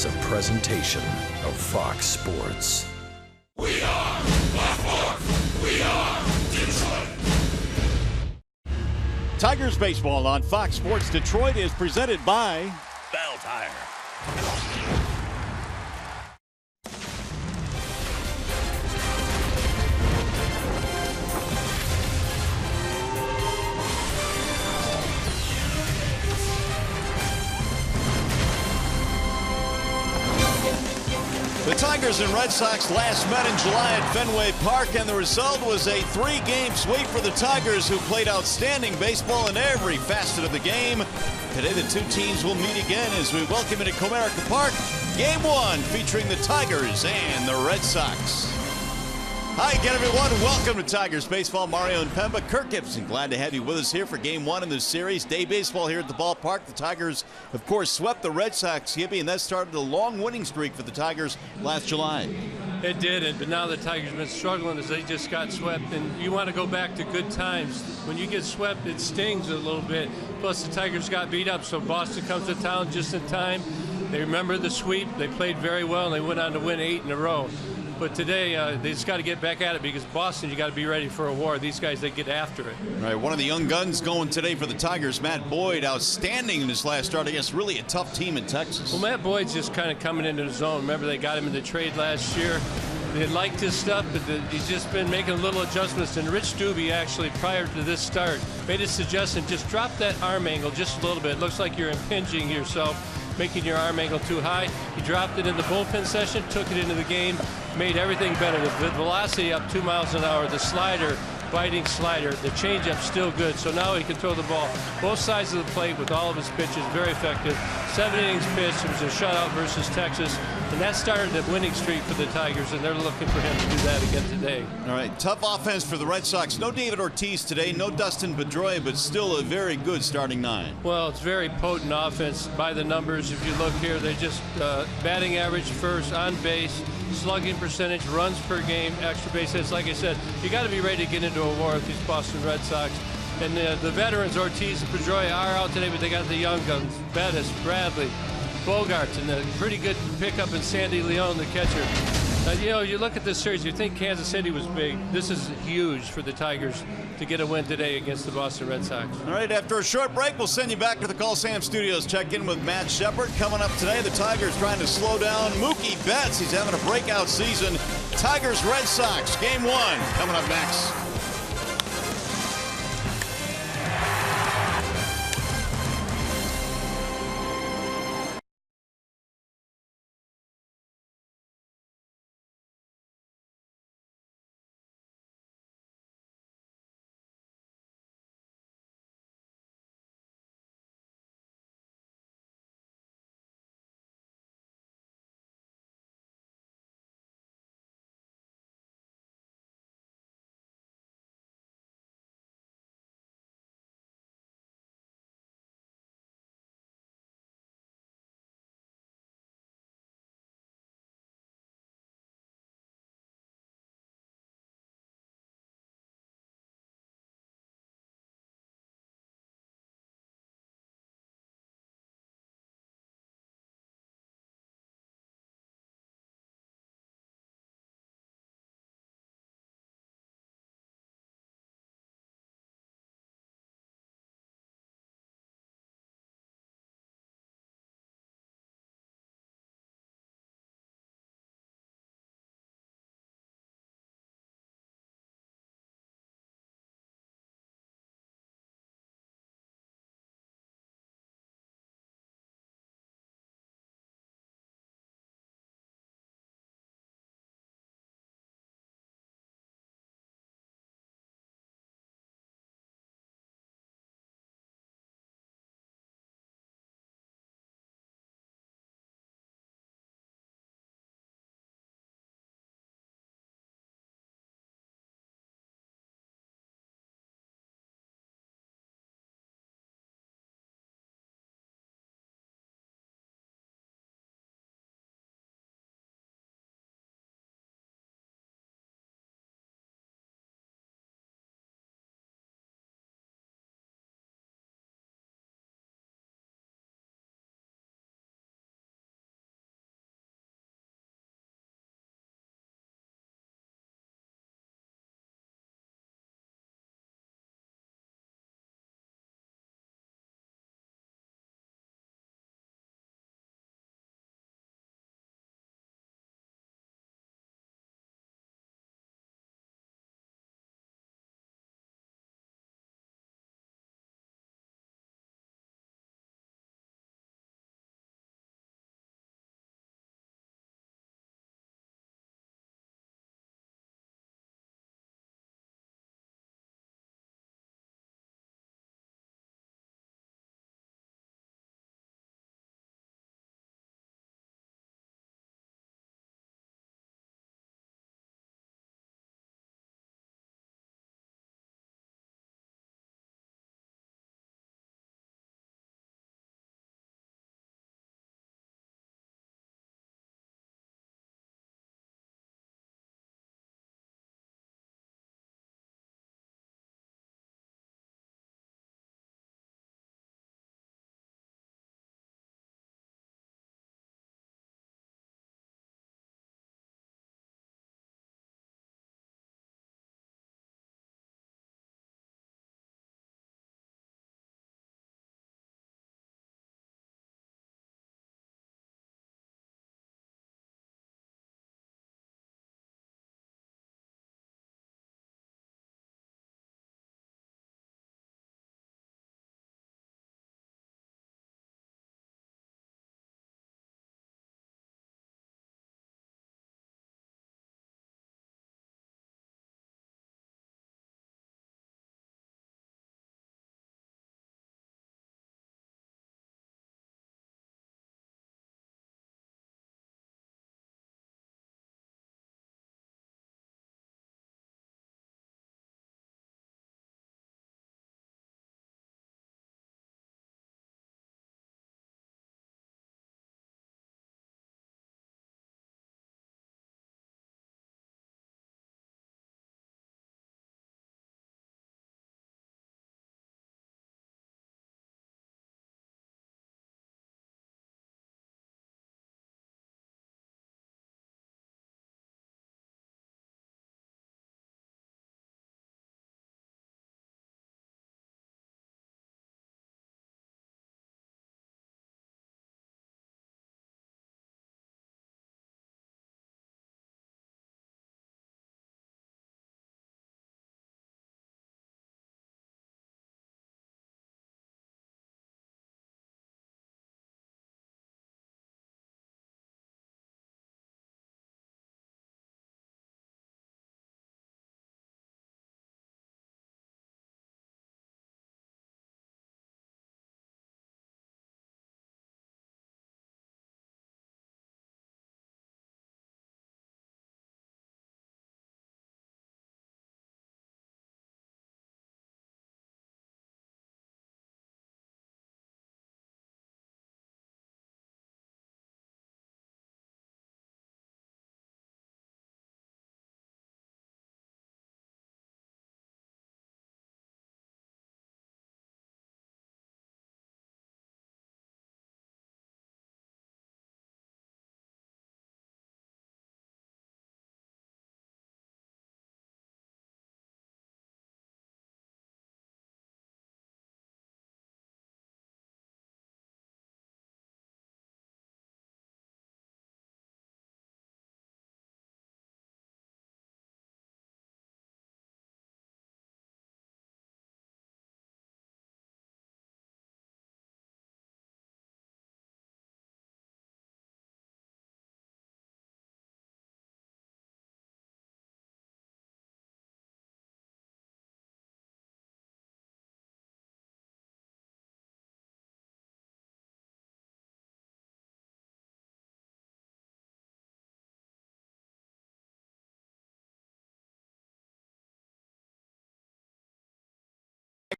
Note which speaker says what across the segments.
Speaker 1: is a presentation of Fox Sports.
Speaker 2: We are Baltimore. We are Detroit.
Speaker 3: Tigers baseball on Fox Sports Detroit is presented by
Speaker 4: Bell Tire.
Speaker 3: The Tigers and Red Sox last met in July at Fenway Park, and the result was a 3-game sweep for the Tigers, who played outstanding baseball in every facet of the game. Today the two teams will meet again as we welcome into Comerica Park, Game 1 featuring the Tigers and the Red Sox. Hi again, everyone. Welcome to Tigers Baseball. Mario and Pemba. Kirk Gibson, glad to have you with us here for Game 1 in this series. Day baseball here at the ballpark. The Tigers, of course, swept the Red Sox, Yippee, and that started a long winning streak for the Tigers last July.
Speaker 5: It did, but now the Tigers have been struggling as they just got swept, and you want to go back to good times. When you get swept, it stings a little bit. Plus, the Tigers got beat up, so Boston comes to town just in time. They remember the sweep. They played very well, and they went on to win 8 in a row. But today, they just got to get back at it, because Boston, you got to be ready for a war. These guys, they get after it.
Speaker 3: All right, one of the young guns going today for the Tigers, Matt Boyd, outstanding in his last start against really a tough team in Texas.
Speaker 5: Well, Matt Boyd's just kind of coming into his own. Remember, they got him in the trade last year. They liked his stuff, but he's just been making little adjustments. And Rich Doobie, actually, prior to this start, made a suggestion, just drop that arm angle just a little bit. It looks like you're impinging yourself, making your arm angle too high. He dropped it in the bullpen session, took it into the game, made everything better. The velocity up 2 miles an hour, the slider, biting slider, the changeup still good. So now he can throw the ball both sides of the plate with all of his pitches, very effective. 7 innings pitched. It was a shutout versus Texas, and that started the winning streak for the Tigers, and they're looking for him to do that again today.
Speaker 3: All right, tough offense for the Red Sox. No David Ortiz today, no Dustin Pedroia, but still a very good starting 9.
Speaker 5: Well, it's very potent offense by the numbers. If you look here, they just batting average first, on base, slugging percentage, runs per game, extra base hits. Like I said, you got to be ready to get into a war with these Boston Red Sox. And the veterans, Ortiz and Pedroia, are out today, but they got the young guns, Bettis, Bradley, Bogarts, and a pretty good pickup in Sandy Leon, the catcher. You know, you look at this series, you think Kansas City was big. This is huge for the Tigers to get a win today against the Boston Red Sox.
Speaker 3: All right, after a short break, we'll send you back to the Coliseum Studios. Check in with Matt Shepard. Coming up today, the Tigers trying to slow down Mookie Betts. He's having a breakout season. Tigers Red Sox, Game 1, coming up next.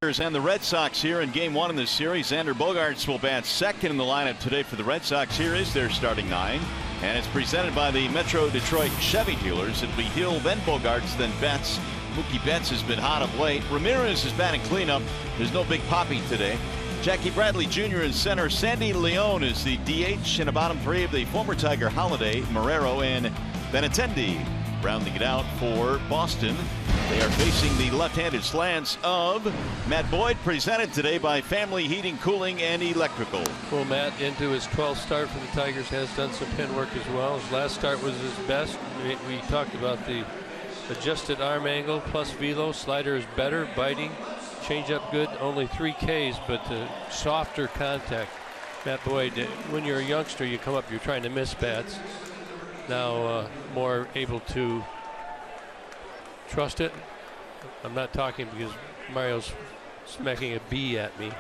Speaker 3: And the Red Sox here in game 1 in this series. Xander Bogaerts will bat second in the lineup today for the Red Sox. Here is their starting 9, and it's presented by the Metro Detroit Chevy dealers. It'll be Hill, then Bogaerts, then Betts. Mookie Betts has been hot of late. Ramirez is batting cleanup. There's no big poppy today. Jackie Bradley Jr. in center. Sandy Leon is the DH, and a bottom 3 of the former Tiger Holiday, Marrero, and Benintendi. Rounding it out for Boston. They are facing the left-handed slants of Matt Boyd, presented today by Family Heating, Cooling, and Electrical.
Speaker 5: Well, Matt, into his 12th start for the Tigers, has done some pin work as well. His last start was his best. We talked about the adjusted arm angle plus velo. Slider is better, biting. Changeup good, only 3 Ks, but softer contact. Matt Boyd, when you're a youngster, you come up, you're trying to miss bats. Now more able to trust it. I'm not talking because Mario's smacking a bee at me.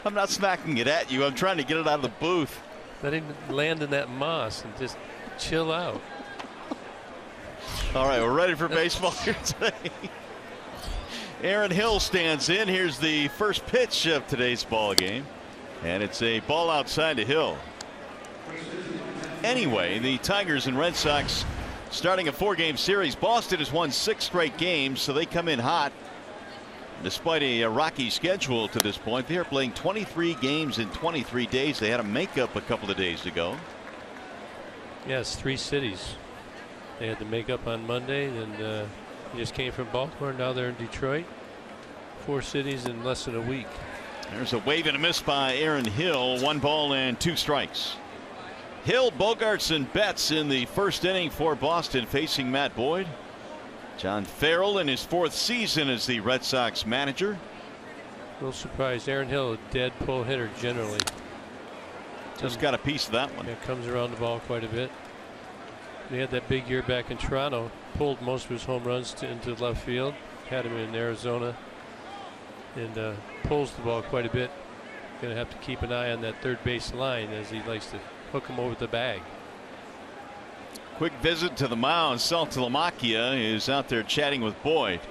Speaker 3: I'm not smacking it at you. I'm trying to get it out of the booth.
Speaker 5: Let him land in that moss and just chill out.
Speaker 3: All right, we're ready for baseball here today. Aaron Hill stands in. Here's the first pitch of today's ball game, and it's a ball outside to Hill. Anyway, the Tigers and Red Sox starting a 4-game series. Boston has won 6 straight games, so they come in hot. Despite a rocky schedule to this point, they are playing 23 games in 23 days. They had a makeup a couple of days ago.
Speaker 5: Yes, 3 cities. They had the makeup on Monday, and he just came from Baltimore. Now they're in Detroit. 4 cities in less than a week.
Speaker 3: There's a wave and a miss by Aaron Hill. 1 ball and 2 strikes. Hill, Bogaerts, and Betts in the first inning for Boston, facing Matt Boyd. John Farrell in his 4th season as the Red Sox manager.
Speaker 5: A little surprised. Aaron Hill, a dead pull hitter generally.
Speaker 3: Just got a piece of that one.
Speaker 5: Yeah, comes around the ball quite a bit. He had that big year back in Toronto. Pulled most of his home runs into left field. Had him in Arizona. And pulls the ball quite a bit. Going to have to keep an eye on that third base line as he likes to hook him over the bag.
Speaker 3: Quick visit to the mound. Saltalamacchia is out there chatting with Boyd.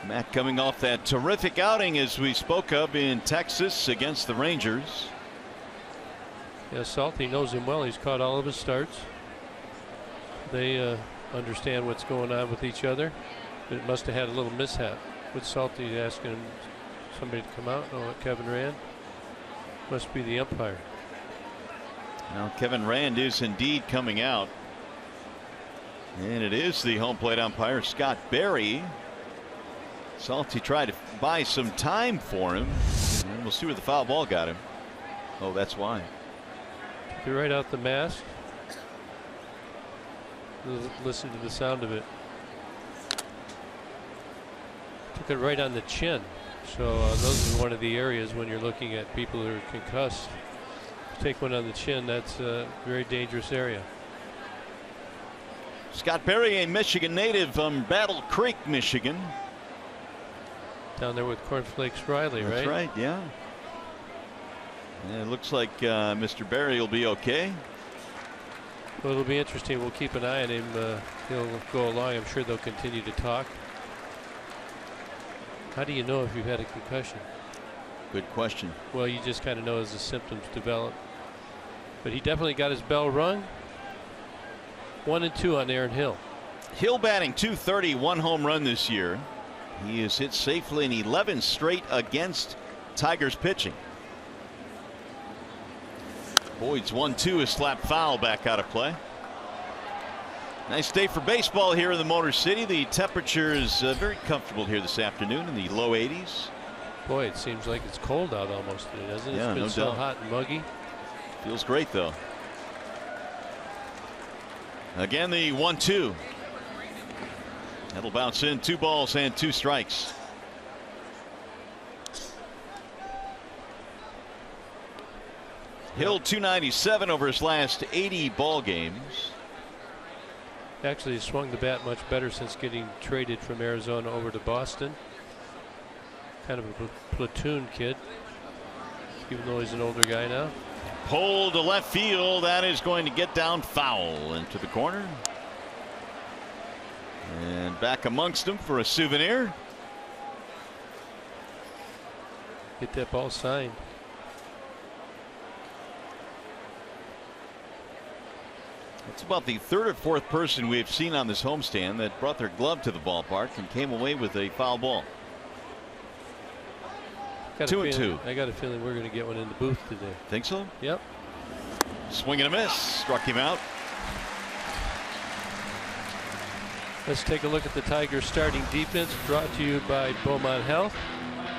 Speaker 3: Matt coming off that terrific outing as we spoke of in Texas against the Rangers.
Speaker 5: Yeah, Salty knows him well. He's caught all of his starts. They understand what's going on with each other. But it must have had a little mishap with Salty asking somebody to come out. No, Kevin Rand. Must be the umpire.
Speaker 3: Now Kevin Rand is indeed coming out, and it is the home plate umpire Scott Berry. Salty tried to buy some time for him, and we'll see where the foul ball got him. Oh, that's why.
Speaker 5: Took it right out the mask. Listen to the sound of it. Took it right on the chin. So those are one of the areas when you're looking at people who are concussed. Take one on the chin. That's a very dangerous area.
Speaker 3: Scott Berry, a Michigan native from Battle Creek, Michigan.
Speaker 5: Down there with Cornflakes Riley, right?
Speaker 3: That's right, yeah. And it looks like Mr. Berry will be okay.
Speaker 5: Well, it'll be interesting. We'll keep an eye on him. He'll go along. I'm sure they'll continue to talk. How do you know if you've had a concussion?
Speaker 3: Good question.
Speaker 5: Well, you just kind of know as the symptoms develop. But he definitely got his bell rung. 1 and 2 on Aaron Hill.
Speaker 3: Hill batting .230, 1 home run this year. He has hit safely in 11 straight against Tigers pitching. Boyd's 1-2 is slapped foul back out of play. Nice day for baseball here in the Motor City. The temperature is very comfortable here this afternoon in the low 80s.
Speaker 5: Boy, it seems like it's cold out almost today, doesn't it?
Speaker 3: Yeah,
Speaker 5: It's been
Speaker 3: no
Speaker 5: so
Speaker 3: doubt.
Speaker 5: hot and muggy.
Speaker 3: Feels great though. Again, the 1-2. That'll bounce in. 2 balls and 2 strikes. Hill 297 over his last 80 ball games.
Speaker 5: Actually, he swung the bat much better since getting traded from Arizona over to Boston. Kind of a platoon kid, even though he's an older guy now.
Speaker 3: Pulled to left field. That is going to get down foul into the corner. And back amongst them for a souvenir.
Speaker 5: get that ball signed.
Speaker 3: It's about the third or fourth person we've seen on this homestand that brought their glove to the ballpark and came away with a foul ball. 2-2.
Speaker 5: I got a feeling we're going to get one in the booth today.
Speaker 3: Think so?
Speaker 5: Yep.
Speaker 3: Swing and a miss. Struck him out.
Speaker 5: Let's take a look at the Tigers starting defense, brought to you by Beaumont Health.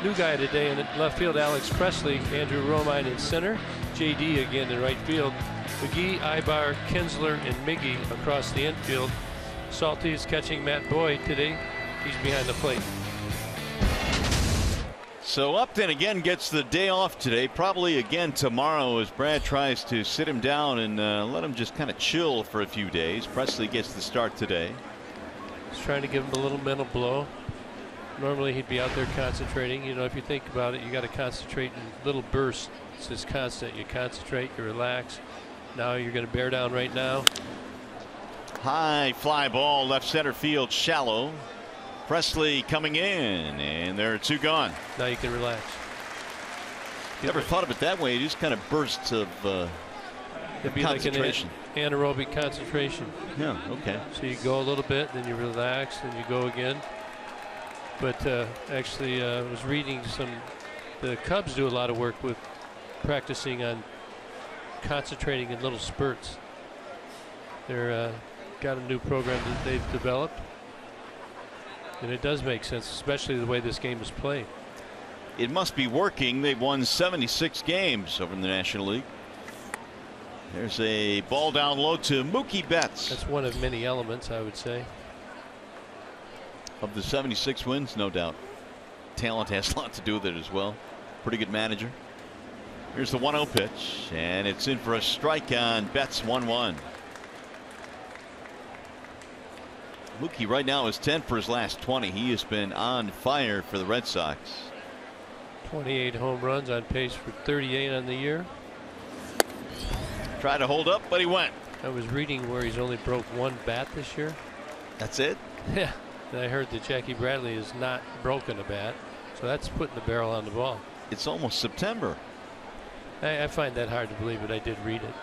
Speaker 5: New guy today in left field, Alex Presley. Andrew Romine in center. JD again in right field. McGee, Ibar, Kinsler, and Miggy across the infield. Salty is catching Matt Boyd today. He's behind the plate.
Speaker 3: So Upton again gets the day off today. Probably again tomorrow as Brad tries to sit him down and let him just kind of chill for a few days. Presley gets the start today.
Speaker 5: He's trying to give him a little mental blow. Normally he'd be out there concentrating. You know, if you think about it, you got to concentrate in little bursts. It's just constant. You concentrate, you relax. Now you're going to bear down right now.
Speaker 3: High fly ball left center field, shallow. Presley coming in, and there are two gone.
Speaker 5: Now you can relax.
Speaker 3: Never thought of it that way. Just kind of bursts of
Speaker 5: it'd be
Speaker 3: concentration.
Speaker 5: Like an anaerobic concentration.
Speaker 3: Yeah. Okay.
Speaker 5: So you go a little bit, then you relax, then you go again. But actually, I was reading the Cubs do a lot of work with practicing on concentrating in little spurts. They're got a new program that they've developed, and it does make sense, especially the way this game is played.
Speaker 3: It must be working. They've won 76 games over in the National League. There's a ball down low to Mookie Betts.
Speaker 5: That's one of many elements, I would say.
Speaker 3: Of the 76 wins, no doubt. Talent has a lot to do with it as well. Pretty good manager. Here's the 1-0 pitch, and it's in for a strike on Betts. 1-1. Mookie right now is 10 for his last 20. He has been on fire for the Red Sox.
Speaker 5: 28 home runs, on pace for 38 on the year.
Speaker 3: Tried to hold up, but he went.
Speaker 5: I was reading where he's only broke one bat this year.
Speaker 3: That's it?
Speaker 5: Yeah. And I heard that Jackie Bradley has not broken a bat, so that's putting the barrel on the ball.
Speaker 3: It's almost September.
Speaker 5: I find that hard to believe, but I did read it.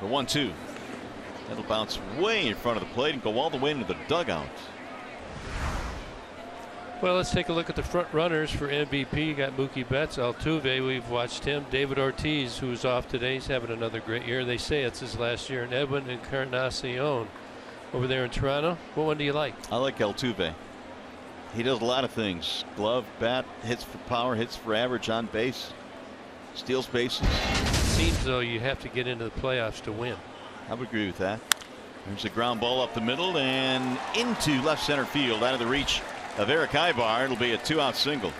Speaker 3: The 1-2. That'll bounce way in front of the plate and go all the way into the dugout.
Speaker 5: Well, let's take a look at the front runners for MVP. You got Mookie Betts, Altuve. We've watched him. David Ortiz, who's off today, he's having another great year. They say it's his last year. And Edwin Encarnacion over there in Toronto. What one do you like?
Speaker 3: I like Altuve. He does a lot of things. Glove, bat, hits for power, hits for average, on base, steals bases.
Speaker 5: Seems though you have to get into the playoffs to win.
Speaker 3: I would agree with that. There's a ground ball up the middle and into left center field, out of the reach of Eric Ibar. It'll be a 2-out single.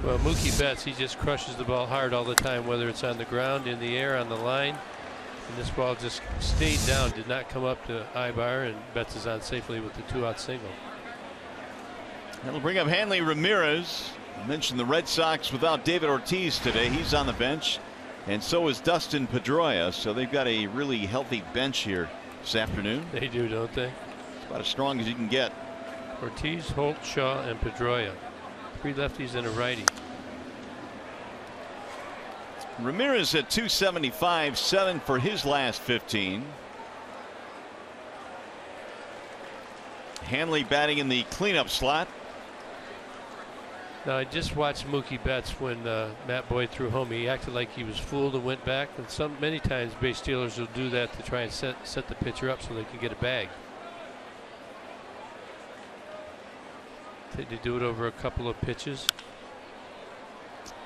Speaker 5: Well, Mookie Betts, he just crushes the ball hard all the time, whether it's on the ground, in the air, on the line. And this ball just stayed down, did not come up to Ibar, and Betts is on safely with the 2-out single.
Speaker 3: That'll bring up Hanley Ramirez. I mentioned the Red Sox without David Ortiz today. He's on the bench, and so is Dustin Pedroia. So they've got a really healthy bench here this afternoon.
Speaker 5: They do, don't they?
Speaker 3: It's about as strong as you can get.
Speaker 5: Ortiz, Holt, Shaw, and Pedroia. 3 lefties and a righty.
Speaker 3: Ramirez at 275, 7 for his last 15. Hanley batting in the cleanup slot.
Speaker 5: Now I just watched Mookie Betts when Matt Boyd threw home. He acted like he was fooled and went back. And many times base stealers will do that to try and set the pitcher up so they can get a bag. They do it over a couple of pitches.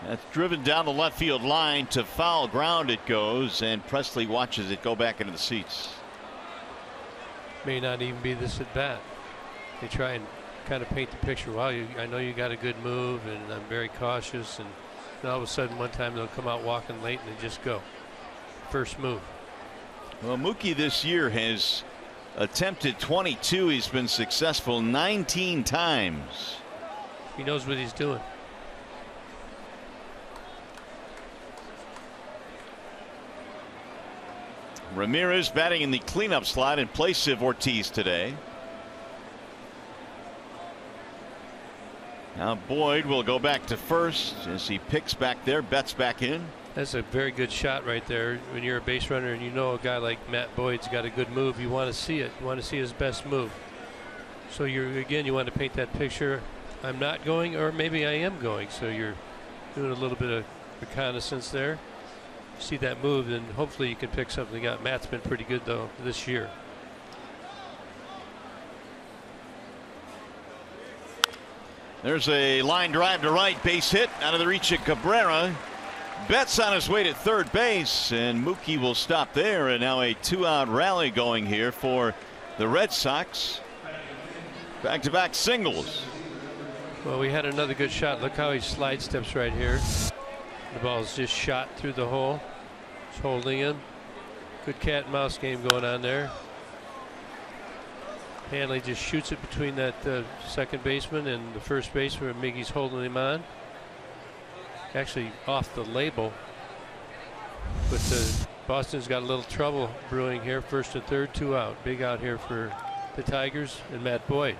Speaker 3: That's driven down the left field line to foul ground. It goes, and Presley watches it go back into the seats.
Speaker 5: May not even be this at bat. They try and kind of paint the picture. Wow, I know you got a good move, and I'm very cautious. And all of a sudden, one time they'll come out walking late and they just go. First move.
Speaker 3: Well, Mookie this year has attempted 22. He's been successful 19 times.
Speaker 5: He knows what he's doing.
Speaker 3: Ramirez batting in the cleanup slot in place of Ortiz today. Now Boyd will go back to first as he picks back there. Betts back in.
Speaker 5: That's a very good shot right there. When you're a base runner and you know a guy like Matt Boyd's got a good move, you want to see it. You want to see his best move. So you want to paint that picture. I'm not going, or maybe I am going. So you're doing a little bit of reconnaissance there. See that move, and hopefully you can pick something up. Matt's been pretty good though this year.
Speaker 3: There's a line drive to right, base hit out of the reach of Cabrera. Betts on his way to third base, and Mookie will stop there. And now a 2-out rally going here for the Red Sox. Back-to-back singles.
Speaker 5: Well, we had another good shot. Look how he slide steps right here. The ball's just shot through the hole. Just holding him. Good cat and mouse game going on there. Hanley just shoots it between that second baseman and the first baseman, where Miggy's holding him on. Actually off the label. But Boston's got a little trouble brewing here. First and third, 2 out. Big out here for the Tigers and Matt Boyd.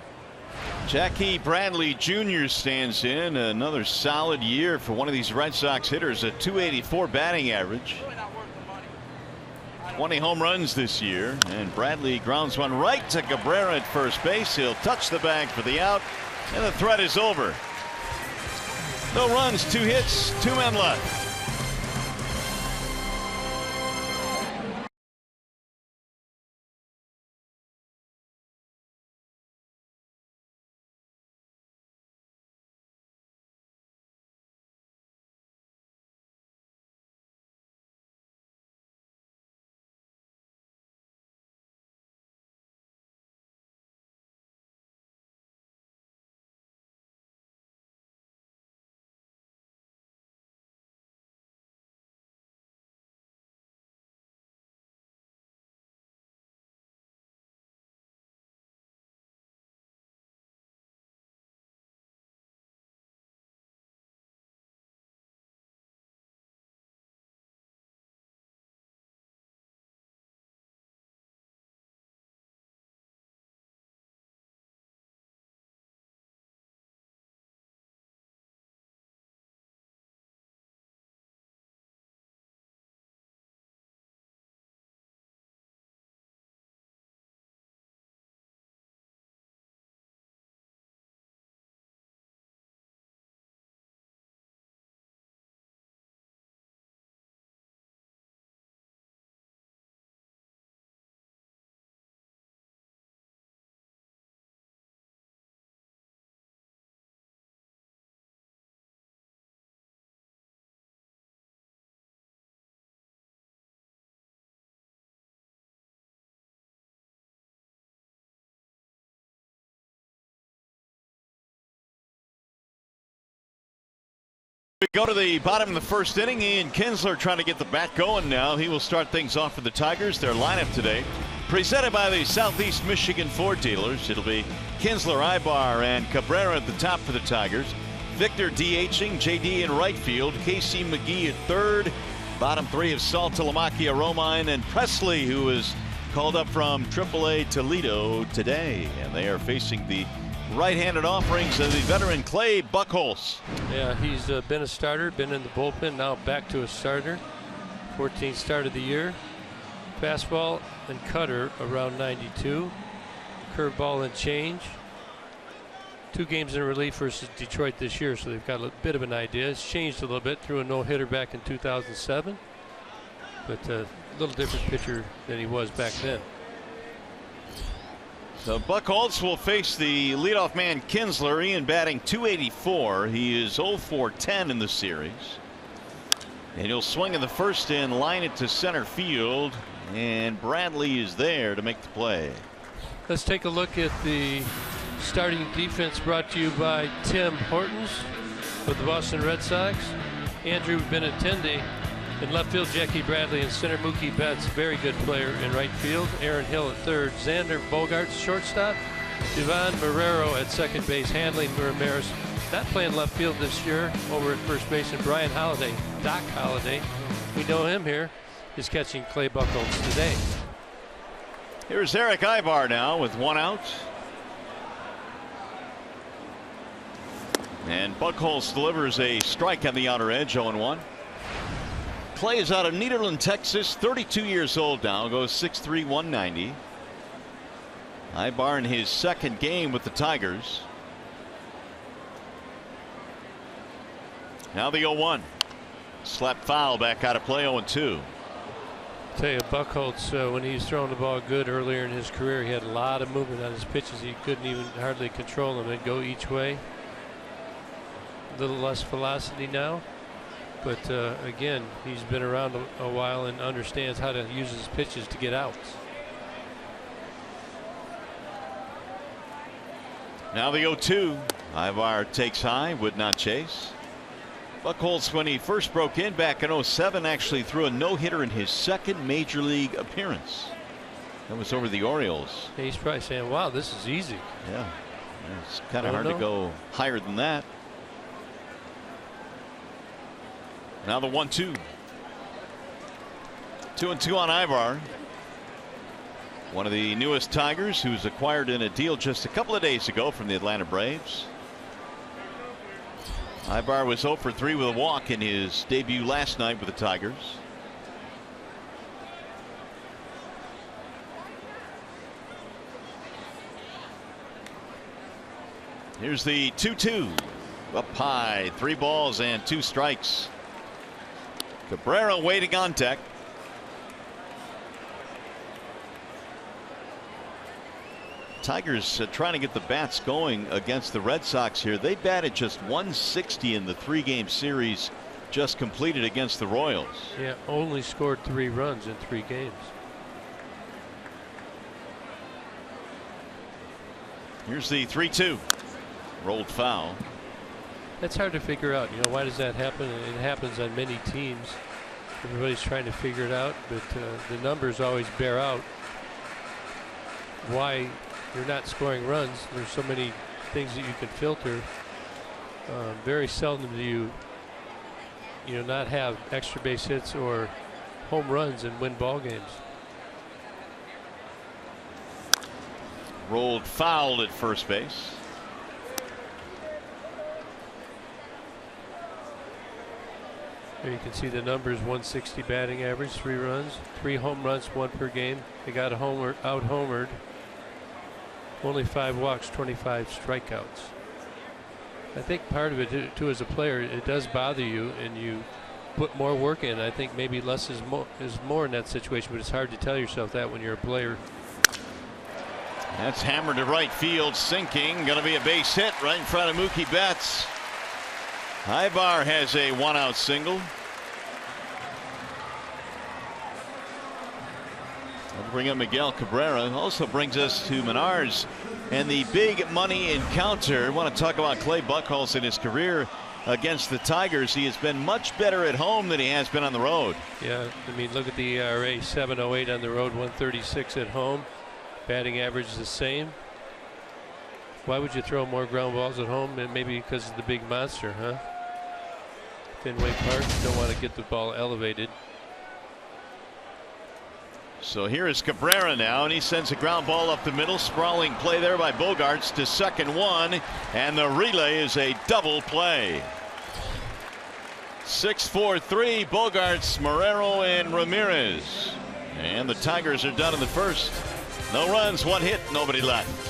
Speaker 3: Jackie Bradley Jr. stands in. Another solid year for one of these Red Sox hitters. A .284 batting average. 20 home runs this year, and Bradley grounds one right to Cabrera at first base. He'll touch the bag for the out, and the threat is over. No runs, 2 hits, 2 men left. We go to the bottom of the first inning. Ian Kinsler trying to get the bat going now. He will start things off for the Tigers. Their lineup today presented by the Southeast Michigan Ford dealers. It'll be Kinsler, Ibar, and Cabrera at the top for the Tigers. Victor DHing, JD in right field, Casey McGee at third. Bottom 3 of Saltalamacchia, Romine, and Presley, who was called up from AAA Toledo today. And they are facing the right-handed offerings of the veteran Clay Buchholz.
Speaker 5: Yeah, he's been a starter, been in the bullpen, now back to a starter. 14th start of the year. Fastball and cutter around 92. Curveball and change. 2 games in relief versus Detroit this year, so they've got a bit of an idea. It's changed a little bit. Threw a no-hitter back in 2007, but a little different pitcher than he was back then.
Speaker 3: So Buchholz will face the leadoff man Kinsler. Ian batting .284. He is 0-for-10 in the series. And he'll swing in the first and line it to center field. And Bradley is there to make the play.
Speaker 5: Let's take a look at the starting defense brought to you by Tim Hortons with the Boston Red Sox. Andrew Benintendi in left field, Jackie Bradley in center, Mookie Betts, very good player in right field. Aaron Hill at third, Xander Bogaerts shortstop, Ivan Marrero at second base, Hanley Ramirez not playing left field this year over at first base, and Brian Holliday, Doc Holliday, we know him here, is catching Clay Buchholz today.
Speaker 3: Here's Eric Ibar now with 1 out. And Buchholz delivers a strike on the outer edge, 0-1. Clay is out of Nederland, Texas, 32 years old now, goes 6'3", 190. Ibar in his second game with the Tigers. Now the 0-1. Slapped foul back out of play, 0-2.
Speaker 5: Tell you, Buchholz, when he's throwing the ball good earlier in his career, he had a lot of movement on his pitches. He couldn't even hardly control them. They'd go each way. A little less velocity now, but again, he's been around a while and understands how to use his pitches to get outs.
Speaker 3: Now the 0-2. Ivar takes high, would not chase. Buchholz, when he first broke in back in 07, actually threw a no-hitter in his second major league appearance. That was over the Orioles.
Speaker 5: He's probably saying, wow, this is easy.
Speaker 3: Yeah, it's kind of hard to go higher than that. Now the 1-2. 2-2 on Ivar. One of the newest Tigers, who's acquired in a deal just a couple of days ago from the Atlanta Braves. Ivar was 0 for 3 with a walk in his debut last night with the Tigers. Here's the 2-2. Up high, 3 balls and 2 strikes. Cabrera waiting on deck. Tigers trying to get the bats going against the Red Sox here. They batted just 160 in the 3-game series just completed against the Royals.
Speaker 5: Yeah, only scored 3 runs in 3 games.
Speaker 3: Here's the 3-2. Rolled foul.
Speaker 5: That's hard to figure out. You know, why does that happen? It happens on many teams. Everybody's trying to figure it out, but the numbers always bear out why you're not scoring runs. There's so many things that you can filter. Very seldom do you not have extra base hits or home runs and win ball games.
Speaker 3: Rolled fouled at first base.
Speaker 5: There you can see the numbers: 160 batting average, 3 runs, 3 home runs, 1 per game. They got out homered. Only 5 walks, 25 strikeouts. I think part of it too, as a player, it does bother you, and you put more work in. I think maybe less is more in that situation, but it's hard to tell yourself that when you're a player.
Speaker 3: That's hammered to right field, sinking. Going to be a base hit right in front of Mookie Betts. Ivar has a 1-out single. That'll bring up Miguel Cabrera. Also brings us to Menards and the big money encounter. I want to talk about Clay Buchholz in his career against the Tigers. He has been much better at home than he has been on the road.
Speaker 5: Yeah, I mean, look at the ERA: 7.08 on the road, 136 at home. Batting average is the same. Why would you throw more ground balls at home? And maybe because of the big monster, huh? Fenway Park, you don't want to get the ball elevated.
Speaker 3: So here is Cabrera now, and he sends a ground ball up the middle. Sprawling play there by Bogaerts to second one, and the relay is a double play. 6-4-3, Bogaerts, Marrero, and Ramirez. And the Tigers are done in the first. No runs, 1 hit, nobody left.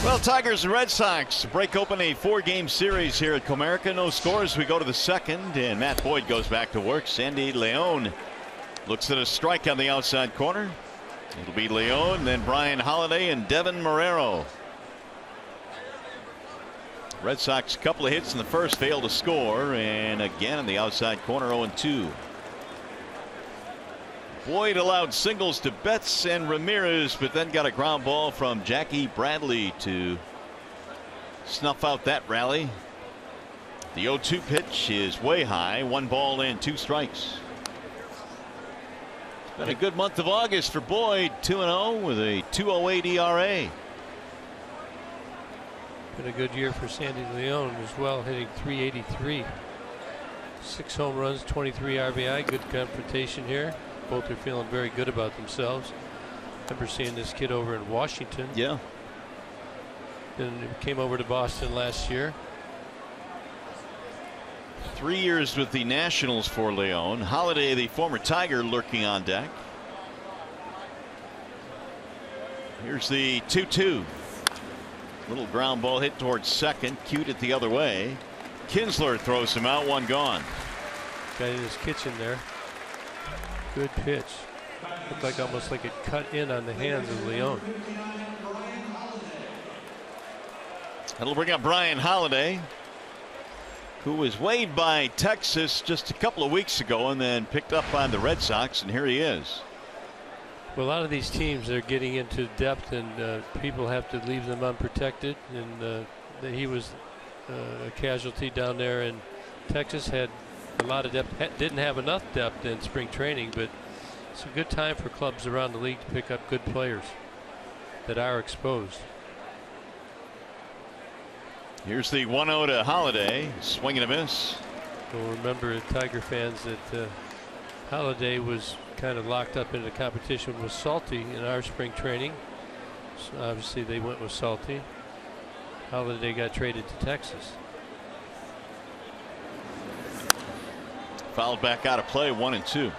Speaker 3: Well, Tigers and Red Sox break open a 4-game series here at Comerica. No scores. We go to the second, and Matt Boyd goes back to work. Sandy León looks at a strike on the outside corner. It'll be León, then Brian Holiday and Devin Marrero. Red Sox, a couple of hits in the first, failed to score, and again in the outside corner, 0-2. Boyd allowed singles to Betts and Ramirez, but then got a ground ball from Jackie Bradley to snuff out that rally. The 0-2 pitch is way high. 1 ball and 2 strikes. It's been a good month of August for Boyd. 2-0 with a 2.08 ERA.
Speaker 5: Been a good year for Sandy León as well, hitting .383. 6 home runs, 23 RBI. Good confrontation here. Both are feeling very good about themselves. Remember seeing this kid over in Washington.
Speaker 3: Yeah.
Speaker 5: Then came over to Boston last year.
Speaker 3: 3 years with the Nationals for León. Holiday, the former Tiger, lurking on deck. Here's the 2-2. Little ground ball hit towards second. Cute it the other way. Kinsler throws him out. 1 gone.
Speaker 5: Got in his kitchen there. Good pitch. Looked like almost like it cut in on the hands of León.
Speaker 3: That'll bring up Brian Holiday, who was waived by Texas just a couple of weeks ago and then picked up on the Red Sox, and here he is.
Speaker 5: Well, a lot of these teams are getting into depth, and people have to leave them unprotected. And he was a casualty down there in Texas. Had a lot of depth. Didn't have enough depth in spring training, but it's a good time for clubs around the league to pick up good players that are exposed.
Speaker 3: Here's the 1-0 to Holiday. Swing and a miss.
Speaker 5: Well, remember, Tiger fans, that Holiday was kind of locked up in a competition with Salty in our spring training. So obviously they went with Salty. Holiday got traded to Texas.
Speaker 3: Fouled back out of play, 1-2.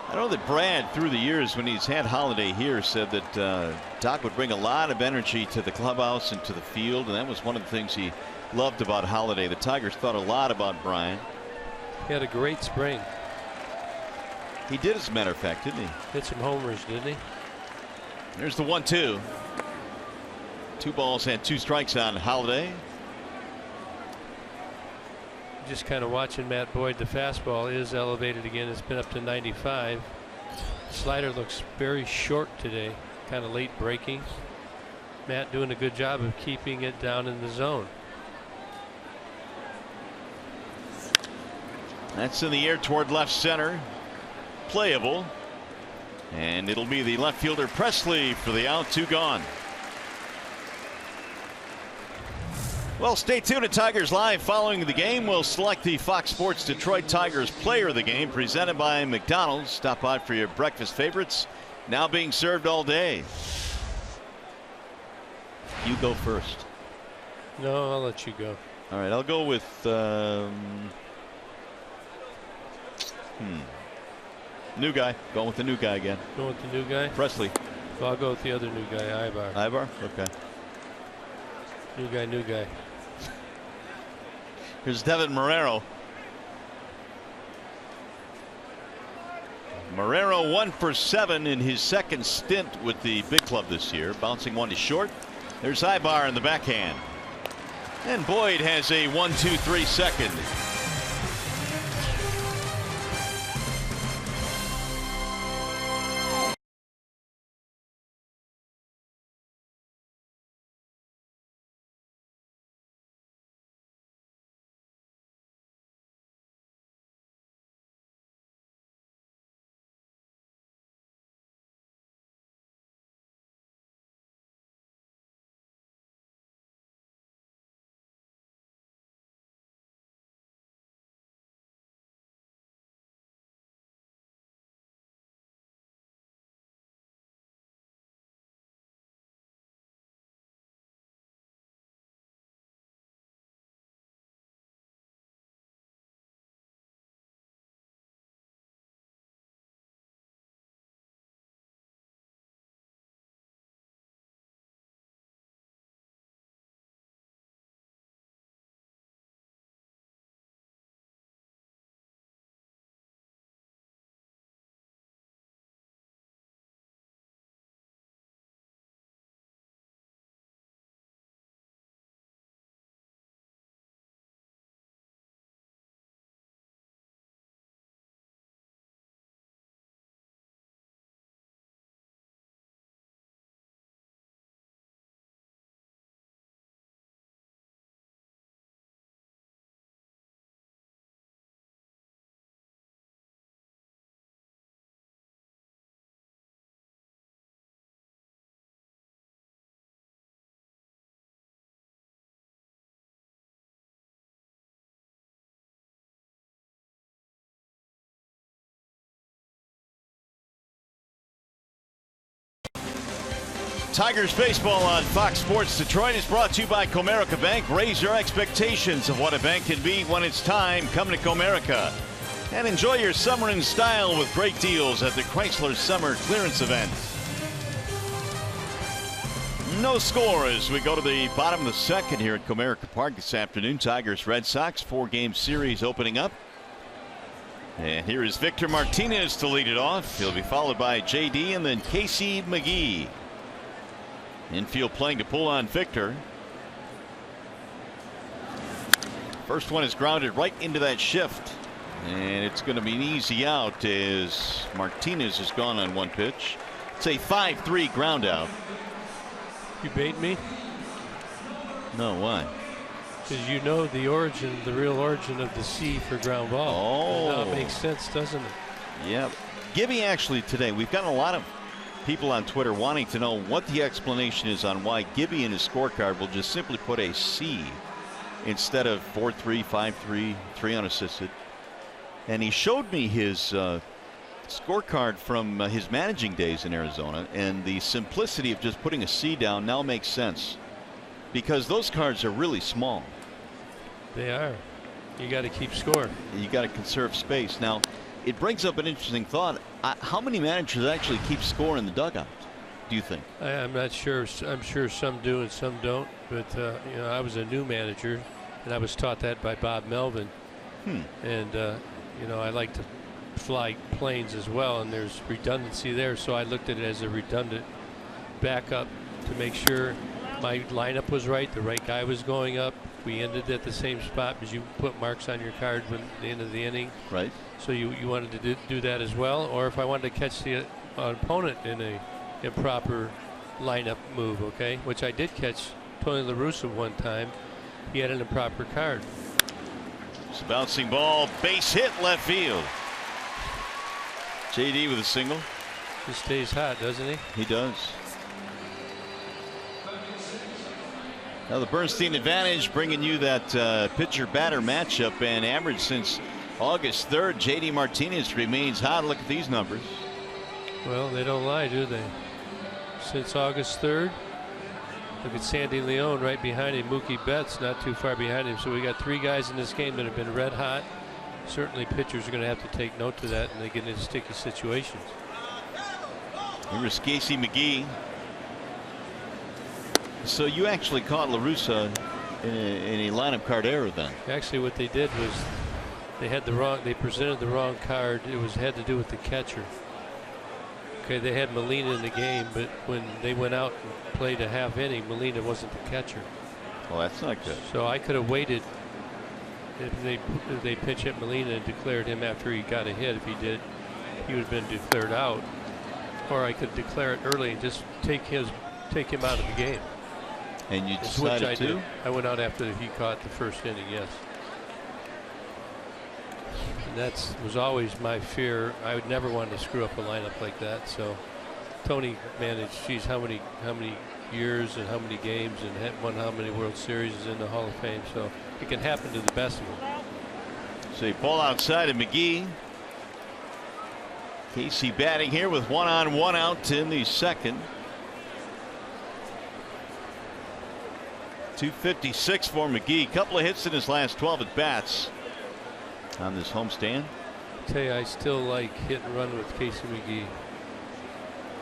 Speaker 3: I know that Brad, through the years when he's had Holiday here, said that Doc would bring a lot of energy to the clubhouse and to the field, and that was one of the things he loved about Holiday. The Tigers thought a lot about Brian.
Speaker 5: He had a great spring.
Speaker 3: He did, as a matter of fact, didn't he?
Speaker 5: Hit some homers, didn't he?
Speaker 3: There's the 1-2. 2 balls and 2 strikes on Holiday.
Speaker 5: Just kind of watching Matt Boyd. The fastball is elevated again. It's been up to 95. Slider looks very short today, kind of late breaking. Matt doing a good job of keeping it down in the zone.
Speaker 3: That's in the air toward left center. Playable, and it'll be the left fielder Presley for the out. 2 gone. Well, stay tuned to Tigers Live. Following the game, we'll select the Fox Sports Detroit Tigers Player of the Game, presented by McDonald's. Stop by for your breakfast favorites, now being served all day. You go first.
Speaker 5: No, I'll let you go.
Speaker 3: All right, I'll go with new guy. Going with the new guy again.
Speaker 5: Going with the new guy?
Speaker 3: Presley.
Speaker 5: Well, I'll go with the other new guy, Ibar.
Speaker 3: Ibar? Okay.
Speaker 5: New guy, new guy.
Speaker 3: Here's Devin Marrero. Marrero 1 for 7 in his second stint with the big club this year, bouncing 1 to short. There's Ibar in the backhand. And Boyd has a 1-2-3 second. Tigers baseball on Fox Sports Detroit is brought to you by Comerica Bank. Raise your expectations of what a bank can be when it's time. Come to Comerica and enjoy your summer in style with great deals at the Chrysler Summer Clearance Event. No score as we go to the bottom of the second here at Comerica Park this afternoon. Tigers Red Sox 4-game series opening up. And here is Victor Martinez to lead it off. He'll be followed by JD and then Casey McGee. Infield playing to pull on Victor. First one is grounded right into that shift. And it's going to be an easy out as Martinez is gone on one pitch. It's a 5-3 ground out.
Speaker 5: You bait me?
Speaker 3: No, why?
Speaker 5: Because you know the origin, the real origin of the C for ground ball. Oh. It makes sense, doesn't it?
Speaker 3: Yep. Gibby actually today, we've got a lot of people on Twitter wanting to know what the explanation is on why Gibby in his scorecard will just simply put a C instead of 4-3, 5-3, 3 unassisted. And he showed me his scorecard from his managing days in Arizona, and the simplicity of just putting a C down now makes sense because those cards are really small.
Speaker 5: They are. You got to keep score.
Speaker 3: You got to conserve space. Now, it brings up an interesting thought. How many managers actually keep score in the dugout, do you think?
Speaker 5: I'm not sure. I'm sure some do and some don't. But you know, I was a new manager, and I was taught that by Bob Melvin. And you know, I like to fly planes as well, and there's redundancy there. So I looked at it as a redundant backup to make sure my lineup was right. The right guy was going up. We ended at the same spot because you put marks on your card when the end of the inning.
Speaker 3: Right.
Speaker 5: So you wanted to do that as well, or if I wanted to catch the opponent in a improper lineup move, okay, which I did catch Tony La Russa one time. He had an improper card.
Speaker 3: It's a bouncing ball, base hit left field. JD with a single.
Speaker 5: He stays hot, doesn't he?
Speaker 3: He does. Now the Bernstein advantage, bringing you that pitcher-batter matchup, and average since August 3rd. JD Martinez remains hot. Look at these numbers.
Speaker 5: Well, they don't lie, do they? Since August 3rd. Look at Sandy Leon right behind him. Mookie Betts not too far behind him. So we got 3 guys in this game that have been red hot. Certainly pitchers are going to have to take note to that, and they get into sticky situations.
Speaker 3: Here's Casey McGee. So you actually caught La Russa in a lineup card error then?
Speaker 5: Actually, what they did was they presented the wrong card. It had to do with the catcher. Okay, they had Molina in the game, but when they went out and played a half inning, Molina wasn't the catcher.
Speaker 3: Well, that's not good.
Speaker 5: So I could have waited. If they pitch at Molina and declared him after he got a hit, if he did, he would have been declared out. Or I could declare it early and just take him out of the game.
Speaker 3: And you decided to?
Speaker 5: Did. I went out after he caught the first inning, yes. And that was always my fear. I would never want to screw up a lineup like that. So Tony managed, geez, how many years and how many games and won how many World Series is in the Hall of Fame. So it can happen to the best of them.
Speaker 3: So you pull outside of McGee. Casey batting here with 1 on 1 out in the second. 256 for McGee. Couple of hits in his last 12 at bats on this homestand.
Speaker 5: I tell you, I still like hit and run with Casey McGee.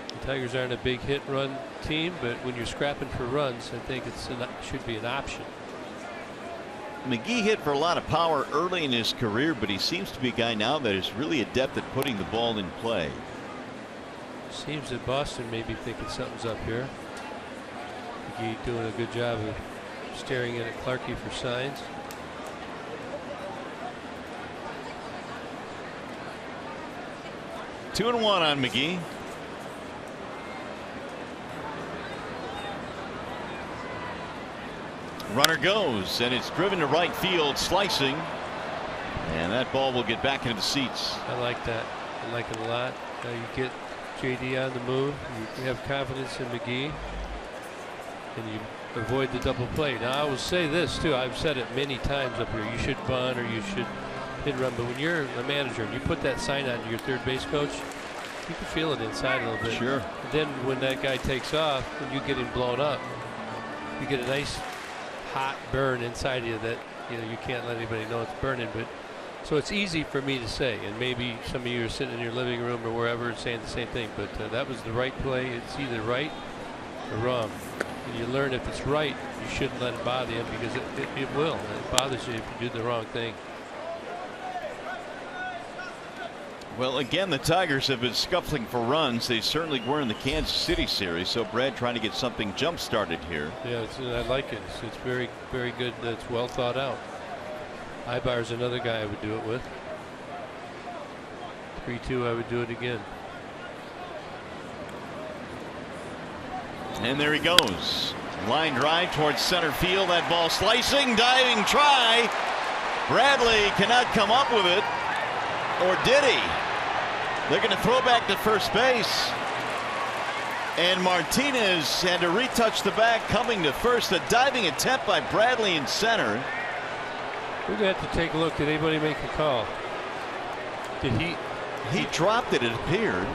Speaker 5: The Tigers aren't a big hit and run team, but when you're scrapping for runs, I think it should be an option.
Speaker 3: McGee hit for a lot of power early in his career, but he seems to be a guy now that is really adept at putting the ball in play.
Speaker 5: Seems that Boston may be thinking something's up here. McGee doing a good job of staring in at Clarkie for signs.
Speaker 3: Two and one on McGee. Runner goes, and it's driven to right field, slicing, and that ball will get back into the seats.
Speaker 5: I like that. I like it a lot. Now you get JD on the move. You have confidence in McGee, and you avoid the double play. Now I will say this too. I've said it many times up here. You should bunt or you should hit and run. But when you're a manager and you put that sign on your third base coach, You can feel it inside a little bit.
Speaker 3: Sure.
Speaker 5: And then when that guy takes off, when you get him blown up, you get a nice hot burn inside you that you can't let anybody know it's burning. But so it's easy for me to say, and maybe some of you are sitting in your living room or wherever and saying the same thing. But that was the right play. It's either right or wrong. And you learn if it's right, you shouldn't let it bother you, because it will. And it bothers you if you do the wrong thing.
Speaker 3: Well, again, the Tigers have been scuffling for runs. They certainly were in the Kansas City series. So Brad trying to get something jump started here.
Speaker 5: Yeah, I like it. It's very, very good. That's well thought out. Ibar's another guy I would do it with. 3-2, I would do it again.
Speaker 3: And there he goes. Line drive towards center field. That ball slicing, diving try. Bradley cannot come up with it. Or did he? They're going to throw back to first base. And Martinez had to retouch the bag coming to first. A diving attempt by Bradley in center.
Speaker 5: We're going to have to take a look. Did anybody make a call? Did he?
Speaker 3: He dropped it, it appeared.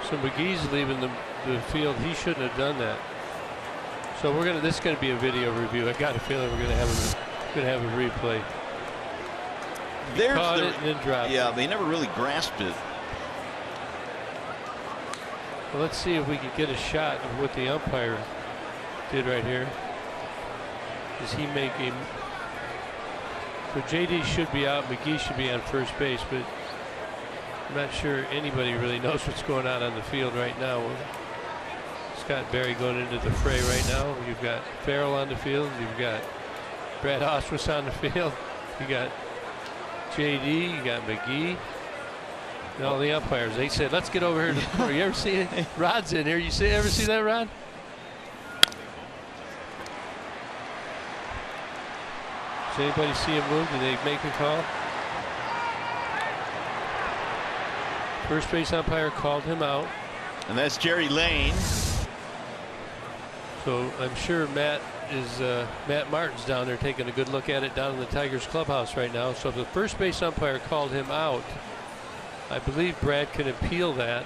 Speaker 5: So McGee's leaving the field. He shouldn't have done that. So this is going to be a video review. I got a feeling we're going to have a replay. He caught it and then dropped it.
Speaker 3: Yeah, they never really grasped it.
Speaker 5: Well, let's see if we can get a shot of what the umpire did right here. Does he make him? So JD should be out. McGee should be on first base, but I'm not sure anybody really knows what's going on the field right now. Scott Berry going into the fray right now. You've got Farrell on the field. You've got Brad Osmus on the field. You got JD. You got McGee. And all the umpires. They said, "Let's get over here to the floor." You ever see it? Rod's in here. You ever see that, Rod? Does anybody see him move? Did they make a call? First base umpire called him out.
Speaker 3: And that's Jerry Lane.
Speaker 5: So I'm sure Matt Martin's down there taking a good look at it down in the Tigers clubhouse right now. So if the first base umpire called him out, I believe Brad can appeal that.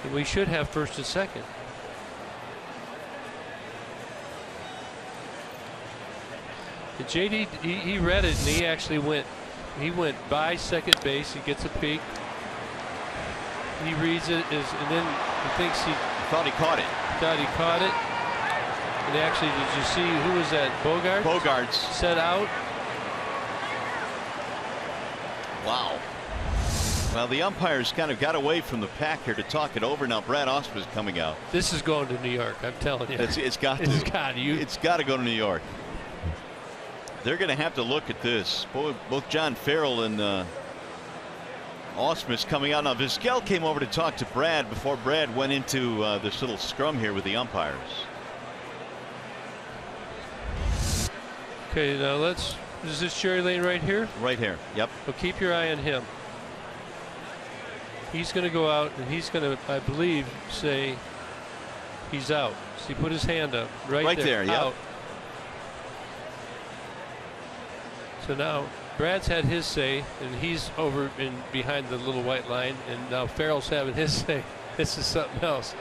Speaker 5: And we should have first and second. And JD, he read it, and he actually went by second base. He gets a peek. He reads it, and then he thinks he
Speaker 3: thought he caught it.
Speaker 5: Thought he caught it. And actually, did you see who was that? Bogarts?
Speaker 3: Bogarts.
Speaker 5: Set out.
Speaker 3: Wow. Well, the umpires kind of got away from the pack here to talk it over. Now Brad Osmus coming out.
Speaker 5: This is going to New York, I'm telling you.
Speaker 3: It's got to. It's got to go to New York. They're going to have to look at this. Both John Farrell and Osmus coming out. Now Vizquel came over to talk to Brad before Brad went into this little scrum here with the umpires.
Speaker 5: Okay, now is this Jerry Lane right here?
Speaker 3: Right here. Yep.
Speaker 5: Well, keep your eye on him. He's going to go out and he's going to, I believe, say he's out. So he put his hand up right there.
Speaker 3: Yep.
Speaker 5: Out. So now Brad's had his say, and he's over in behind the little white line, and now Farrell's having his say. This is something else.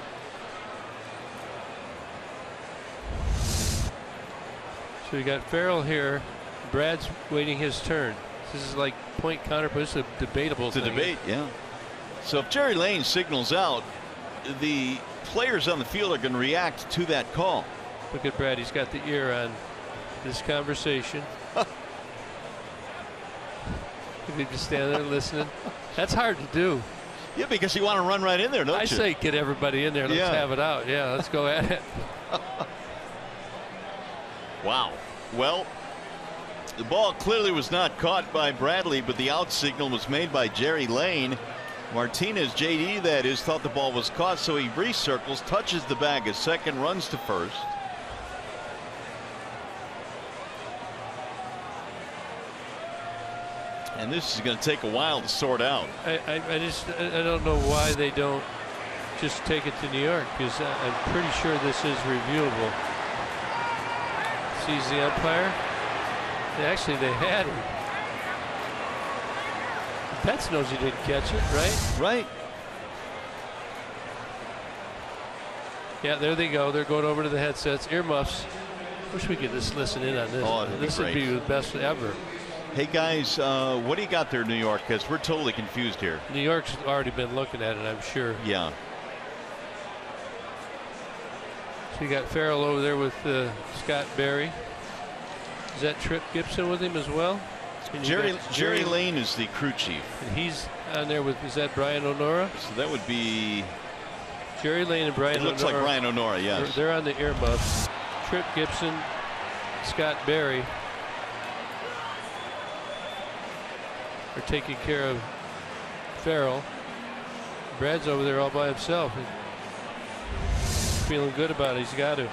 Speaker 5: So you got Farrell here. Brad's waiting his turn. This is like point counter, but it's a debatable thing.
Speaker 3: It's a debate, yeah. So if Jerry Lane signals out, the players on the field are going to react to that call.
Speaker 5: Look at Brad. He's got the ear on this conversation. He just stand there listening. That's hard to do.
Speaker 3: Yeah, because you want to run right in there, don't you?
Speaker 5: I say get everybody in there. Let's have it out. Yeah, let's go at it.
Speaker 3: Wow. Well, the ball clearly was not caught by Bradley, but the out signal was made by Jerry Lane. Martinez, JD that is, thought the ball was caught, so he recircles, touches the bag at second, runs to first. And this is going to take a while to sort out.
Speaker 5: I don't know why they don't just take it to New York, because I'm pretty sure this is reviewable. Sees the umpire. Actually, they had him. Betts knows he didn't catch it, right?
Speaker 3: Right.
Speaker 5: Yeah, there they go. They're going over to the headsets, earmuffs. Wish we could just listen in on this.
Speaker 3: Oh,
Speaker 5: this would be the best ever.
Speaker 3: Hey guys, what do you got there, New York? Because we're totally confused here.
Speaker 5: New York's already been looking at it, I'm sure.
Speaker 3: Yeah.
Speaker 5: So you got Farrell over there with Scott Berry. Is that Trip Gibson with him as well?
Speaker 3: Jerry Lane is the crew chief.
Speaker 5: And he's on there with, is that Brian O'Nora?
Speaker 3: So that would be
Speaker 5: Jerry Lane and Brian O'Nora.
Speaker 3: It looks like Brian O'Nora, yes.
Speaker 5: They're on the earmuffs. Trip Gibson, Scott Berry are taking care of Farrell. Brad's over there all by himself. He's feeling good about it. He's got to.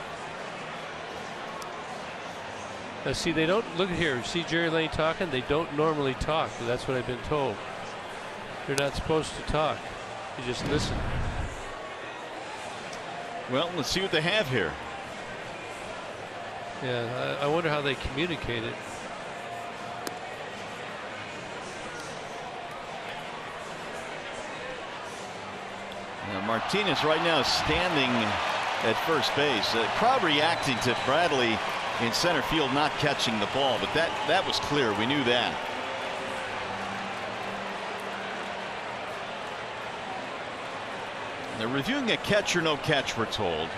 Speaker 5: Now see, they don't, look at here, see Jerry Lane talking? They don't normally talk, but that's what I've been told. They're not supposed to talk. You just listen.
Speaker 3: Well, let's see what they have here.
Speaker 5: Yeah, I wonder how they communicate it.
Speaker 3: Now Martinez right now is standing at first base. The crowd reacting to Bradley in center field not catching the ball, but that was clear. We knew that. They're reviewing a catch or no catch, we're told,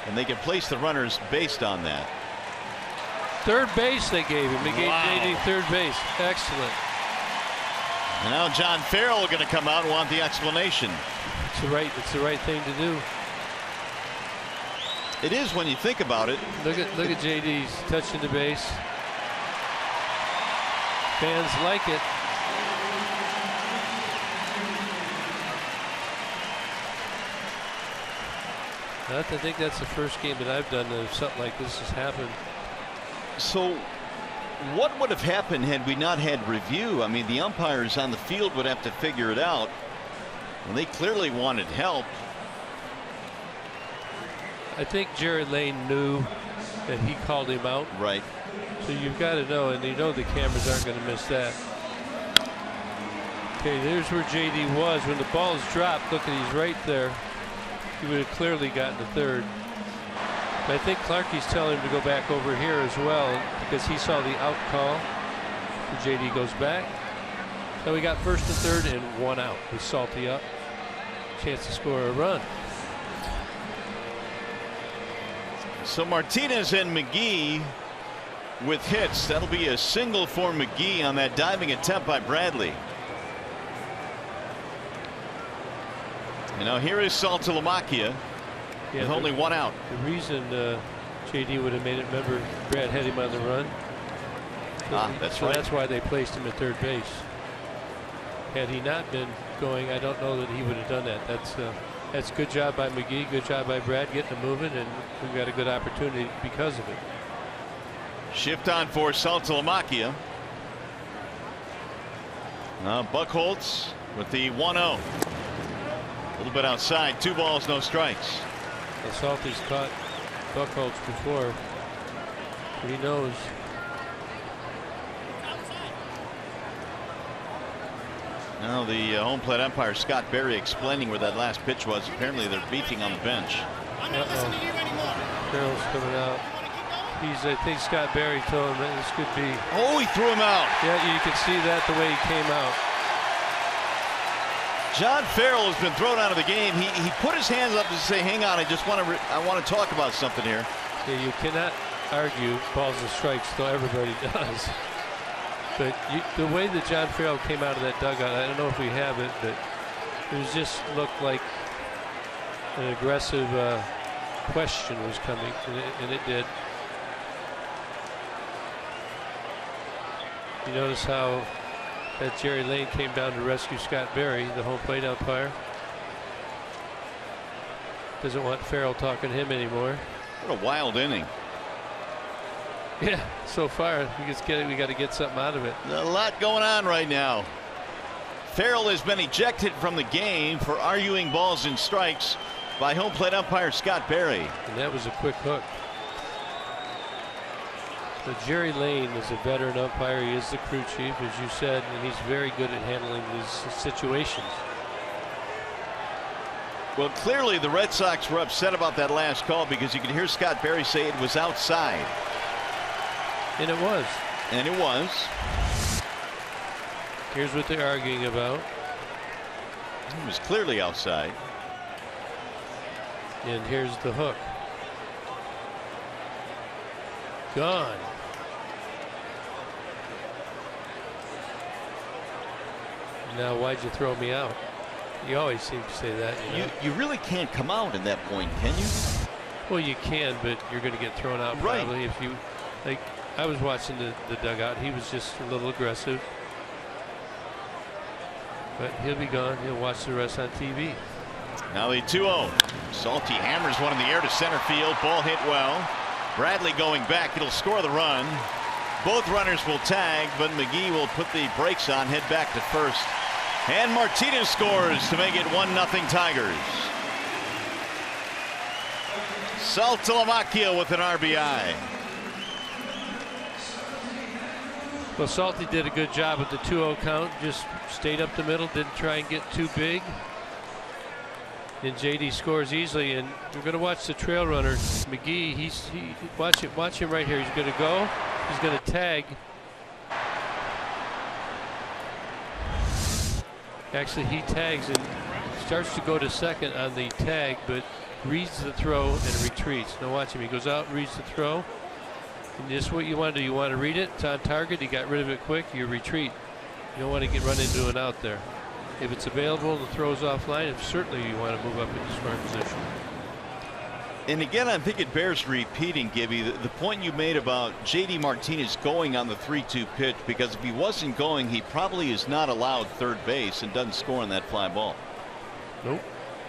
Speaker 3: and they can place the runners based on that.
Speaker 5: Third base they gave him. They gave JD third base. Excellent.
Speaker 3: And now John Farrell going to come out and want the explanation.
Speaker 5: It's the right thing to do.
Speaker 3: It is when you think about it.
Speaker 5: Look at JD's touching the base. Fans like it. I think that's the first game that I've done that something like this has happened.
Speaker 3: So what would have happened had we not had review? I mean, the umpires on the field would have to figure it out. And they clearly wanted help.
Speaker 5: I think Jerry Lane knew that he called him out.
Speaker 3: Right.
Speaker 5: So you've got to know, and you know the cameras aren't going to miss that. Okay, there's where JD was when the ball is dropped. Look at, he's right there. He would have clearly gotten to third. But I think Clarkie's telling him to go back over here as well because he saw the out call. So JD goes back. So we got first and third and one out with Salty up. Chance to score a run.
Speaker 3: So Martinez and McGee with hits. That'll be a single for McGee on that diving attempt by Bradley. And now here is Saltalamacchia with only one out.
Speaker 5: The reason JD would have made it, remember Brad had him on the run.
Speaker 3: That's right.
Speaker 5: That's why they placed him at third base. Had he not been going, I don't know that he would have done that. That's good job by McGee, good job by Brad getting him moving, and we've got a good opportunity because of it.
Speaker 3: Shift on for Saltalamacchia. Now Buchholz with the 1-0. A little bit outside, 2 balls, no strikes.
Speaker 5: Well, Salty's caught Buchholz before. He knows.
Speaker 3: Now the home plate umpire Scott Berry explaining where that last pitch was. Apparently they're beefing on the bench.
Speaker 5: Farrell's coming out. I think Scott Berry told him that this could be.
Speaker 3: Oh, he threw him out.
Speaker 5: Yeah, you can see that the way he came out.
Speaker 3: John Farrell has been thrown out of the game. He put his hands up to say, "Hang on, I want to talk about something here."
Speaker 5: Yeah, you cannot argue balls and strikes, though everybody does. But the way that John Farrell came out of that dugout, I don't know if we have it, but it just looked like an aggressive question was coming, and it did. You notice how that Jerry Lane came down to rescue Scott Berry, the home plate umpire. Doesn't want Farrell talking to him anymore.
Speaker 3: What a wild inning.
Speaker 5: Yeah, so far we got to get something out of it.
Speaker 3: A lot going on right now. Farrell has been ejected from the game for arguing balls and strikes by home plate umpire Scott Berry.
Speaker 5: And that was a quick hook. So Jerry Lane is a veteran umpire. He is the crew chief, as you said, and he's very good at handling these situations.
Speaker 3: Well, clearly the Red Sox were upset about that last call because you could hear Scott Berry say it was outside.
Speaker 5: And it was.
Speaker 3: And it was.
Speaker 5: Here's what they're arguing about.
Speaker 3: It was clearly outside.
Speaker 5: And here's the hook. Gone. Now, why'd you throw me out? You always seem to say that.
Speaker 3: You really can't come out in that point, can you?
Speaker 5: Well, you can, but you're going to get thrown out probably.
Speaker 3: Right.
Speaker 5: If you, like, I was watching the dugout. He was just a little aggressive. But he'll be gone. He'll watch the rest on TV.
Speaker 3: Now the 2-0. Salty hammers one in the air to center field. Ball hit well. Bradley going back. It'll score the run. Both runners will tag, but McGee will put the brakes on, head back to first. And Martinez scores to make it 1-0 Tigers. Saltalamacchia with an RBI.
Speaker 5: Well, Salty did a good job with the 2-0 count. Just stayed up the middle, didn't try and get too big. And JD scores easily, and we're going to watch the trail runner McGee. Watch him right here. He's going to go. He's going to tag. Actually, he tags and starts to go to second on the tag, but reads the throw and retreats. Now watch him. He goes out, reads the throw. And this is what you want to do. You want to read it. It's on target. He got rid of it quick. You retreat. You don't want to run into an out there. If it's available, the throw's offline. If certainly you want to move up into scoring position.
Speaker 3: And again, I think it bears repeating, Gibby, the point you made about JD Martinez going on the 3-2 pitch, because if he wasn't going, he probably is not allowed third base and doesn't score on that fly ball.
Speaker 5: Nope.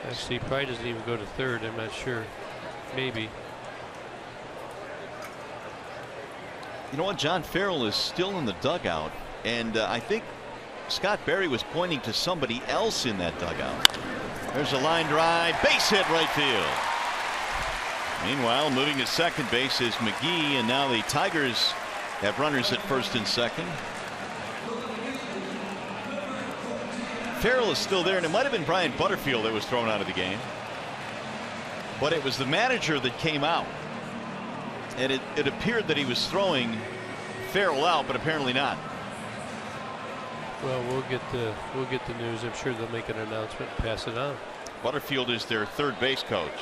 Speaker 5: Actually, he probably doesn't even go to third. I'm not sure. Maybe.
Speaker 3: You know what? John Farrell is still in the dugout, and I think Scott Berry was pointing to somebody else in that dugout. There's a line drive, base hit right field. Meanwhile, moving to second base is McGee, and now the Tigers have runners at first and second. Farrell is still there, and it might have been Brian Butterfield that was thrown out of the game. But it was the manager that came out. And it appeared that he was throwing Farrell out, but apparently not.
Speaker 5: Well, we'll get the news. I'm sure they'll make an announcement and pass it on.
Speaker 3: Butterfield is their third base coach.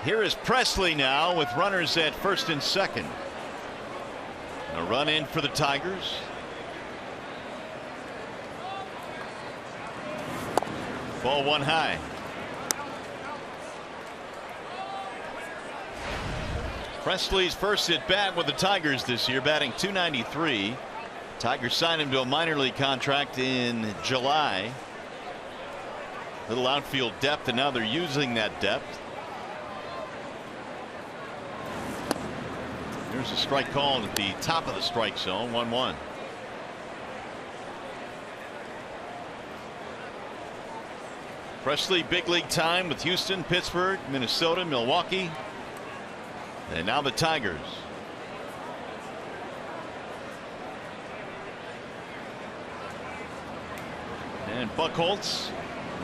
Speaker 3: Here is Presley now with runners at first and second. A run in for the Tigers. Ball one high. Presley's first at bat with the Tigers this year, batting .293. Tigers signed him to a minor league contract in July. Little outfield depth, and now they're using that depth. There's a strike called at the top of the strike zone. 1-1. Presley, big league time with Houston, Pittsburgh, Minnesota, Milwaukee, and now the Tigers. And Buchholz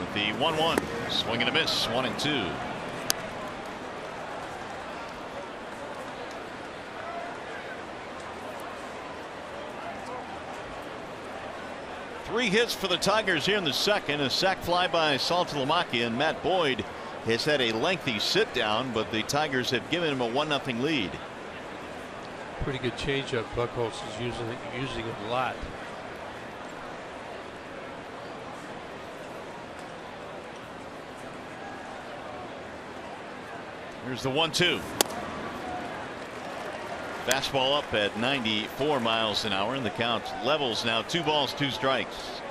Speaker 3: with the 1-1. Swing and a miss. 1-2. Three hits for the Tigers here in the second. A sac fly by Saltalamacchia, and Matt Boyd has had a lengthy sit down, but the Tigers have given him a 1-0 lead.
Speaker 5: Pretty good changeup. Buchholz is using it a lot.
Speaker 3: Here's the 1-2. Fastball up at 94 miles an hour, and the count levels now 2 balls 2 strikes.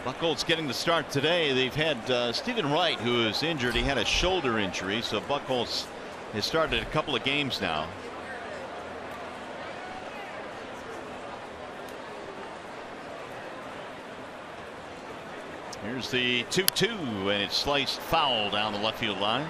Speaker 3: Buchholz getting the start today. They've had Stephen Wright, who is injured. He had a shoulder injury, so Buchholz has started a couple of games now. Here's the 2-2, and it's sliced foul down the left field line.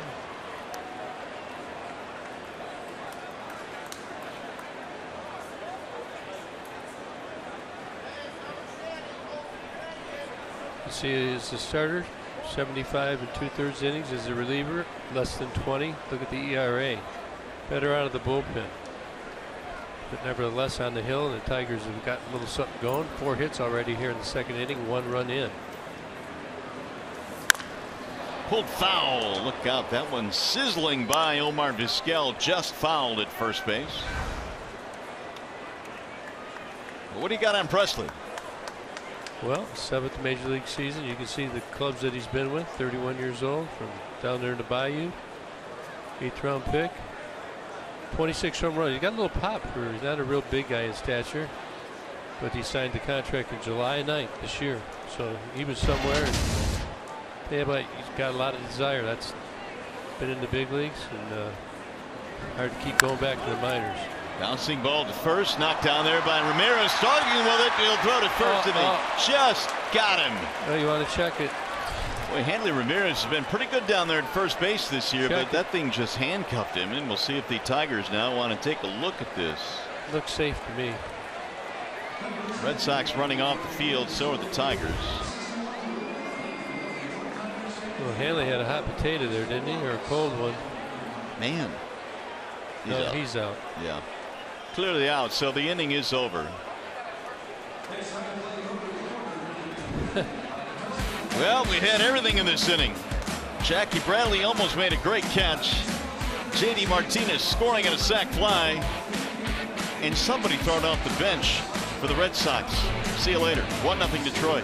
Speaker 5: You see, as a starter, 75 2/3 innings. As a reliever, less than 20. Look at the ERA. Better out of the bullpen. But nevertheless, on the hill, the Tigers have got a little something going. 4 hits already here in the 2nd inning. 1 run in.
Speaker 3: Pulled foul. Look out. That one sizzling by Omar Vizquel. Just fouled at first base. What do you got on Presley?
Speaker 5: Well, 7th major league season. You can see the clubs that he's been with. 31 years old, from down there in the Bayou. 8th round pick. 26 home runs. He got a little pop. He's not a real big guy in stature, but he signed the contract in July 9th this year. So he was somewhere. And he's got a lot of desire. That's been in the big leagues, and hard to keep going back to the minors.
Speaker 3: Bouncing ball to first, knocked down there by Ramirez. Starting with it, he'll throw to first, and they just got him.
Speaker 5: Oh, you want to check it?
Speaker 3: Boy, Hanley Ramirez has been pretty good down there at first base this year, but that thing just handcuffed him, and we'll see if the Tigers now want to take a look at this.
Speaker 5: Looks safe to me.
Speaker 3: Red Sox running off the field, so are the Tigers.
Speaker 5: Well, Hanley had a hot potato there, didn't he, or a cold one?
Speaker 3: Man,
Speaker 5: he's out.
Speaker 3: Yeah, clearly out. So the inning is over. Well, we had everything in this inning. Jackie Bradley almost made a great catch. J.D. Martinez scoring on a sac fly, and somebody thrown off the bench for the Red Sox. See you later. 1-0 Detroit.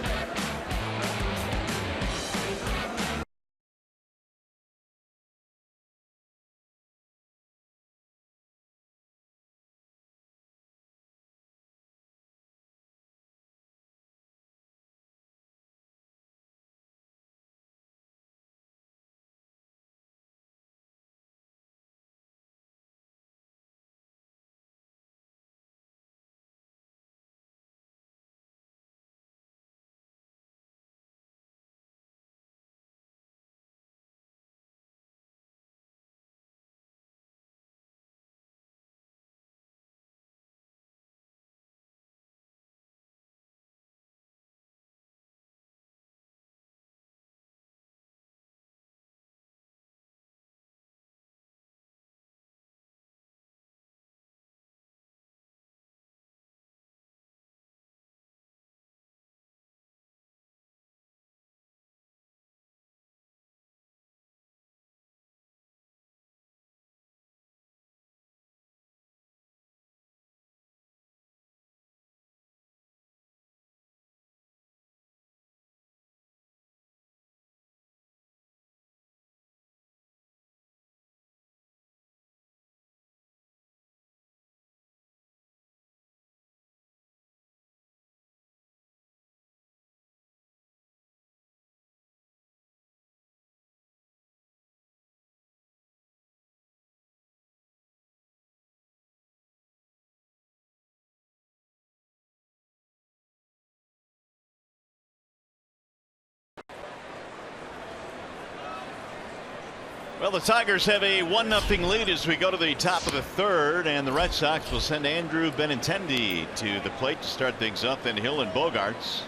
Speaker 3: Well, the Tigers have a 1-0 lead as we go to the top of the 3rd, and the Red Sox will send Andrew Benintendi to the plate to start things up. Then Hill and Bogarts.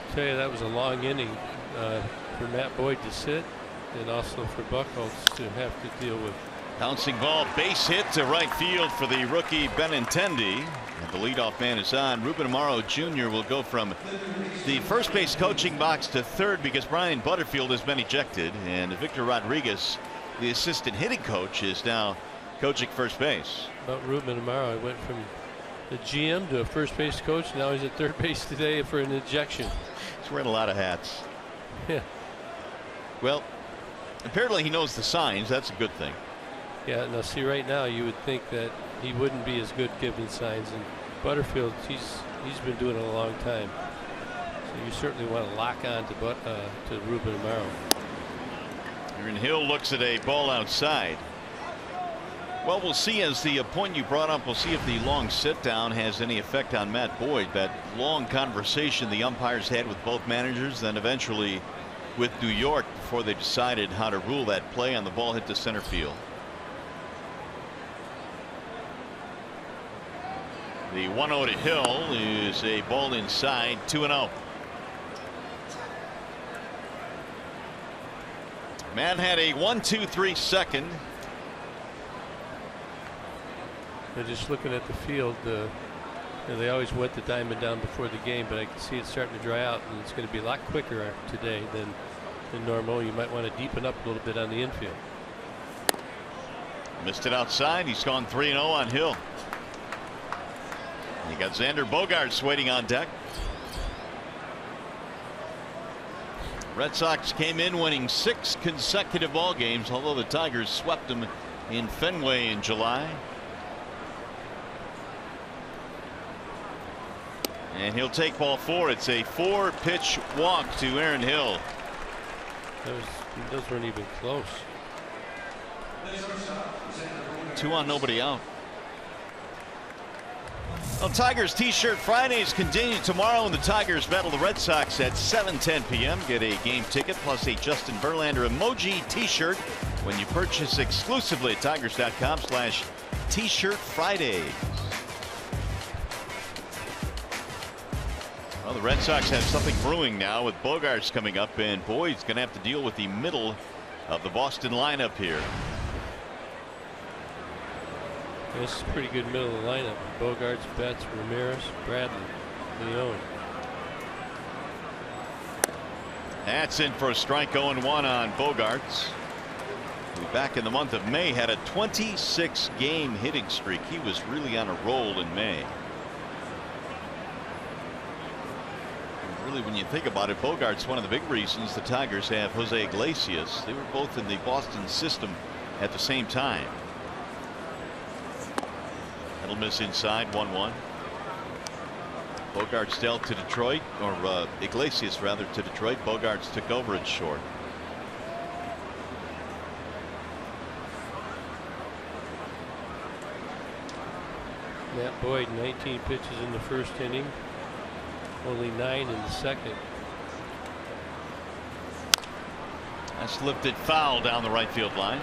Speaker 5: I tell you, that was a long inning for Matt Boyd to sit, and also for Buchholz to have to deal with.
Speaker 3: Bouncing ball, base hit to right field for the rookie Benintendi. And the leadoff man is on. Ruben Amaro Jr. will go from the first base coaching box to 3rd because Brian Butterfield has been ejected, and Victor Rodriguez, the assistant hitting coach, is now coaching first base.
Speaker 5: About Ruben Amaro, I went from the GM to a first base coach. Now he's at 3rd base today for an ejection.
Speaker 3: He's wearing a lot of hats.
Speaker 5: Yeah.
Speaker 3: Well, apparently he knows the signs. That's a good thing.
Speaker 5: Yeah, now see, right now you would think that he wouldn't be as good giving signs, and Butterfield, he's been doing it a long time. So you certainly want to lock on to Ruben Amaro.
Speaker 3: Aaron Hill looks at a ball outside. Well, we'll see, as the point you brought up, we'll see if the long sit down has any effect on Matt Boyd. That long conversation the umpires had with both managers, then eventually with New York before they decided how to rule that play on the ball hit to center field. The 1-0 to Hill is a ball inside, 2-0. Man had a 1-2-3 second.
Speaker 5: They're just looking at the field. They always wet the diamond down before the game, but I can see it starting to dry out, and it's going to be a lot quicker today than normal. You might want to deepen up a little bit on the infield.
Speaker 3: Missed it outside. He's gone 3-0 on Hill. You got Xander Bogaerts waiting on deck. Red Sox came in winning 6 consecutive ball games, although the Tigers swept them in Fenway in July. And he'll take ball 4. It's a 4-pitch walk to Aaron Hill.
Speaker 5: Those weren't even close.
Speaker 3: 2 on, nobody out. Well, Tigers T-shirt Fridays continue tomorrow when the Tigers battle the Red Sox at 7:10 p.m. Get a game ticket plus a Justin Verlander emoji T-shirt when you purchase exclusively at Tigers.com/T-shirt Fridays. Well, the Red Sox have something brewing now with Bogaerts coming up, and Boyd's going to have to deal with the middle of the Boston lineup here.
Speaker 5: This is a pretty good middle of the lineup. Bogaerts, Betts, Ramirez, Bradley, Leone.
Speaker 3: That's in for a strike. 0-1 on Bogaerts, who back in the month of May had a 26-game hitting streak. He was really on a roll in May. Really, when you think about it, Bogaerts one of the big reasons the Tigers have Jose Iglesias. They were both in the Boston system at the same time. That'll miss inside. 1-1. Bogaerts dealt to Detroit, or Iglesias rather, to Detroit. Bogaerts took over at short.
Speaker 5: Matt Boyd, 19 pitches in the first inning, only 9 in the second.
Speaker 3: That's lifted foul down the right field line.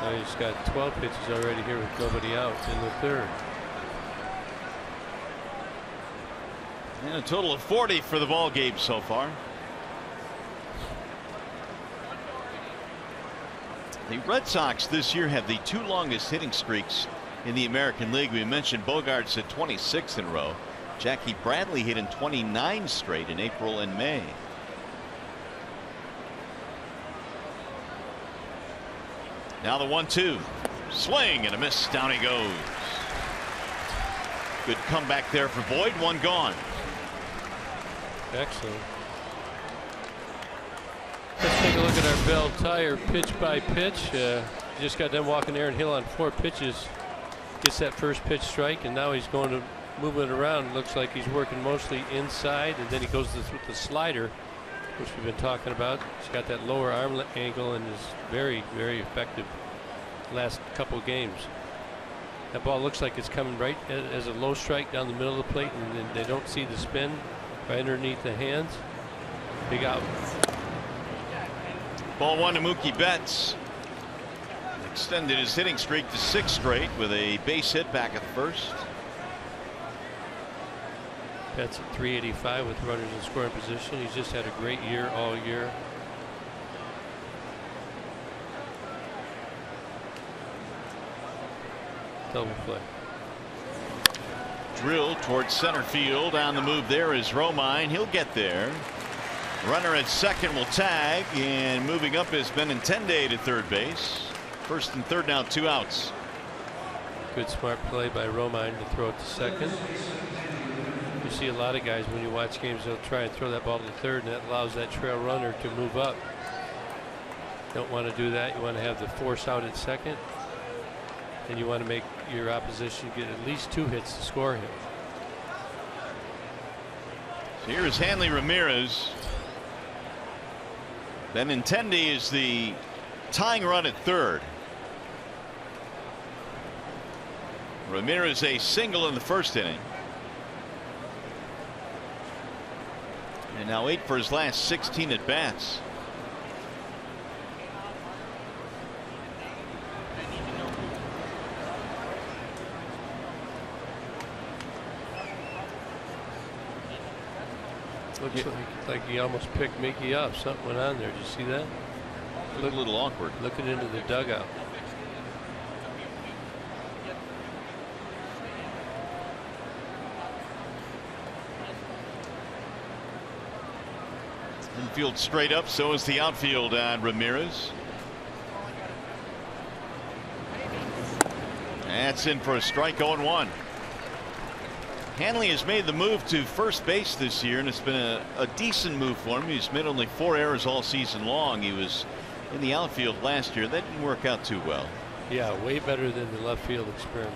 Speaker 5: Now he's got 12 pitches already here with nobody out in the third.
Speaker 3: And a total of 40 for the ball game so far. The Red Sox this year have the 2 longest hitting streaks in the American League. We mentioned Bogaerts at 26 in a row. Jackie Bradley hit in 29 straight in April and May. Now the 1-2. Swing and a miss. Down he goes. Good comeback there for Boyd. 1 gone.
Speaker 5: Excellent. Let's take a look at our Bell Tire pitch by pitch. Just got done walking Aaron Hill on 4 pitches. Gets that first pitch strike, and now he's going to move it around. Looks like he's working mostly inside, and then he goes with the slider, which we've been talking about. He's got that lower arm angle and is very, very effective last couple games. That ball looks like it's coming right as a low strike down the middle of the plate, and then they don't see the spin right underneath the hands. Big out.
Speaker 3: Ball 1 to Mookie Betts. Extended his hitting streak to 6 straight with a base hit back at the first.
Speaker 5: Betts at 385 with runners in scoring position. He's just had a great year all year. Double play.
Speaker 3: Drill towards center field. On the move there is Romine. He'll get there. Runner at second will tag, and moving up is Benintendi to third base. First and third now, 2 outs.
Speaker 5: Good smart play by Romine to throw it to second. You see a lot of guys when you watch games, they'll try and throw that ball to third, and that allows that trail runner to move up. Don't want to do that. You want to have the force out at second, and you want to make your opposition get at least 2 hits to score him.
Speaker 3: So here is Hanley Ramirez. Benintendi is the tying run at third. Ramirez a single in the first inning. And now 8 for his last 16 at bats.
Speaker 5: Looks like he almost picked Mickey up. Something went on there. Did you see that?
Speaker 3: Looked a little awkward.
Speaker 5: Looking into the dugout.
Speaker 3: Infield straight up, so is the outfield on Ramirez. That's in for a strike. 0-1. Hanley has made the move to first base this year, and it's been a decent move for him. He's made only 4 errors all season long. He was in the outfield last year. That didn't work out too well.
Speaker 5: Yeah, way better than the left field experiment.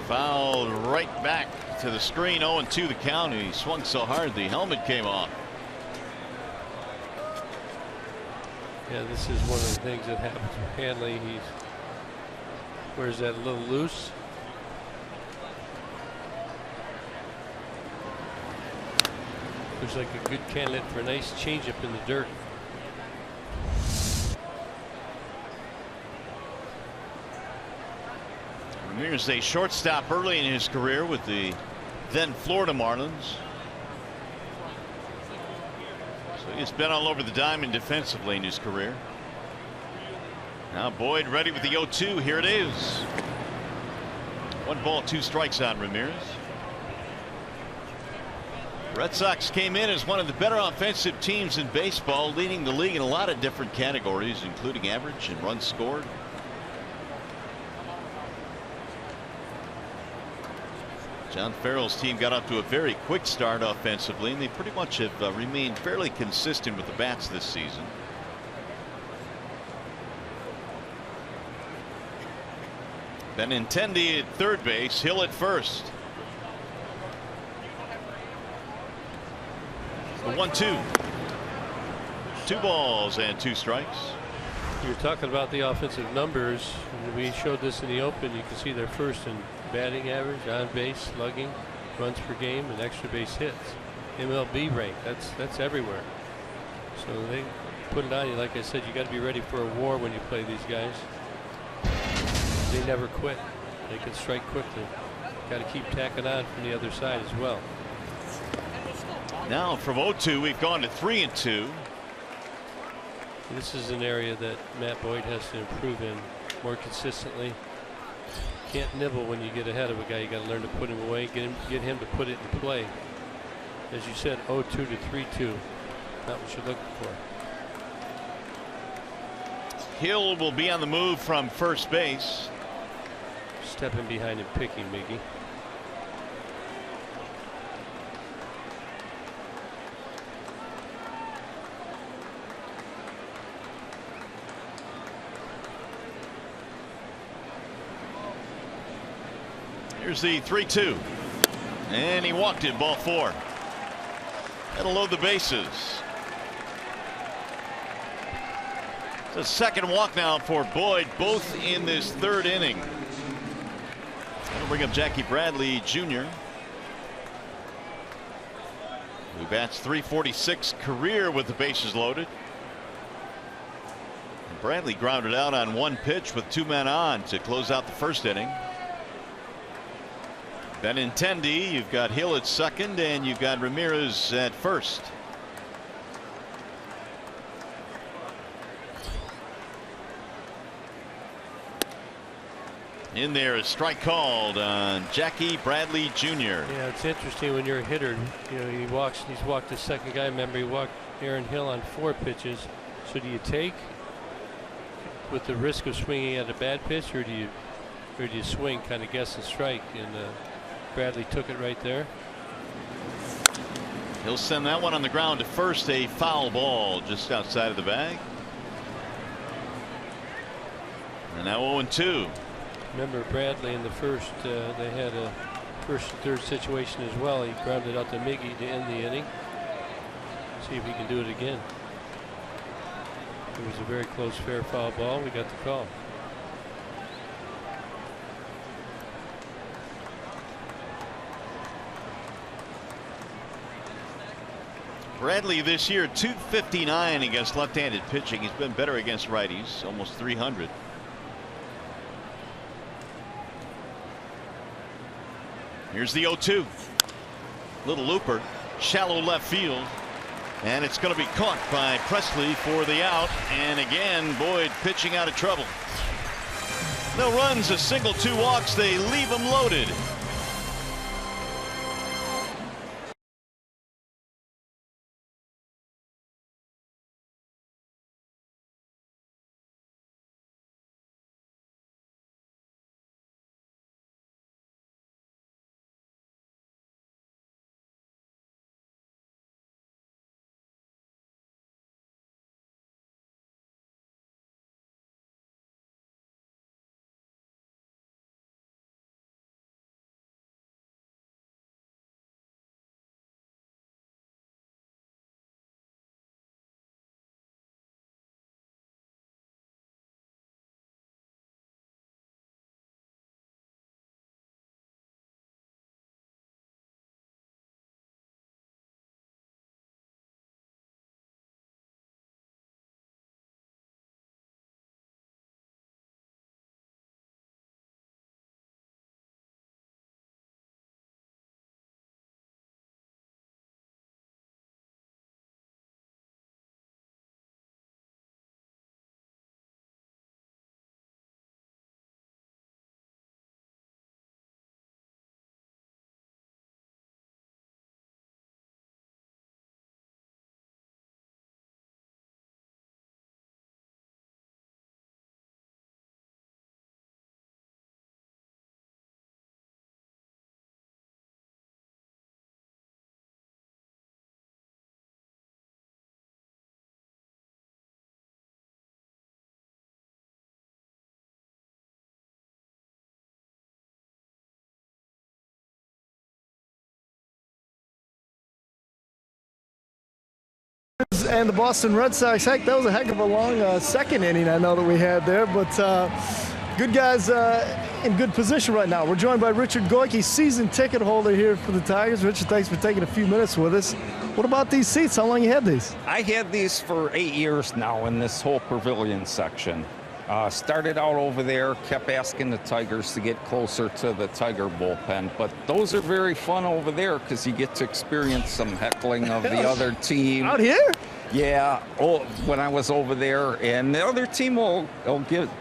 Speaker 3: Fouled right back to the screen. 0-2 the count. He swung so hard the helmet came off.
Speaker 5: Yeah, this is one of the things that happens with Hanley. He wears that a little loose. Looks like a good candidate for a nice changeup in the dirt.
Speaker 3: Ramirez, a shortstop early in his career with the then Florida Marlins. So he's been all over the diamond defensively in his career. Now Boyd ready with the 0-2. Here it is. 1 ball, 2 strikes on Ramirez. Red Sox came in as one of the better offensive teams in baseball, leading the league in a lot of different categories, including average and runs scored. John Farrell's team got up to a very quick start offensively, and they pretty much have remained fairly consistent with the bats this season. Benintendi at third base, Hill at first. The 1-2. 2 balls and 2 strikes.
Speaker 5: You're talking about the offensive numbers. We showed this in the open. You can see they're first in batting average, on base, slugging, runs per game, and extra base hits. MLB rank. That's everywhere. So they put it on you. Like I said, you got to be ready for a war when you play these guys. They never quit. They can strike quickly. Got to keep tacking on from the other side as well.
Speaker 3: Now from 0-2, we've gone to 3-2.
Speaker 5: This is an area that Matt Boyd has to improve in more consistently. Can't nibble when you get ahead of a guy. You got to learn to put him away, get him to put it in play. As you said, 0-2 to 3-2. Not what you're looking for.
Speaker 3: Hill will be on the move from first base.
Speaker 5: Stepping behind and picking, Miggy.
Speaker 3: Here's the 3-2, and he walked it. Ball 4. That'll load the bases. It's a second walk now for Boyd, both in this 3rd inning. That'll bring up Jackie Bradley Jr., who bats .346 career with the bases loaded. And Bradley grounded out on 1 pitch with 2 men on to close out the 1st inning. Benintendi, you've got Hill at second, and you've got Ramirez at first. In there, a strike called on Jackie Bradley Jr.
Speaker 5: Yeah, it's interesting when you're a hitter. You know, he's walked the second guy. Remember, he walked Aaron Hill on 4 pitches. So do you take with the risk of swinging at a bad pitch, or do you swing, kind of guess and strike? And Bradley took it right there.
Speaker 3: He'll send that one on the ground to first. A foul ball just outside of the bag. And now 0-2.
Speaker 5: Remember Bradley in the first, they had a first and third situation as well. He grounded out to Miggy to end the inning. See if he can do it again. It was a very close fair foul ball. We got the call.
Speaker 3: Bradley this year, .259 against left-handed pitching. He's been better against righties, almost .300. Here's the 0-2. Little looper, shallow left field. And it's going to be caught by Presley for the out. And again, Boyd pitching out of trouble. No runs, a single, 2 walks. They leave him loaded.
Speaker 4: And the Boston Red Sox. Heck, that was a heck of a long second inning I know that we had there, but good guys in good position right now. We're joined by Richard Goyke, season ticket holder here for the Tigers. Richard, thanks for taking a few minutes with us. What about these seats? How long you had these?
Speaker 6: I had these for 8 years now in this whole pavilion section. Started out over there, kept asking the Tigers to get closer to the Tiger bullpen, but those are very fun over there because you get to experience some heckling of the other team.
Speaker 4: Out here?
Speaker 6: Yeah, when I was over there, and the other team will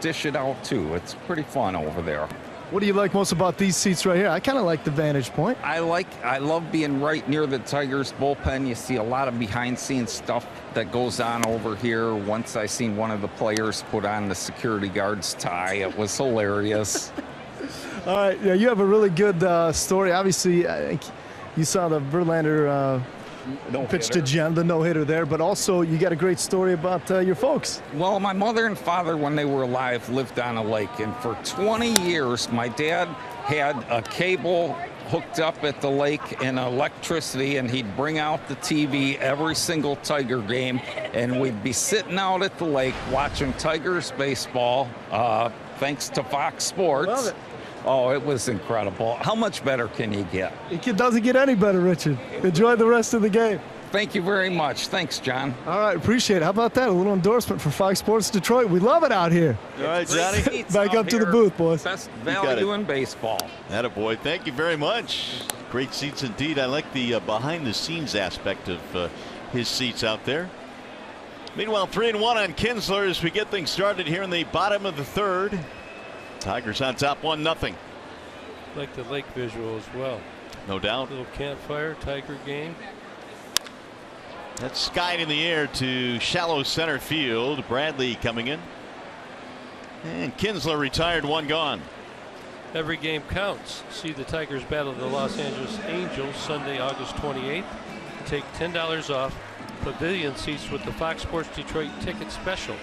Speaker 6: dish it out too. It's pretty fun over there.
Speaker 4: What do you like most about these seats right here? I kind of like the vantage point.
Speaker 6: I love being right near the Tigers bullpen. You see a lot of behind-scenes stuff that goes on over here. Once I seen one of the players put on the security guard's tie. It was hilarious.
Speaker 4: All right, yeah, you have a really good story. Obviously, I think you saw the Verlander pitch to Jen, the no-hitter there, but also you got a great story about your folks.
Speaker 6: Well, my mother and father, when they were alive, lived on a lake, and for 20 years, my dad had a cable hooked up at the lake and electricity, and he'd bring out the TV every single Tiger game, and we'd be sitting out at the lake watching Tigers baseball, thanks to Fox Sports.
Speaker 4: Love it.
Speaker 6: Oh, it was incredible. How much better can you get?
Speaker 4: It doesn't get any better, Richard. Enjoy the rest of the game.
Speaker 6: Thank you very much. Thanks, John.
Speaker 4: All right, appreciate it. How about that? A little endorsement for Fox Sports Detroit. We love it out here.
Speaker 3: All right, Johnny.
Speaker 4: Back up to the booth, boys.
Speaker 6: Best value in baseball.
Speaker 3: Attaboy. Thank you very much. Great seats indeed. I like the behind-the-scenes aspect of his seats out there. Meanwhile, 3-1 on Kinsler as we get things started here in the bottom of the third. Tigers on top 1-0.
Speaker 5: Like the lake visual as well.
Speaker 3: No doubt.
Speaker 5: Little campfire, Tiger game.
Speaker 3: That's skied in the air to shallow center field. Bradley coming in. And Kinsler retired, 1 gone.
Speaker 5: Every game counts. See the Tigers battle the Los Angeles Angels Sunday, August 28th. Take $10 off pavilion seats with the Fox Sports Detroit ticket special.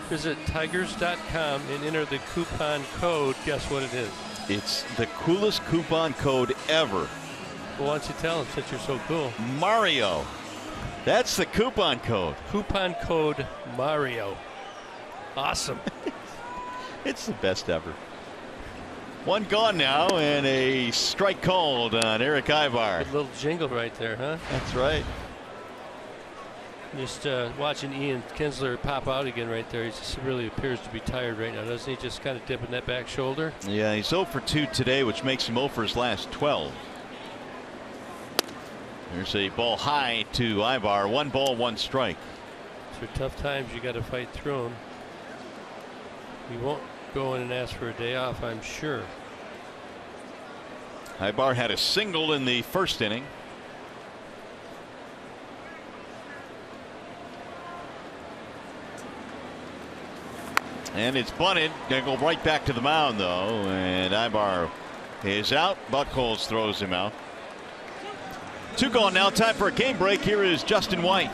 Speaker 5: Visit tigers.com and enter the coupon code. Guess what it is?
Speaker 3: It's the coolest coupon code ever.
Speaker 5: Well, why don't you tell them since you're so cool?
Speaker 3: Mario. That's the coupon code.
Speaker 5: Coupon code Mario. Awesome.
Speaker 3: It's the best ever. 1 gone now, and a strike called on Eric Ivar.
Speaker 5: Good little jingle right there, huh?
Speaker 3: That's right.
Speaker 5: Just watching Ian Kinsler pop out again right there. He just really appears to be tired right now, doesn't he? Just kind of dipping that back shoulder.
Speaker 3: Yeah, he's 0 for 2 today, which makes him 0 for his last 12. There's a ball high to Ibar. 1 ball, 1 strike.
Speaker 5: For tough times, you got to fight through them. He won't go in and ask for a day off, I'm sure.
Speaker 3: Ibar had a single in the first inning. And it's bunted. Gonna go right back to the mound though, and Ibar is out. Buchholz throws him out. 2 gone now. Time for a game break. Here is Justin White.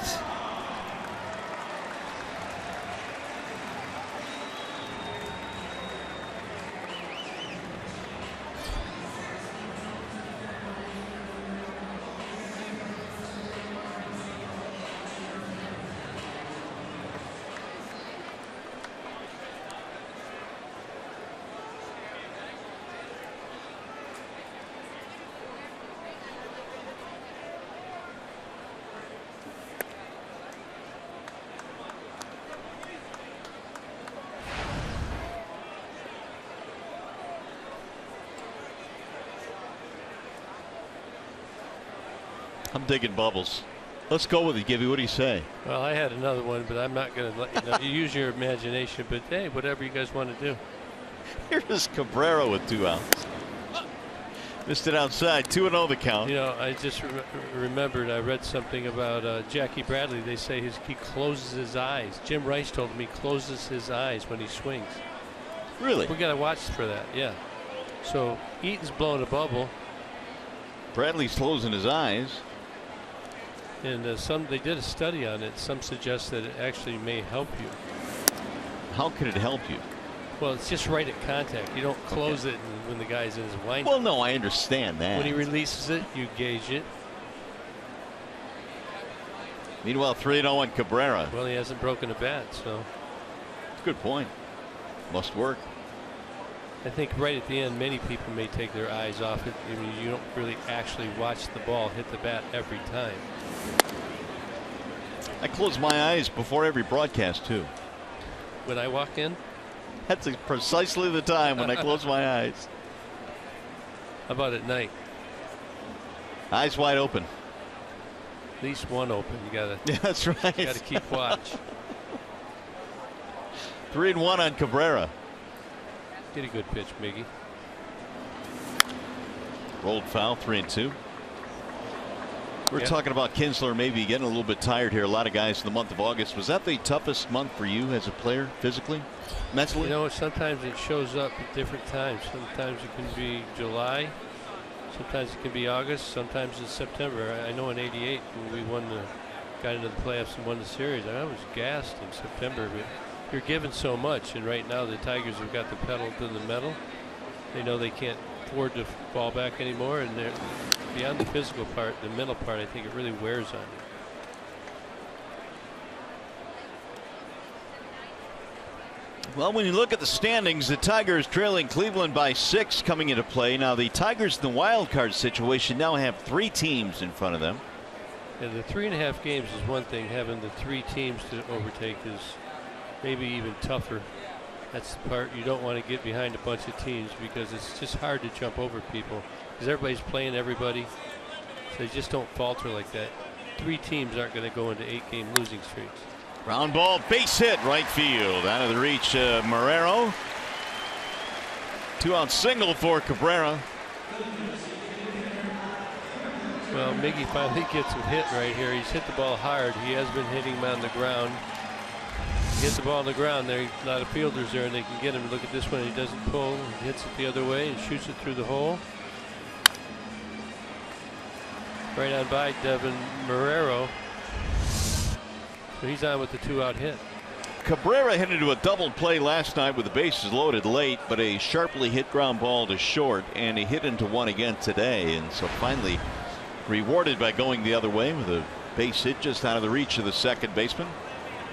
Speaker 3: I'm digging Bubbles. Let's go with it, Gibby. What do you say?
Speaker 5: Well, I had another one, but I'm not going to let you know. You use your imagination, but hey, whatever you guys want to do.
Speaker 3: Here's Cabrera with 2 outs. Missed it outside. 2-0 the count.
Speaker 5: You know, I just remembered I read something about Jackie Bradley. They say he closes his eyes. Jim Rice told him he closes his eyes when he swings.
Speaker 3: Really?
Speaker 5: We got to watch for that. Yeah. So Eaton's blowing a bubble.
Speaker 3: Bradley's closing his eyes.
Speaker 5: And they did a study on it. Some suggest that it actually may help you.
Speaker 3: How could it help you?
Speaker 5: Well, it's just right at contact. You don't close it when the guy's in his wind.
Speaker 3: Well, no, I understand that.
Speaker 5: When he releases it, you gauge it.
Speaker 3: Meanwhile, 3-0 on Cabrera.
Speaker 5: Well, he hasn't broken a bat, so.
Speaker 3: Good point. Must work.
Speaker 5: I think right at the end, many people may take their eyes off it. I mean, you don't really actually watch the ball hit the bat every time.
Speaker 3: I close my eyes before every broadcast, too.
Speaker 5: When I walk in?
Speaker 3: That's precisely the time when I close my eyes.
Speaker 5: How about at night?
Speaker 3: Eyes wide open.
Speaker 5: At least one open. You gotta.
Speaker 3: Yeah, that's right.
Speaker 5: You gotta keep watch.
Speaker 3: 3-1 on Cabrera.
Speaker 5: Get a good pitch, Miggy.
Speaker 3: Rolled foul, 3-2. We're talking about Kinsler maybe getting a little bit tired here. A lot of guys in the month of August. Was that the toughest month for you as a player, physically, mentally?
Speaker 5: You know, sometimes it shows up at different times. Sometimes it can be July. Sometimes it can be August. Sometimes it's September. I know in '88 when we got into the playoffs and won the series, I was gassed in September. But you're given so much, and right now the Tigers have got the pedal to the metal. They know they can't afford to fall back anymore, and they're beyond the physical part, the mental part. I think it really wears on you.
Speaker 3: Well, when you look at the standings, the Tigers trailing Cleveland by 6 coming into play. Now the Tigers in the wild card situation now have 3 teams in front of them.
Speaker 5: And the 3.5 games is one thing. Having the 3 teams to overtake is maybe even tougher. That's the part you don't want to get behind a bunch of teams, because it's just hard to jump over people because everybody's playing everybody. So they just don't falter like that. 3 teams aren't going to go into 8-game losing streaks.
Speaker 3: Ground ball, base hit, right field, out of the reach. Marrero. 2-out single for Cabrera.
Speaker 5: Well, Miggy finally gets a hit right here. He's hit the ball hard. He has been hitting him on the ground. He hits the ball on the ground. There are a lot of fielders there, and they can get him. Look at this one. He doesn't pull. He hits it the other way and shoots it through the hole. Right on by Devin Marrero. So he's on with the 2-out hit.
Speaker 3: Cabrera hit into a double play last night with the bases loaded late, but a sharply hit ground ball to short, and he hit into one again today, and so finally rewarded by going the other way with a base hit just out of the reach of the second baseman.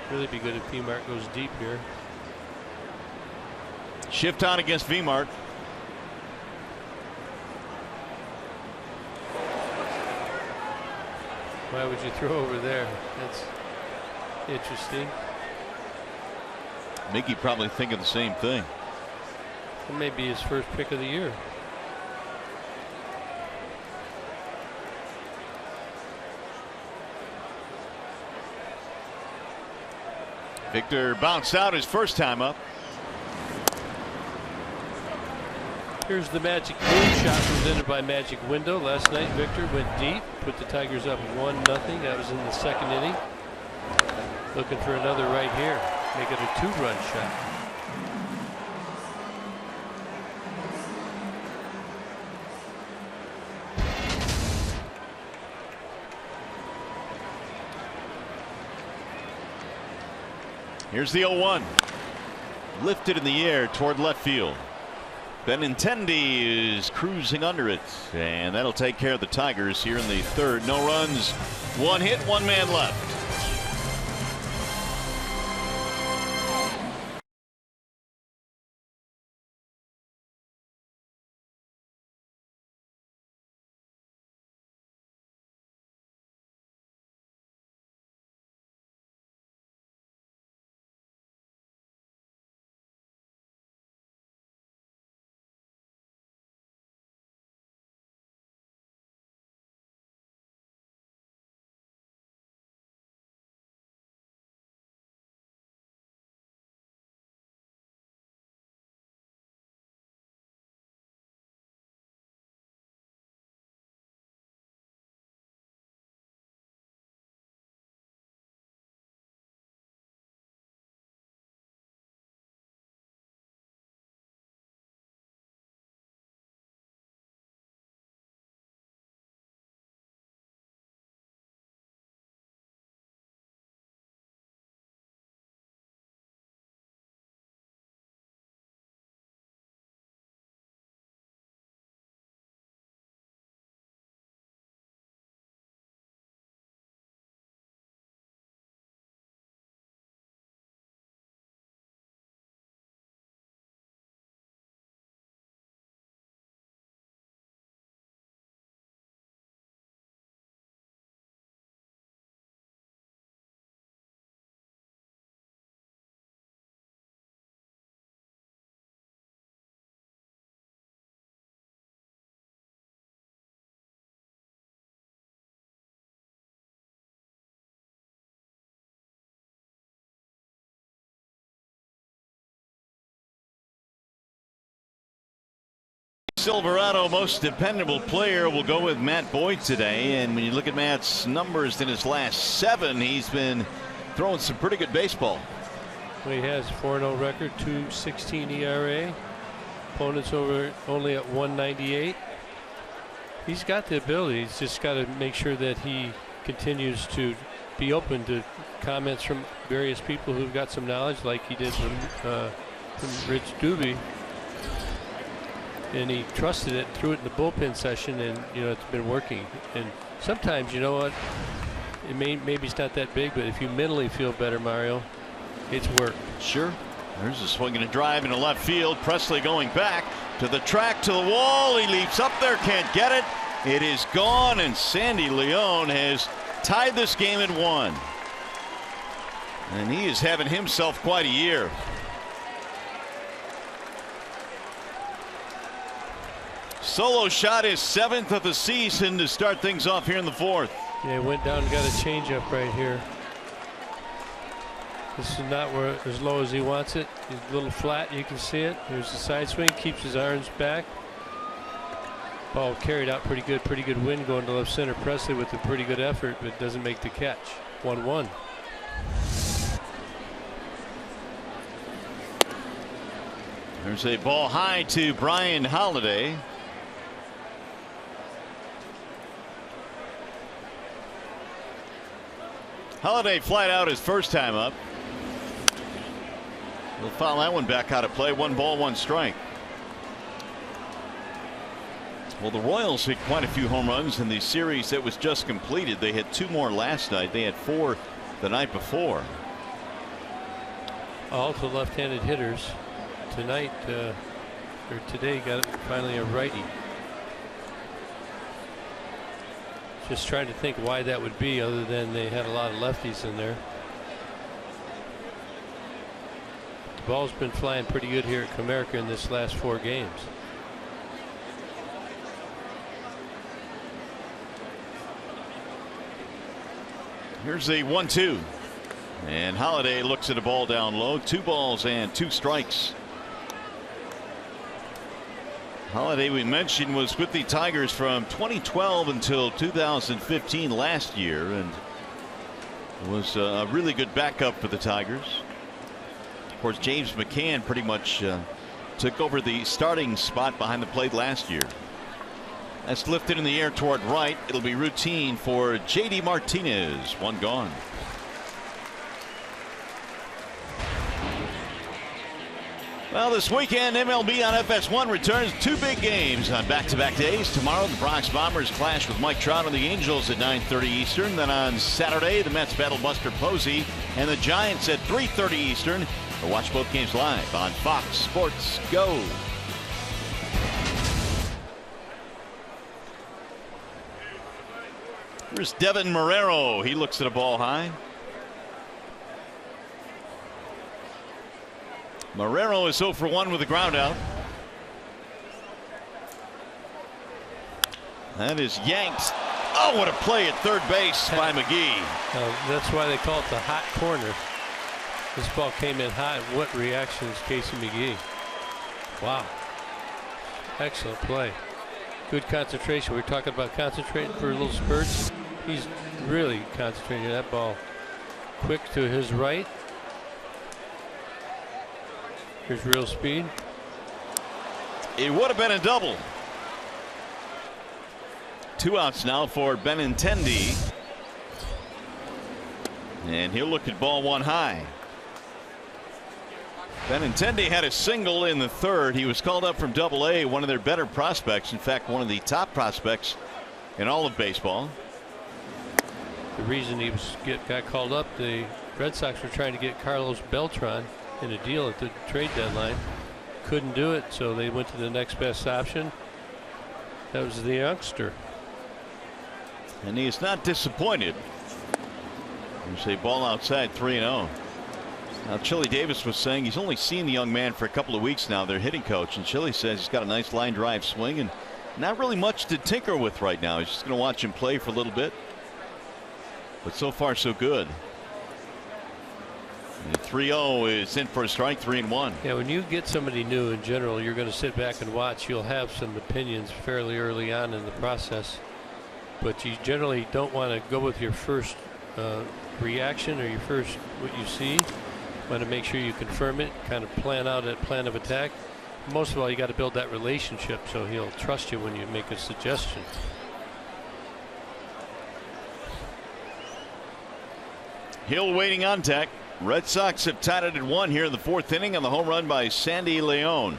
Speaker 5: Really be good if V-Mart goes deep here.
Speaker 3: Shift on against V-Mart.
Speaker 5: Why would you throw over there? Interesting.
Speaker 3: Mickey probably thinking the same thing.
Speaker 5: It may be his first pick of the year.
Speaker 3: Victor bounced out his first time up.
Speaker 5: Here's the magic moonshot presented by Magic Window. Last night, Victor went deep, put the Tigers up 1-0. That was in the second inning. Looking for another right here. Make it a 2-run shot.
Speaker 3: Here's the 0-1. Lifted in the air toward left field. Benintendi is cruising under it, and that'll take care of the Tigers here in the third. No runs, 1 hit, 1 man left. Silverado most dependable player will go with Matt Boyd today, and when you look at Matt's numbers in his last 7, he's been throwing some pretty good baseball.
Speaker 5: Well, he has 4-0 record, 2.16 ERA. Opponents over only at 198. He's got the ability. He's just got to make sure that he continues to be open to comments from various people who've got some knowledge, like he did from Rich Doobie. And he trusted it, threw it in the bullpen session, and it's been working. And sometimes, you know what, maybe it's not that big, but if you mentally feel better, Mario, it's work.
Speaker 3: Sure. There's a swing and a drive into left field. Presley going back to the track, to the wall. He leaps up there, can't get it. It is gone, and Sandy Leon has tied this game at 1. And he is having himself quite a year. Solo shot his 7th of the season to start things off here in the 4th.
Speaker 5: Yeah, he went down and got a changeup right here. This is not where as low as he wants it. He's a little flat, you can see it. There's the side swing, keeps his arms back. Ball carried out pretty good wind going to left center. Presley with a pretty good effort, but doesn't make the catch. 1-1.
Speaker 3: There's a ball high to Brian Holiday. Holiday flied out his first time up. We'll foul that one back out of play. 1 ball, 1 strike. Well, the Royals hit quite a few home runs in the series that was just completed. They hit 2 more last night. They had 4 the night before.
Speaker 5: All to left-handed hitters. Tonight, or today, got finally a righty. Just trying to think why that would be, other than they had a lot of lefties in there. The ball's been flying pretty good here at Comerica in this last 4 games.
Speaker 3: Here's a 1-2. And Holiday looks at a ball down low. 2 balls and 2 strikes. Holiday, we mentioned, was with the Tigers from 2012 until 2015 last year, and was a really good backup for the Tigers. Of course, James McCann pretty much took over the starting spot behind the plate last year. That's lifted in the air toward right. It'll be routine for J.D. Martinez. 1 gone. Well, this weekend, MLB on FS1 returns 2 big games on back-to-back days. Tomorrow, the Bronx Bombers clash with Mike Trout and the Angels at 9:30 Eastern. Then on Saturday, the Mets battle Buster Posey and the Giants at 3:30 Eastern. We'll watch both games live on Fox Sports Go. Here's Devin Marrero. He looks at a ball high. Marrero is 0 for 1 with a ground out. That is yanked. Oh, what a play at third base by McGee.
Speaker 5: That's why they call it the hot corner. This ball came in hot. What reaction is Casey McGee? Wow. Excellent play. Good concentration. We're talking about concentrating for little spurts. He's really concentrating. That ball quick to his right. Here's real speed.
Speaker 3: It would have been a double. 2 outs now for Benintendi. And he'll look at ball 1 high. Benintendi had a single in the 3rd. He was called up from Double-A, one of their better prospects. In fact, one of the top prospects in all of baseball.
Speaker 5: The reason he got called up, the Red Sox were trying to get Carlos Beltran in a deal at the trade deadline. Couldn't do it, so they went to the next best option. That was the youngster.
Speaker 3: And he is not disappointed. There's a ball outside, 3-0. Now, Chili Davis was saying he's only seen the young man for a couple of weeks now, their hitting coach, and Chili says he's got a nice line drive swing and not really much to tinker with right now. He's just going to watch him play for a little bit. But so far, so good. 3-0 is in for a strike, 3-1.
Speaker 5: Yeah, when you get somebody new in general, you're going to sit back and watch. You'll have some opinions fairly early on in the process, but you generally don't want to go with your first reaction or your first what you see. You want to make sure you confirm it, kind of plan out a plan of attack. Most of all, you got to build that relationship so he'll trust you when you make a suggestion.
Speaker 3: Hill waiting on deck. Red Sox have tied it at 1 here in the 4th inning on the home run by Sandy Leon.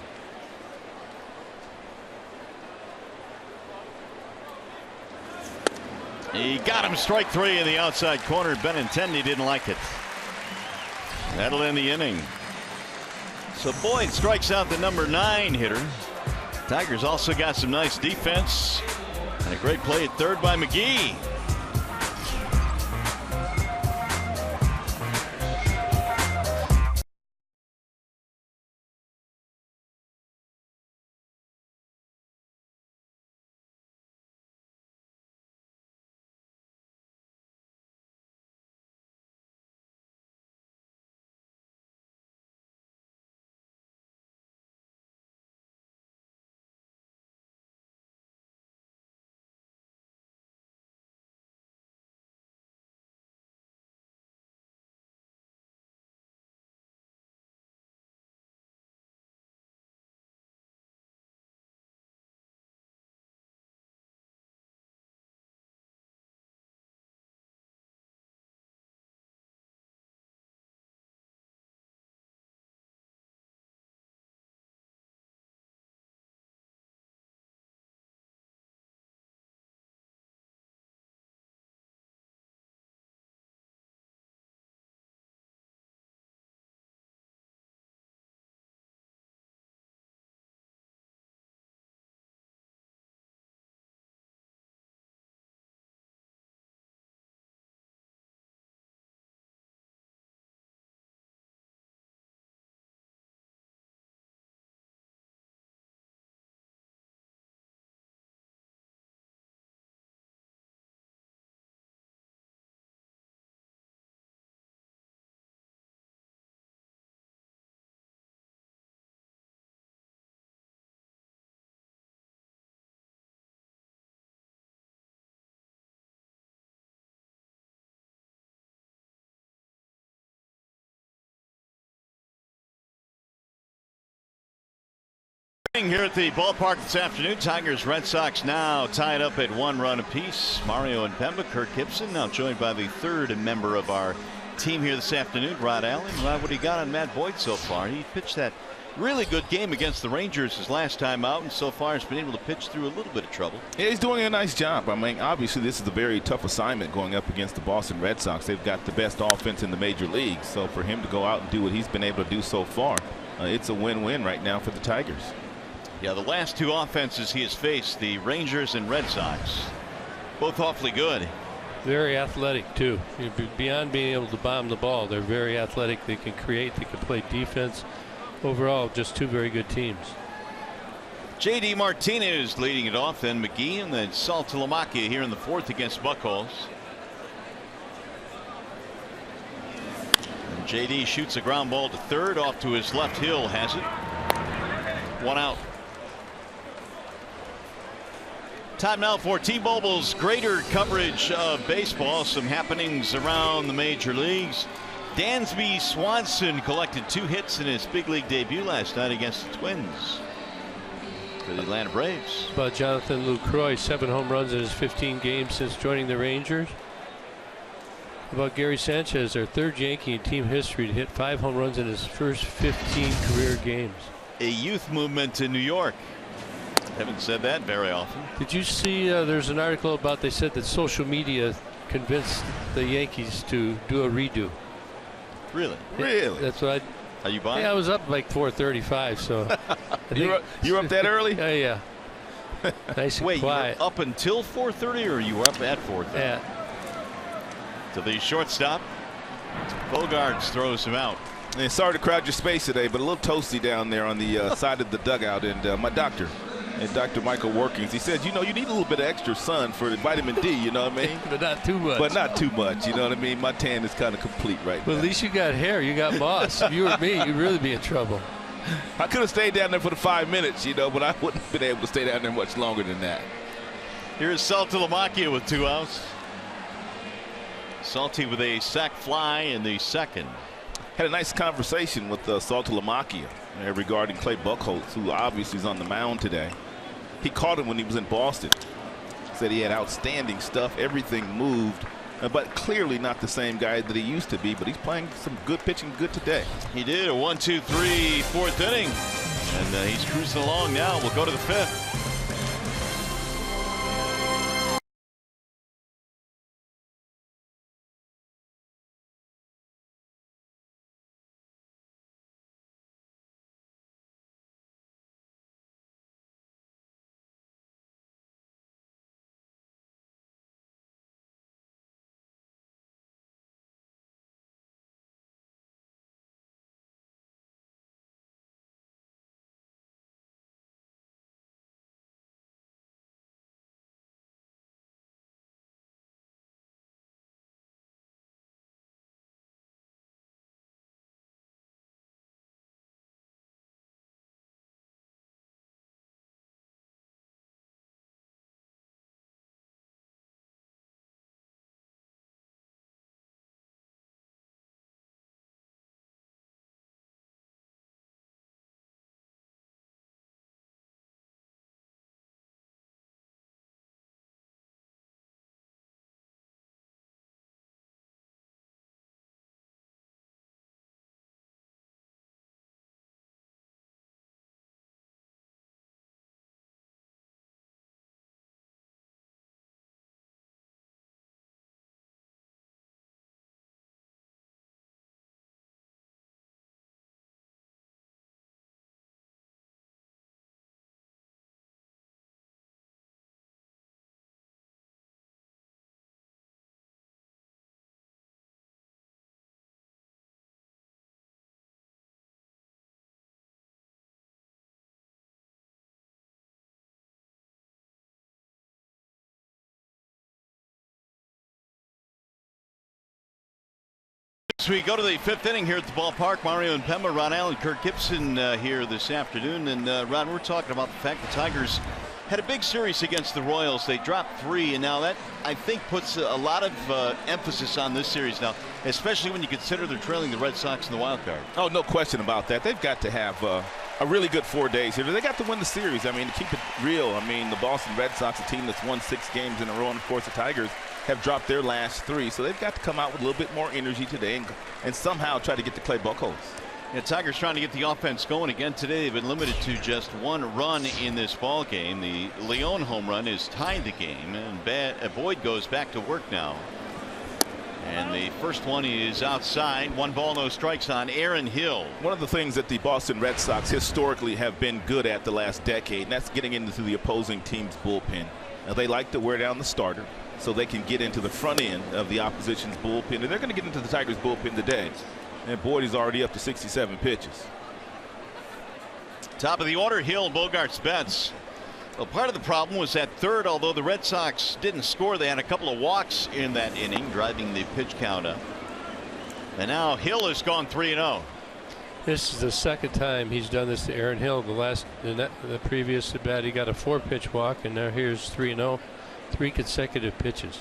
Speaker 3: He got him, strike 3 in the outside corner. Benintendi didn't like it. That'll end the inning. So Boyd strikes out the number 9 hitter. Tigers also got some nice defense and a great play at 3rd by McGee. Here at the ballpark this afternoon, Tigers Red Sox now tied up at 1 run apiece. Mario and Pemba, Kirk Gibson now joined by the third member of our team here this afternoon, Rod Allen. Rod, what do you got on Matt Boyd so far? He pitched that really good game against the Rangers his last time out, and so far has been able to pitch through a little bit of trouble.
Speaker 7: Yeah, he's doing a nice job. I mean, obviously this is a very tough assignment going up against the Boston Red Sox. They've got the best offense in the major leagues, so for him to go out and do what he's been able to do so far, it's a win-win right now for the Tigers.
Speaker 3: Yeah, the last two offenses he has faced, the Rangers and Red Sox, both awfully good.
Speaker 5: Very athletic too. Beyond being able to bomb the ball, they're very athletic. They can create, they can play defense. Overall, just two very good teams.
Speaker 3: J.D. Martinez leading it off, then McGee, and then Saltalamacchia here in the fourth against Buchholz. And J.D. shoots a ground ball to third, off to his left. Hill has it. 1 out. Time now for T-Mobile's greater coverage of baseball. Some happenings around the major leagues. Dansby Swanson collected 2 hits in his big league debut last night against the Twins for the Atlanta Braves.
Speaker 5: About Jonathan Lucroy, 7 home runs in his 15 games since joining the Rangers. About Gary Sanchez, their 3rd Yankee in team history to hit 5 home runs in his first 15 career games.
Speaker 3: A youth movement in New York. Haven't said that very often.
Speaker 5: Did you see there's an article about, they said that social media convinced the Yankees to do a redo.
Speaker 3: Really?
Speaker 7: Really?
Speaker 5: That's what
Speaker 3: Are you buying?
Speaker 5: Yeah, I was up like 4:35, so.
Speaker 7: you were up that early?
Speaker 5: Yeah. Nice and
Speaker 3: Wait,
Speaker 5: quiet.
Speaker 3: you were up until 4:30, or you were up at 4:30?
Speaker 5: Yeah.
Speaker 3: To the shortstop. Bogarts throws him out.
Speaker 7: And sorry to crowd your space today, but a little toasty down there on the side of the dugout. And my doctor, Dr. Michael Workings, he says, you know, you need a little bit of extra sun for the vitamin D, you know what I mean?
Speaker 5: But not too much.
Speaker 7: But not too much, you know what I mean? My tan is kind of complete right now.
Speaker 5: Well, at least you got hair. You got moss. If you were me, you'd really be in trouble.
Speaker 7: I could have stayed down there for the 5 minutes, you know, but I wouldn't have been able to stay down there much longer than that.
Speaker 3: Here's Saltalamacchia with 2 outs. Salty with a sac fly in the second.
Speaker 7: Had a nice conversation with Saltalamacchia regarding Clay Buchholz, who obviously is on the mound today. He caught him when he was in Boston. Said he had outstanding stuff. Everything moved, but clearly not the same guy that he used to be. But he's playing some good pitching good today.
Speaker 3: He did a 1-2-3 4th inning, and he's cruising along now. We'll go to the 5th. As we go to the 5th inning here at the ballpark, Mario and Pemba, Ron Allen, Kirk Gibson here this afternoon. And Ron, we're talking about the fact the Tigers had a big series against the Royals. They dropped 3, and now that, I think, puts a lot of emphasis on this series now, especially when you consider they're trailing the Red Sox in the wild card.
Speaker 7: Oh, no question about that. They've got to have a really good 4 days here. They got to win the series. I mean, to keep it real, I mean, the Boston Red Sox, a team that's won 6 games in a row, and of course the Tigers have dropped their last 3. So they've got to come out with a little bit more energy today and somehow try to get the Clay Buchholz.
Speaker 3: Yeah, Tigers trying to get the offense going again today. They've been limited to just 1 run in this ball game. The Leon home run has tied the game, and Boyd goes back to work now. And the first one is outside. 1 ball, no strikes on Aaron Hill.
Speaker 7: One of the things that the Boston Red Sox historically have been good at the last decade, and that's getting into the opposing team's bullpen. Now, they like to wear down the starter so they can get into the front end of the opposition's bullpen, and they're going to get into the Tigers' bullpen today. And Boyd is already up to 67 pitches.
Speaker 3: Top of the order, Hill, Bogaerts, Betts. Well, part of the problem was at third, although the Red Sox didn't score. They had a couple of walks in that inning, driving the pitch count up. And now Hill has gone 3-0.
Speaker 5: This is the second time he's done this to Aaron Hill. The previous at bat, he got a 4-pitch walk, and now here's 3-0, 3 consecutive pitches.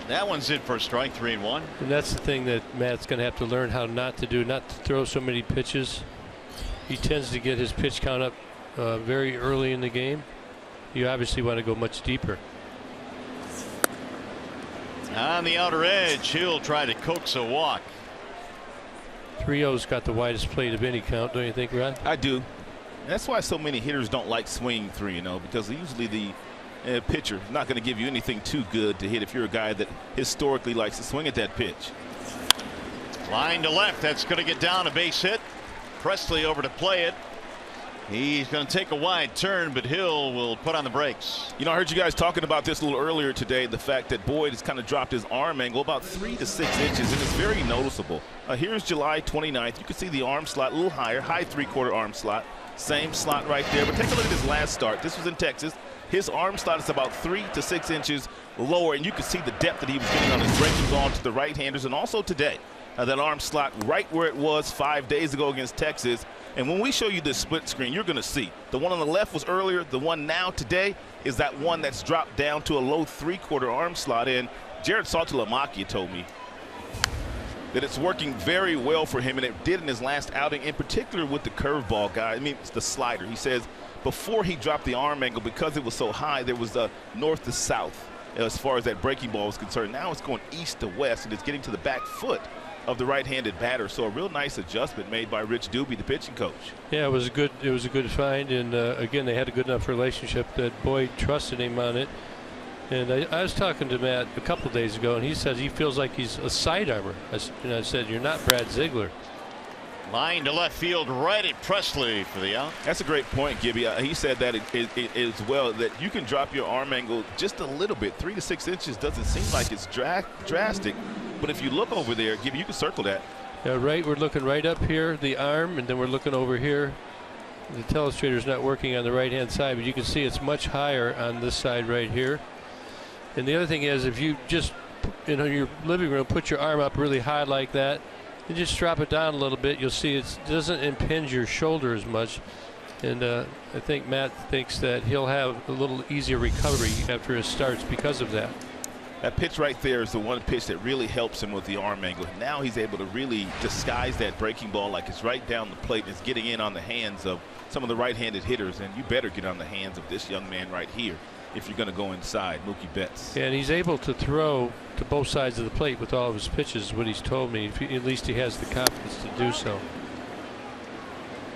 Speaker 3: That one's in for a strike, 3-1.
Speaker 5: And that's the thing that Matt's going to have to learn how not to do, not to throw so many pitches. He tends to get his pitch count up very early in the game. You obviously want to go much deeper.
Speaker 3: On the outer edge, Hill tried to coax a walk.
Speaker 5: 3-0's got the widest plate of any count, don't you think, Rod?
Speaker 7: I do. That's why so many hitters don't like swinging 3-0, because usually the pitcher is not going to give you anything too good to hit if you're a guy that historically likes to swing at that pitch.
Speaker 3: Line to left. That's going to get down, a base hit. Presley over to play it. He's going to take a wide turn, but Hill will put on the brakes.
Speaker 7: You know, I heard you guys talking about this a little earlier today, the fact that Boyd has kind of dropped his arm angle about 3 to 6 inches, and it's very noticeable. Here's July 29th. You can see the arm slot a little higher, high 3/4 arm slot. Same slot right there. But take a look at his last start. This was in Texas. His arm slot is about 3 to 6 inches lower, and you can see the depth that he was getting on his breaking ball to the right-handers, and also today. That arm slot right where it was 5 days ago against Texas. And when we show you this split screen, you're going to see the one on the left was earlier. The one now today is that one that's dropped down to a low 3/4 arm slot. And Jared Saltalamacchia told me that it's working very well for him, and it did in his last outing, in particular with the curveball guy. I mean, it's the slider. He says before he dropped the arm angle, because it was so high, there was a north to south as far as that breaking ball was concerned. Now it's going east to west, and it's getting to the back foot of the right-handed batter. So a real nice adjustment made by Rich Doobie, the pitching coach.
Speaker 5: Yeah, it was a good find, and again, they had a good enough relationship that Boyd trusted him on it. And I was talking to Matt a couple days ago, and he says he feels like he's a side armor. I said, you're not Brad Ziegler.
Speaker 3: Line to left field, right at Presley for the out.
Speaker 7: That's a great point, Gibby. He said that as well, that you can drop your arm angle just a little bit. 3 to 6 inches doesn't seem like it's drastic. But if you look over there, Gibby, you can circle that.
Speaker 5: Yeah, right. We're looking right up here, the arm, and then we're looking over here. The telestrator's not working on the right-hand side, but you can see it's much higher on this side right here. And the other thing is, if you just, in your living room, put your arm up really high like that, and just drop it down a little bit, you'll see it doesn't impinge your shoulder as much. And I think Matt thinks that he'll have a little easier recovery after his starts because of that.
Speaker 7: That pitch right there is the one pitch that really helps him with the arm angle. Now he's able to really disguise that breaking ball like it's right down the plate and it's getting in on the hands of some of the right-handed hitters. And you better get on the hands of this young man right here if you're going to go inside, Mookie Betts.
Speaker 5: And he's able to throw to both sides of the plate with all of his pitches, what he's told me. At least he has the confidence to do so.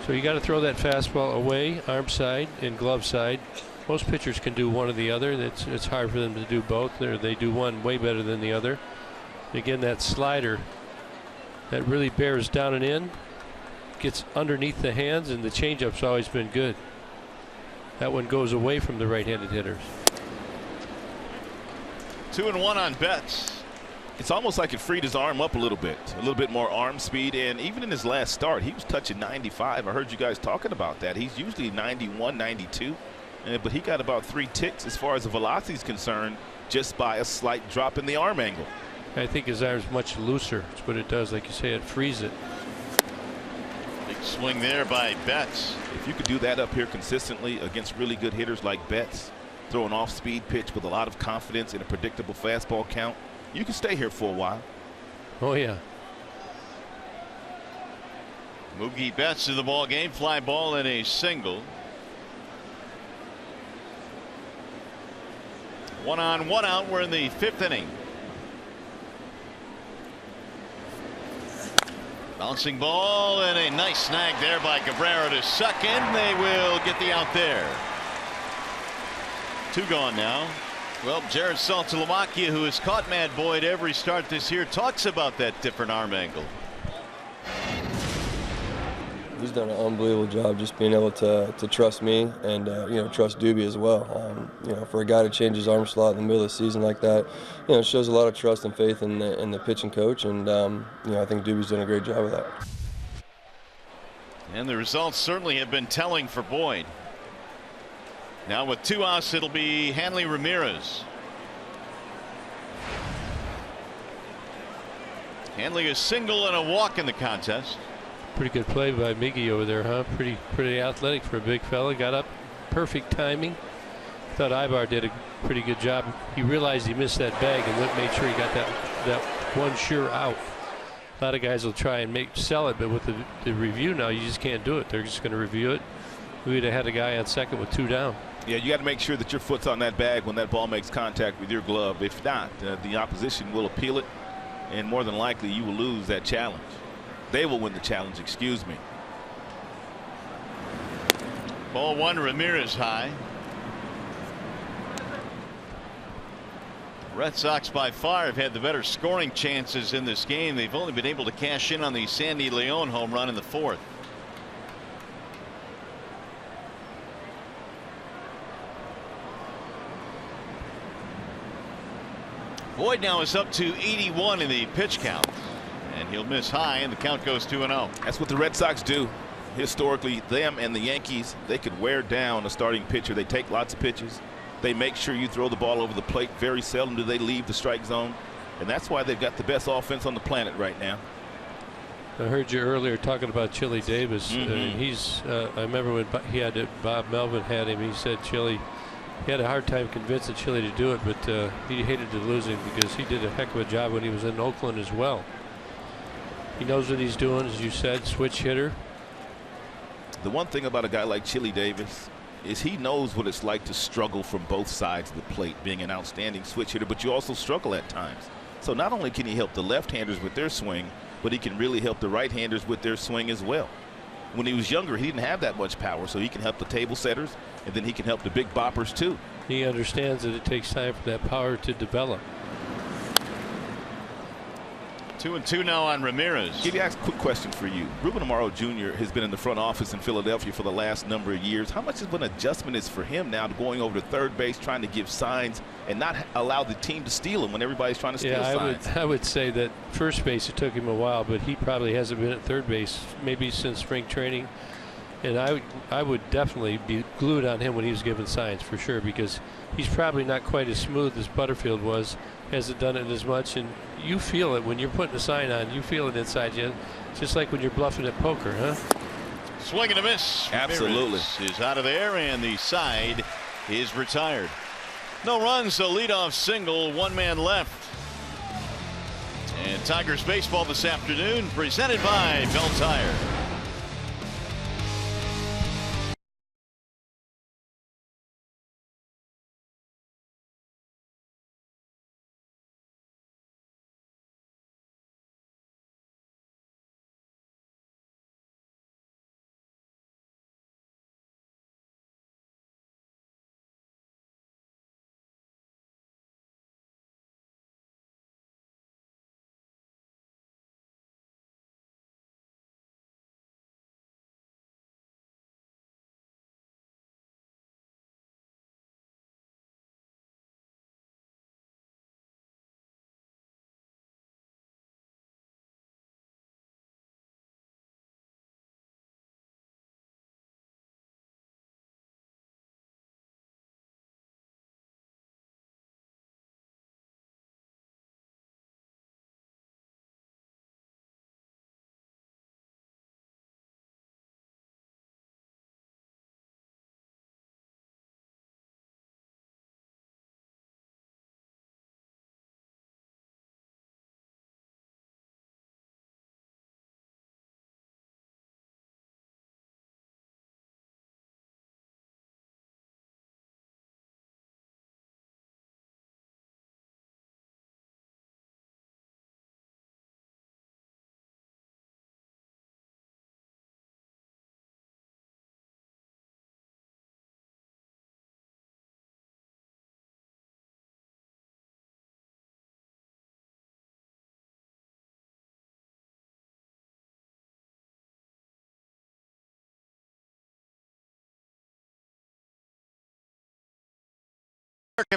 Speaker 5: So you got to throw that fastball away, arm side and glove side. Most pitchers can do one or the other. It's hard for them to do both. They do one way better than the other. Again, that slider that really bears down and in, gets underneath the hands, and the changeup's always been good. That one goes away from the right-handed hitters.
Speaker 3: 2-1 on Betts.
Speaker 7: It's almost like it freed his arm up a little bit more arm speed. And even in his last start, he was touching 95. I heard you guys talking about that. He's usually 91, 92. But he got about 3 ticks as far as the velocity is concerned just by a slight drop in the arm angle.
Speaker 5: I think his arm's much looser. That's what it does. Like you say, it frees it.
Speaker 3: Big swing there by Betts.
Speaker 7: If you could do that up here consistently against really good hitters like Betts, throw an off-speed pitch with a lot of confidence in a predictable fastball count, you can stay here for a while.
Speaker 5: Oh, yeah.
Speaker 3: Mookie Betts in the ball game, fly ball and a single. 1 on 1 out. We're in the 5th inning. Bouncing ball and a nice snag there by Cabrera to second. They will get the out there. 2 gone now. Well, Jared Saltalamacchia, who has caught Matt Boyd every start this year, talks about that different arm angle.
Speaker 8: He's done an unbelievable job just being able to trust me and trust Doobie as well. For a guy to change his arm slot in the middle of the season like that, it shows a lot of trust and faith in the pitching coach, and I think Doobie's done a great job of that.
Speaker 3: And the results certainly have been telling for Boyd. Now with 2 outs, it'll be Hanley Ramirez. Hanley a single and a walk in the contest.
Speaker 5: Pretty good play by Miggy over there, huh? Pretty athletic for a big fella. Got up, perfect timing. Thought Ibar did a pretty good job. He realized he missed that bag and made sure he got that one sure out. A lot of guys will try and sell it, but with the review now, you just can't do it. They're just going to review it. We'd have had a guy on second with 2 down.
Speaker 7: Yeah, you got to make sure that your foot's on that bag when that ball makes contact with your glove. If not, the opposition will appeal it, and more than likely you will lose that challenge. They will win the challenge, excuse me.
Speaker 3: Ball 1, Ramirez high. Red Sox by far have had the better scoring chances in this game. They've only been able to cash in on the Sandy Leon home run in the 4th. Boyd now is up to 81 in the pitch count, and he'll miss high, and the count goes 2-0.
Speaker 7: That's what the Red Sox do. Historically, them and the Yankees, they could wear down a starting pitcher. They take lots of pitches. They make sure you throw the ball over the plate. Very seldom do they leave the strike zone, and that's why they've got the best offense on the planet right now.
Speaker 5: I heard you earlier talking about Chili Davis. I remember when Bob Melvin had him, he said Chili, he had a hard time convincing Chili to do it, but he hated to lose him because he did a heck of a job when he was in Oakland as well. He knows what he's doing, as you said, switch hitter.
Speaker 7: The one thing about a guy like Chili Davis is he knows what it's like to struggle from both sides of the plate, being an outstanding switch hitter, but you also struggle at times. So not only can he help the left-handers with their swing, but he can really help the right-handers with their swing as well. When he was younger, he didn't have that much power, so he can help the table setters, and then he can help the big boppers too.
Speaker 5: He understands that it takes time for that power to develop.
Speaker 3: 2-2 now on Ramirez.
Speaker 7: Give you a quick question for you. Ruben Amaro Jr. has been in the front office in Philadelphia for the last number of years. How much of an adjustment is for him now to going over to third base, trying to give signs and not allow the team to steal him when everybody's trying to steal signs?
Speaker 5: I would say that first base, it took him a while, but he probably hasn't been at third base maybe since spring training. And I would definitely be glued on him when he was giving signs for sure, because he's probably not quite as smooth as Butterfield was. Hasn't done it as much, and you feel it when you're putting a sign on. You feel it inside you, just like when you're bluffing at poker, huh?
Speaker 3: Swing and a miss.
Speaker 7: Absolutely.
Speaker 3: Ramirez is out of there, and the side is retired. No runs, a leadoff single, 1 man left. And Tigers baseball this afternoon presented by Bell Tire.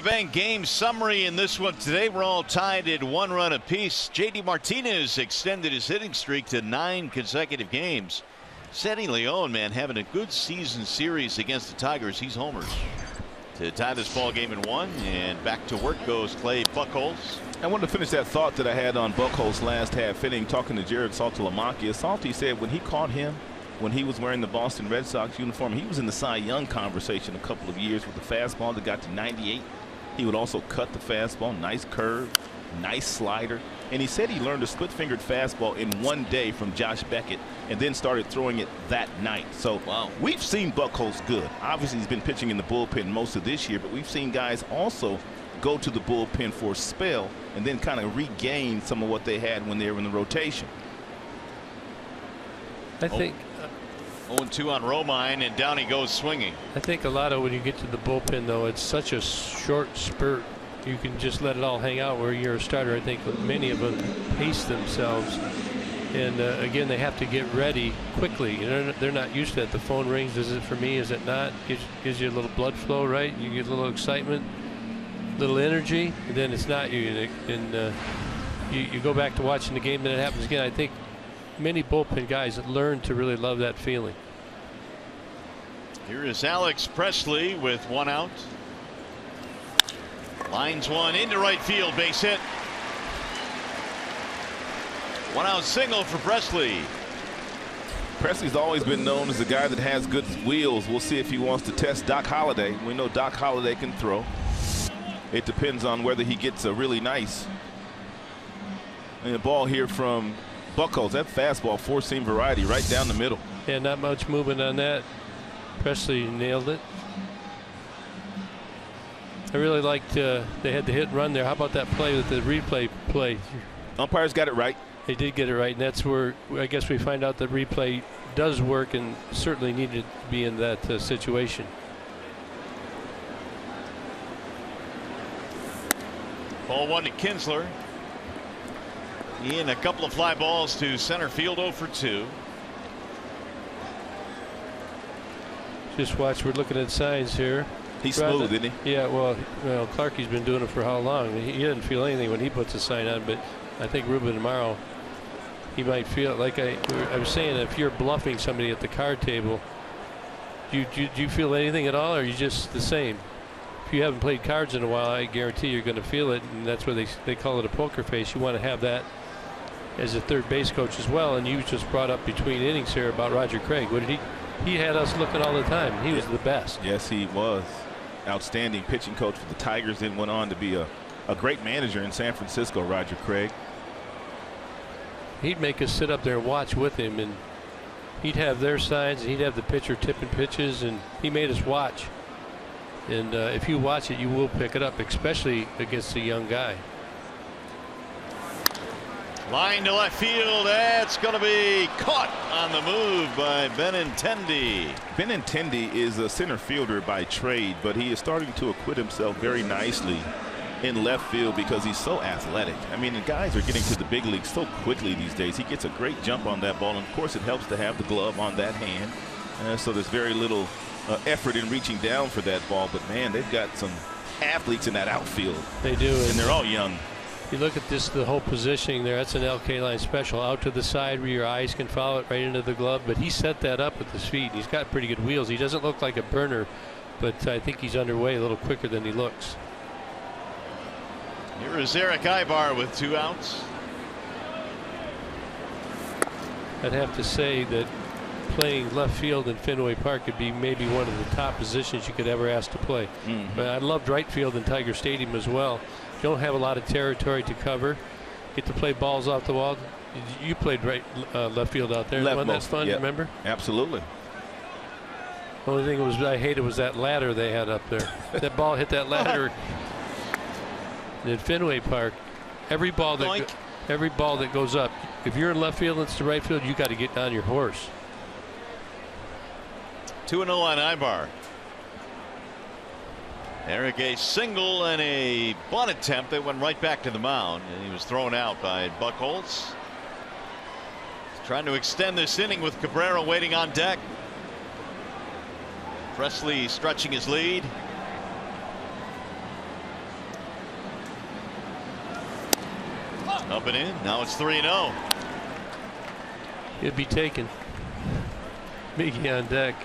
Speaker 3: Bank game summary in this one today. We're all tied at 1 run apiece. JD Martinez extended his hitting streak to 9 consecutive games. Sandy Leon, man, having a good season series against the Tigers. He's homered to tie this ball game in 1, and back to work goes Clay Buchholz.
Speaker 7: I wanted to finish that thought that I had on Buchholz last half inning, talking to Jared Saltalamacchia. Salty said when he caught him, when he was wearing the Boston Red Sox uniform, he was in the Cy Young conversation a couple of years with the fastball that got to 98. He would also cut the fastball, nice curve, nice slider. And he said he learned a split-fingered fastball in 1 day from Josh Beckett and then started throwing it that night. So we've seen Buchholz good. Obviously, he's been pitching in the bullpen most of this year, but we've seen guys also go to the bullpen for a spell and then kind of regain some of what they had when they were in the rotation.
Speaker 5: I think
Speaker 3: 0-2 on Romine, and down he goes swinging.
Speaker 5: I think a lot of when you get to the bullpen, though, it's such a short spurt. You can just let it all hang out. Where you're a starter, I think many of them pace themselves, and again, they have to get ready quickly. You know, they're not used to that. The phone rings. Is it for me? Is it not? Gives you a little blood flow, right? You get a little excitement, little energy, and then it's not you. And you go back to watching the game, then it happens again. I think many bullpen guys learn to really love that feeling.
Speaker 3: Here is Alex Presley with 1 out. Lines one into right field, base hit. 1 out single for Presley.
Speaker 7: Presley's always been known as a guy that has good wheels. We'll see if he wants to test Doc Holliday. We know Doc Holliday can throw. It depends on whether he gets a really nice ball here from Buchholz. That fastball, 4-seam variety, right down the middle.
Speaker 5: Yeah, not much movement on that. Presley nailed it. I really liked they had the hit and run there. How about that play with the replay play?
Speaker 7: Umpires got it right.
Speaker 5: They did get it right, and that's where I guess we find out that replay does work and certainly needed to be in that situation.
Speaker 3: Ball 1 to Kinsler. In a couple of fly balls to center field, 0 for 2.
Speaker 5: Just watch, we're looking at signs here.
Speaker 7: He's smooth, isn't he?
Speaker 5: Yeah, well, Clarkie's been doing it for how long? He doesn't feel anything when he puts a sign on, but I think Ruben tomorrow, he might feel it. Like I was saying, if you're bluffing somebody at the card table, do you feel anything at all, or are you just the same? If you haven't played cards in a while, I guarantee you're going to feel it, and that's where they call it a poker face. You want to have that as a third base coach as well. And you just brought up between innings here about Roger Craig. What did he had us looking all the time. He was the best.
Speaker 7: Yes, he was. Outstanding pitching coach for the Tigers, then went on to be a great manager in San Francisco, Roger Craig.
Speaker 5: He'd make us sit up there and watch with him, and he'd have their signs, and he'd have the pitcher tipping pitches, and he made us watch. And if you watch it, you will pick it up, especially against a young guy.
Speaker 3: Line to left field. That's going to be caught on the move by Benintendi.
Speaker 7: Benintendi is a center fielder by trade, but he is starting to acquit himself very nicely in left field because he's so athletic. I mean, the guys are getting to the big leagues so quickly these days. He gets a great jump on that ball, and of course it helps to have the glove on that hand. So there's very little effort in reaching down for that ball, but man, they've got some athletes in that outfield.
Speaker 5: They do,
Speaker 7: and they're all young.
Speaker 5: You look at this, the whole positioning there, that's an LK line special. Out to the side where your eyes can follow it right into the glove, but he set that up with his feet. He's got pretty good wheels. He doesn't look like a burner, but I think he's underway a little quicker than he looks.
Speaker 3: Here is Eric Ibar with 2 outs.
Speaker 5: I'd have to say that playing left field in Fenway Park could be maybe one of the top positions you could ever ask to play. But I loved right field in Tiger Stadium as well. You don't have a lot of territory to cover. Get to play balls off the wall. You played left field out there. Wasn't that fun?
Speaker 7: Yep.
Speaker 5: Remember?
Speaker 7: Absolutely.
Speaker 5: The only thing I hated was that ladder they had up there. That ball hit that ladder. In Fenway Park, every ball that goes up, if you're in left field and it's to right field, you got to get on your horse.
Speaker 3: 2-0 on Ibar. Eric, a single and a bunt attempt that went right back to the mound, and he was thrown out by Buchholz. Trying to extend this inning with Cabrera waiting on deck. Presley stretching his lead. Up and in. Now it's 3-0.
Speaker 5: It'd be taken. Miggy on deck.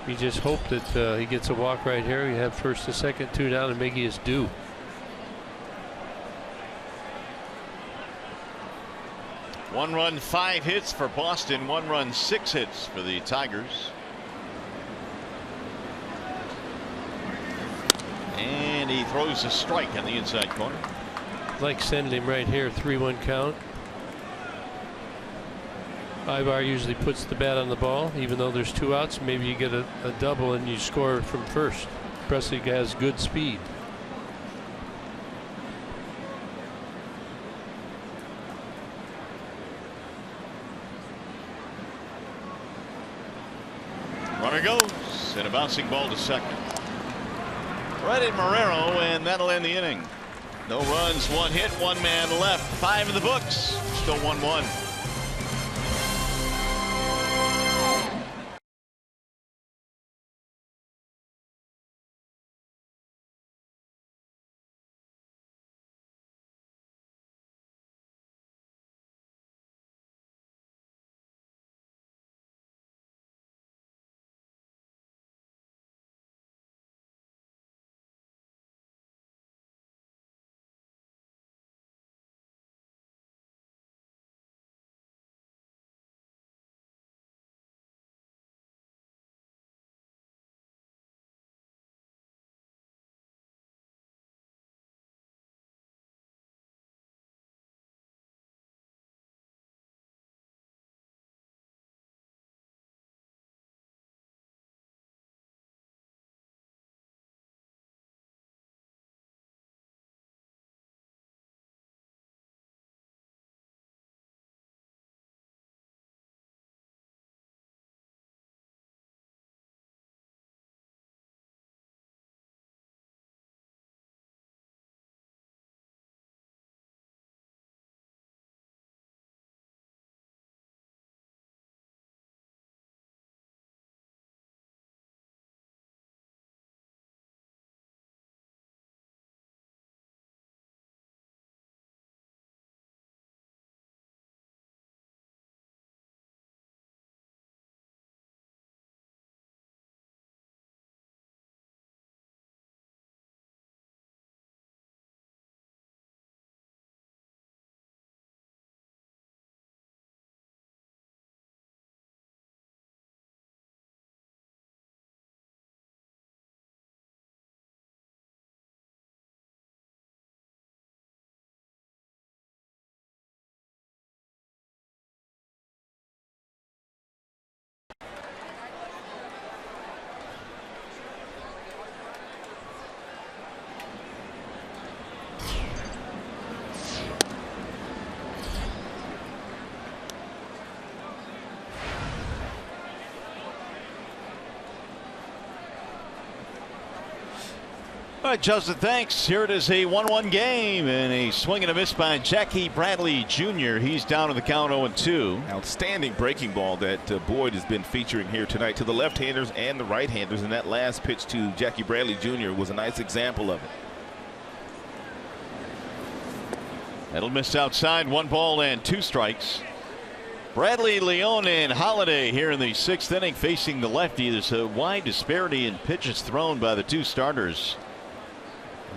Speaker 5: You just hope that he gets a walk right here. You have first and second, 2 down, and Miggy is due.
Speaker 3: One run, 5 hits for Boston. 1 run, 6 hits for the Tigers. And he throws a strike on the inside corner.
Speaker 5: Like sending him right here, 3-1 count. Ivar usually puts the bat on the ball, even though there's 2 outs. Maybe you get a double and you score from first. Presley has good speed.
Speaker 3: Runner goes, and a bouncing ball to second. Right at Marrero, and that'll end the inning. No runs, 1 hit, 1 man left. 5 in the books. Still 1-1. All right, Justin, thanks. Here it is, a 1-1 game, and a swing and a miss by Jackie Bradley Jr. He's down to the count 0-2.
Speaker 7: Outstanding breaking ball that Boyd has been featuring here tonight to the left-handers and the right-handers, and that last pitch to Jackie Bradley Jr. was a nice example of it.
Speaker 3: That'll miss outside. 1 ball and 2 strikes. Bradley, Leone, and Holiday here in the 6th inning facing the lefty. There's a wide disparity in pitches thrown by the 2 starters.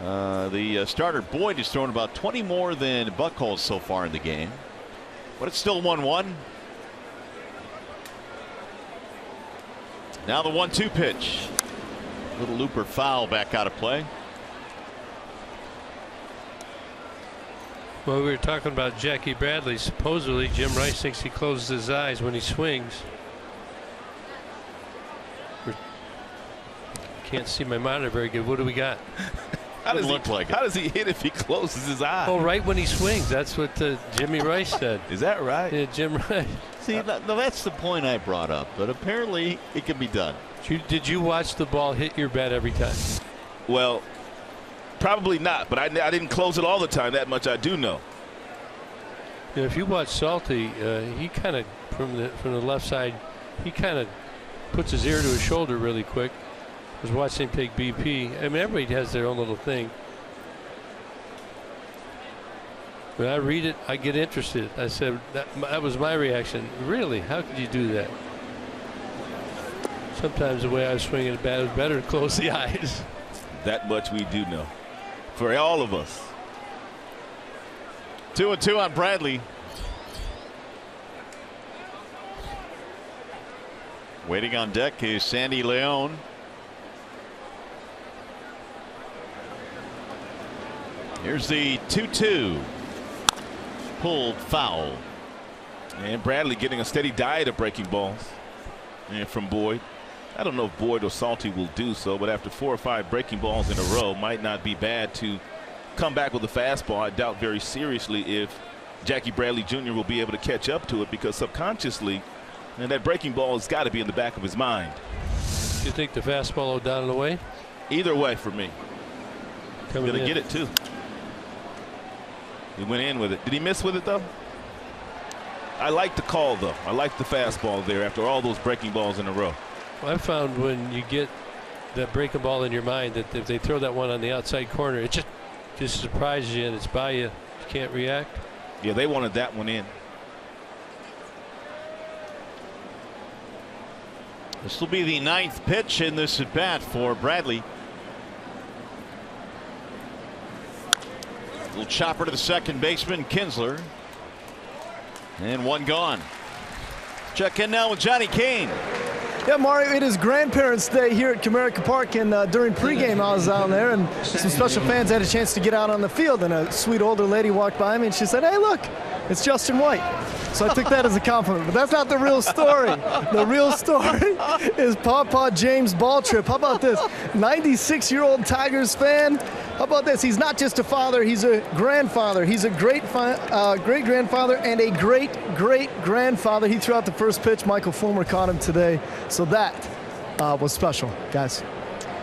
Speaker 3: The starter Boyd has thrown about 20 more than Buchholz so far in the game, but it's still 1-1. Now the 1-2 pitch. Little looper foul back out of play.
Speaker 5: Well, we were talking about Jackie Bradley. Supposedly Jim Rice thinks he closes his eyes when he swings. Can't see my monitor very good. What do we got?
Speaker 7: How does he hit if he closes his eyes?
Speaker 5: Oh, right when he swings. That's what Jimmy Rice said.
Speaker 7: Is that right?
Speaker 5: Yeah, Jim Rice.
Speaker 3: See, no, that's the point I brought up, but apparently it can be done.
Speaker 5: Did you watch the ball hit your bat every time?
Speaker 7: Well, probably not, but I didn't close it all the time. That much I do know.
Speaker 5: You know, if you watch Salty, he kind of from the left side, he kind of puts his ear to his shoulder really quick. I was watching him take BP. I mean, everybody has their own little thing. When I read it, I get interested. I said, that was my reaction. Really? How could you do that? Sometimes the way I was swinging the bat was better to close the eyes.
Speaker 7: That much we do know. For all of us.
Speaker 3: 2-2 on Bradley. Waiting on deck is Sandy León. Here's the 2-2. Pulled foul.
Speaker 7: And Bradley getting a steady diet of breaking balls. And from Boyd. I don't know if Boyd or Salty will do so, but after 4 or 5 breaking balls in a row, might not be bad to come back with a fastball. I doubt very seriously if Jackie Bradley Jr. will be able to catch up to it, because subconsciously, and that breaking ball has got to be in the back of his mind.
Speaker 5: You think the fastball will down and away?
Speaker 7: Either way for me.
Speaker 5: Coming
Speaker 7: Gonna
Speaker 5: in.
Speaker 7: get it too. He went in with it. Did he miss with it though? I like the call though. I like the fastball there after all those breaking balls in a row.
Speaker 5: I found when you get that breaking ball in your mind that if they throw that one on the outside corner, it just surprises you and it's by you. You can't react.
Speaker 7: Yeah, they wanted that one in.
Speaker 3: This will be the 9th pitch in this at bat for Bradley. Little chopper to the second baseman, Kinsler. And one gone. Check in now with Johnny Kane.
Speaker 4: Yeah, Mario, it is Grandparents' Day here at Comerica Park, and during pregame I was down there, and some special fans had a chance to get out on the field, and a sweet older lady walked by me, and she said, "Hey, look, it's Justin White." So I took that as a compliment, but that's not the real story. The real story is Pawpaw James Balltrip. How about this? 96-year-old Tigers fan. How about this? He's not just a father, he's a grandfather. He's a great-grandfather and a great-great-grandfather. He threw out the first pitch. Michael Fulmer caught him today. So that was special, guys.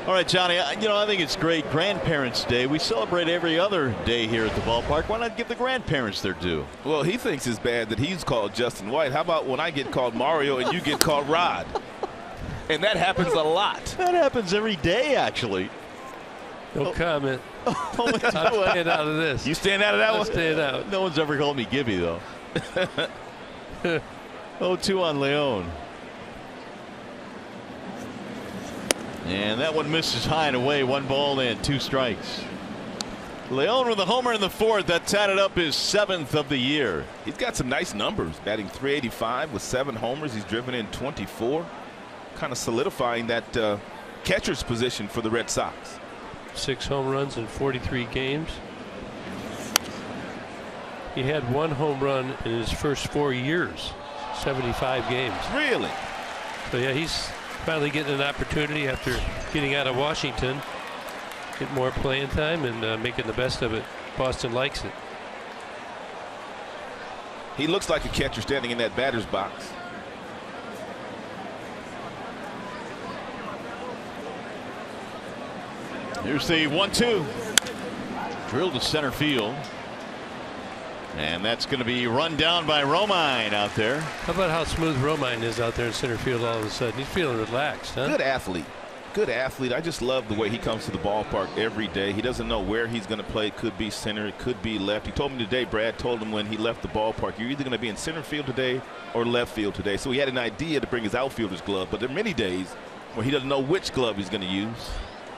Speaker 3: All right, Johnny, I think it's great Grandparents' Day. We celebrate every other day here at the ballpark. Why not give the grandparents their due?
Speaker 7: Well, he thinks it's bad that he's called Justin White. How about when I get called Mario and you get called Rod? And that happens a lot.
Speaker 3: That happens every day, actually.
Speaker 5: No comment. I'm staying out of this.
Speaker 7: You staying out of that one?
Speaker 5: I'm staying out.
Speaker 3: No one's ever called me Gibby, though. 0-2 on León. And that one misses high and away. 1 ball and 2 strikes. León with a homer in the 4th. That's added up his 7th of the year.
Speaker 7: He's got some nice numbers, batting .385 with 7 homers. He's driven in 24, kind of solidifying that catcher's position for the Red Sox.
Speaker 5: 6 home runs in 43 games. He had 1 home run in his first 4 years, 75 games.
Speaker 7: Really?
Speaker 5: So yeah, he's finally getting an opportunity after getting out of Washington, get more playing time and making the best of it. Boston likes it.
Speaker 7: He looks like a catcher standing in that batter's box.
Speaker 3: Here's the 1-2. Drilled to center field. And that's going to be run down by Romine out there.
Speaker 5: How about how smooth Romine is out there in center field all of a sudden? He's feeling relaxed, huh?
Speaker 7: Good athlete. Good athlete. I just love the way he comes to the ballpark every day. He doesn't know where he's going to play. It could be center. It could be left. He told me today, Brad told him when he left the ballpark, you're either going to be in center field today or left field today. So he had an idea to bring his outfielder's glove. But there are many days where he doesn't know which glove he's going to use.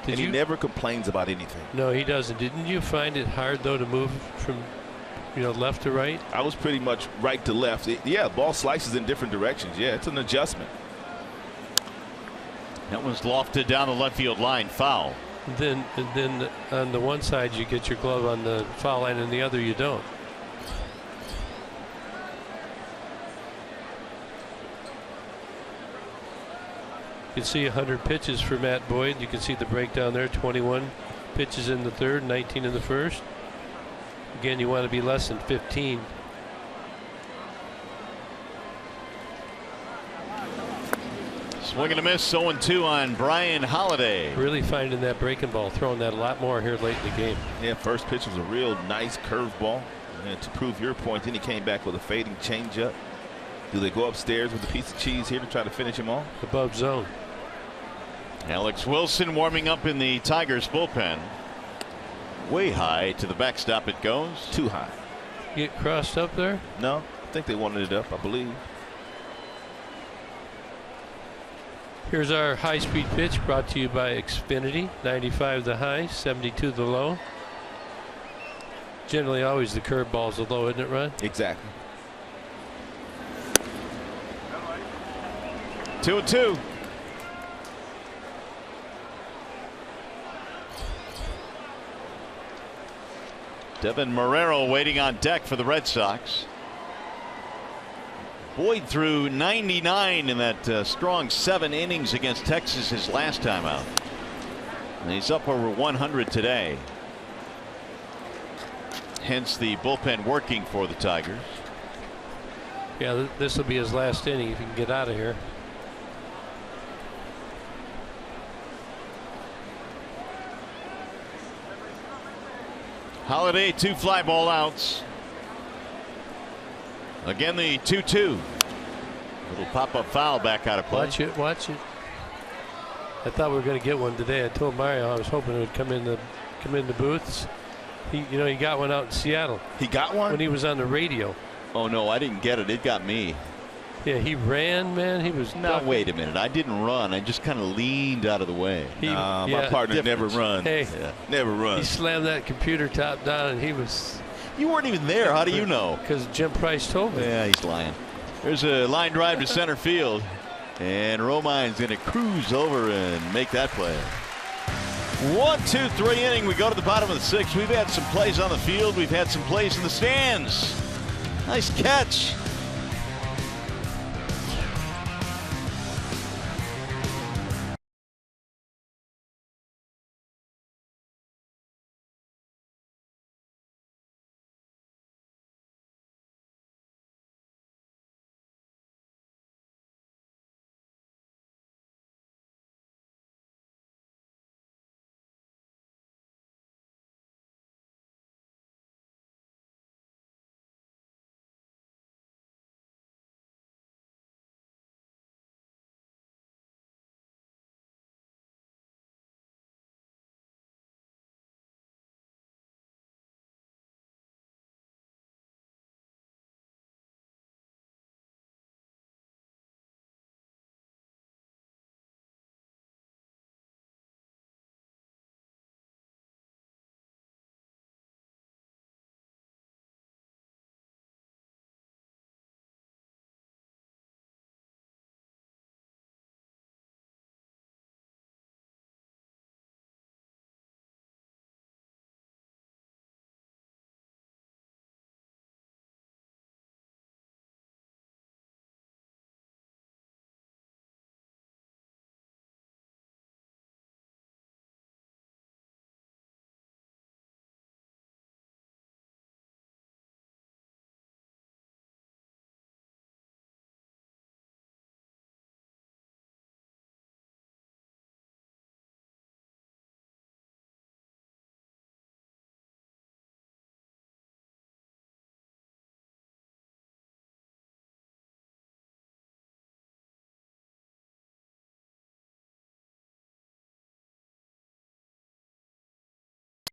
Speaker 7: And he never complains about anything.
Speaker 5: No, he doesn't. Didn't you find it hard, though, to move from left to right?
Speaker 7: I was pretty much right to left. Yeah, ball slices in different directions. Yeah, it's an adjustment.
Speaker 3: That one's lofted down the left field line, foul.
Speaker 5: And then on the one side you get your glove on the foul line and the other you don't. You can see 100 pitches for Matt Boyd. You can see the breakdown there. 21 pitches in the 3rd, 19 in the 1st. Again, you want to be less than 15.
Speaker 3: Swing and a miss. 0-2 on Brian Holiday.
Speaker 5: Really finding that breaking ball, throwing that a lot more here late in the game.
Speaker 7: Yeah, first pitch was a real nice curveball. And to prove your point, then he came back with a fading changeup. Do they go upstairs with a piece of cheese here to try to finish him off?
Speaker 5: Above zone.
Speaker 3: Alex Wilson warming up in the Tigers bullpen. Way high to the backstop it goes.
Speaker 7: Too high.
Speaker 5: get crossed up there?
Speaker 7: No, I think they wanted it up, I believe.
Speaker 5: Here's our high-speed pitch brought to you by Xfinity. 95 the high, 72 the low. Generally always the curveball's the low, isn't it, Ron?
Speaker 7: Exactly.
Speaker 3: 2-2. Devin Marrero waiting on deck for the Red Sox. Boyd threw 99 in that strong 7 innings against Texas his last time out. And he's up over 100 today. Hence the bullpen working for the Tigers.
Speaker 5: Yeah, this will be his last inning if he can get out of here.
Speaker 3: Holiday 2 fly ball outs. Again the 2-2. Little pop-up foul back out of play.
Speaker 5: Watch it, watch it. I thought we were going to get one today. I told Mario I was hoping it would come in the booths. He got one out in Seattle.
Speaker 7: He got one
Speaker 5: when he was on the radio.
Speaker 3: Oh no, I didn't get it. It got me.
Speaker 5: Yeah, he ran, man. He was.
Speaker 3: Now wait a minute. I didn't run. I just kind of leaned out of the way.
Speaker 7: My partner never runs.
Speaker 5: Hey,
Speaker 7: never runs.
Speaker 5: He slammed that computer top down, and he was.
Speaker 3: You weren't even there. How do you know?
Speaker 5: Because Jim Price told me.
Speaker 3: Yeah, he's lying. There's a line drive to center field, and Romine's going to cruise over and make that play. 1-2-3 inning. We go to the bottom of the 6th. We've had some plays on the field. We've had some plays in the stands. Nice catch.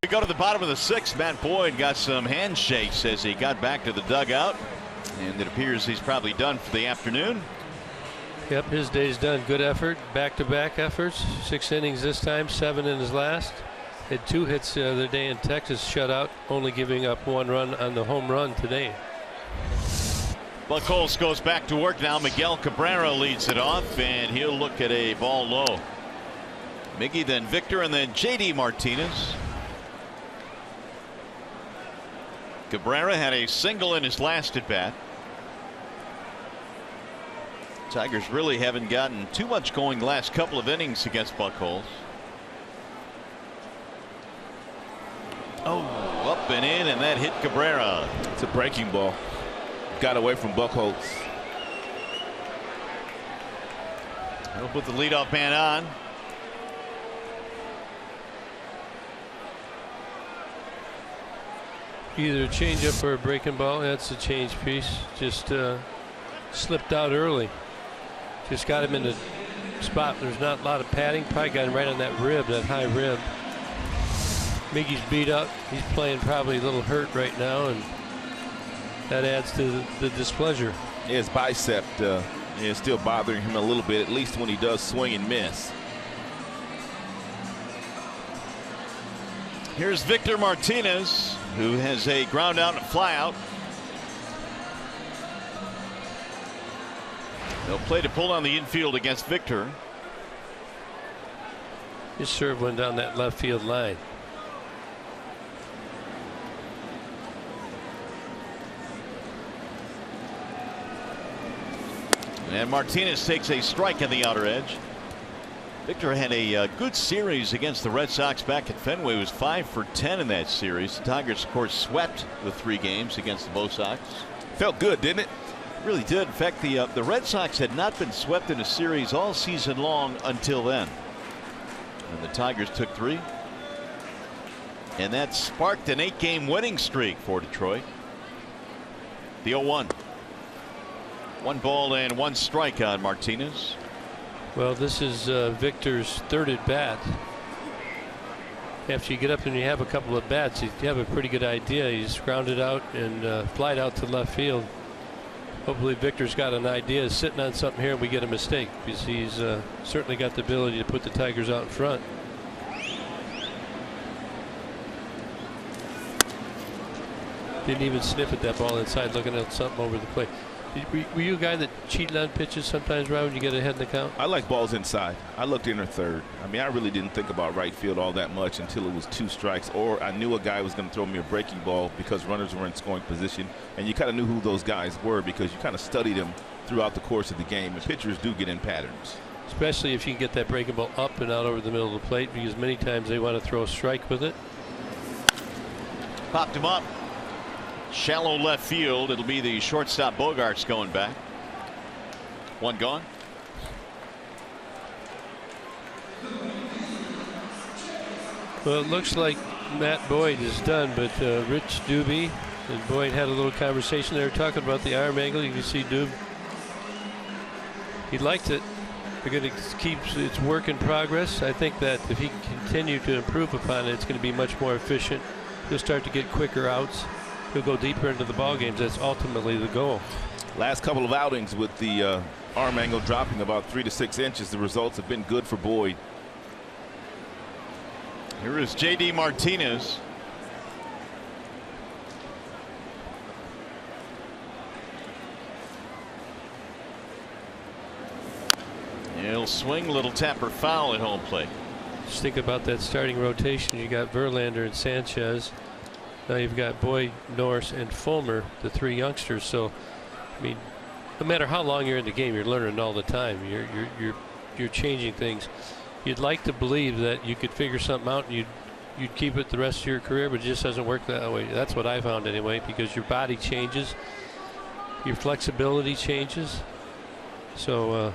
Speaker 3: We go to the bottom of the 6th. Matt Boyd got some handshakes as he got back to the dugout, and it appears he's probably done for the afternoon.
Speaker 5: Yep, his day's done. Good effort, back-to-back efforts. 6 innings this time, 7 in his last. Had 2 hits the other day in Texas shutout, only giving up 1 run on the home run today.
Speaker 3: Buchholz goes back to work now. Miguel Cabrera leads it off, and he'll look at a ball low. Miggy, then Victor, and then J.D. Martinez. Cabrera had a single in his last at bat. Tigers really haven't gotten too much going the last couple of innings against Buchholz. Oh, up and in, and that hit Cabrera.
Speaker 7: It's a breaking ball. Got away from Buchholz.
Speaker 3: He'll put the leadoff man on.
Speaker 5: Either a changeup or a breaking ball. That's a change piece. Just slipped out early. Just got him in the spot. There's not a lot of padding. Probably got him right on that rib, that high rib. Miggy's beat up. He's playing probably a little hurt right now, and that adds to the displeasure.
Speaker 7: His bicep is still bothering him a little bit, at least when he does swing and miss.
Speaker 3: Here's Victor Martinez, who has a ground out and fly out. They'll play to pull on the infield against Victor.
Speaker 5: His serve went down that left field line.
Speaker 3: And Martinez takes a strike on the outer edge. Victor had a good series against the Red Sox back at Fenway. He was 5 for 10 in that series. The Tigers, of course, swept the 3 games against the BOS Sox.
Speaker 7: Felt good, didn't it?
Speaker 3: Really did. In fact, the Red Sox had not been swept in a series all season long until then. And the Tigers took 3. And that sparked an 8-game winning streak for Detroit. The 0-1. 1 ball and 1 strike on Martinez.
Speaker 5: Well, this is Victor's 3rd at bat. After you get up and you have a couple of bats, you have a pretty good idea. He's grounded out and flied out to left field. Hopefully Victor's got an idea, sitting on something here, and we get a mistake, because he's certainly got the ability to put the Tigers out in front. Didn't even sniff at that ball inside, looking at something over the plate. Were you a guy that cheated on pitches sometimes, Rob, when you get ahead in the count?
Speaker 7: I like balls inside. I looked in or third. I mean, I really didn't think about right field all that much until it was 2 strikes, or I knew a guy was going to throw me a breaking ball because runners were in scoring position, and you kind of knew who those guys were because you kind of studied them throughout the course of the game. And pitchers do get in patterns.
Speaker 5: Especially if you can get that breaking ball up and out over the middle of the plate, because many times they want to throw a strike with it.
Speaker 3: Popped him up. Shallow left field. It'll be the shortstop Bogarts going back. 1 gone.
Speaker 5: Well, it looks like Matt Boyd is done, but Rich Doobie and Boyd had a little conversation. They were talking about the arm angle. You can see Doob. He liked it. They're going to keep its work in progress. I think that if he can continue to improve upon it, it's going to be much more efficient. He'll start to get quicker outs. He'll go deeper into the ball games. That's ultimately the goal.
Speaker 7: Last couple of outings with the arm angle dropping about 3 to 6 inches, the results have been good for Boyd.
Speaker 3: Here is J.D. Martinez. He'll swing, little tapper foul at home plate.
Speaker 5: Just think about that starting rotation. You got Verlander and Sanchez. Now you've got Boyd, Norris, and Fulmer, the 3 youngsters. So, I mean, no matter how long you're in the game, you're learning all the time. You're changing things. You'd like to believe that you could figure something out and you'd keep it the rest of your career, but it just doesn't work that way. That's what I found anyway, because your body changes, your flexibility changes. So,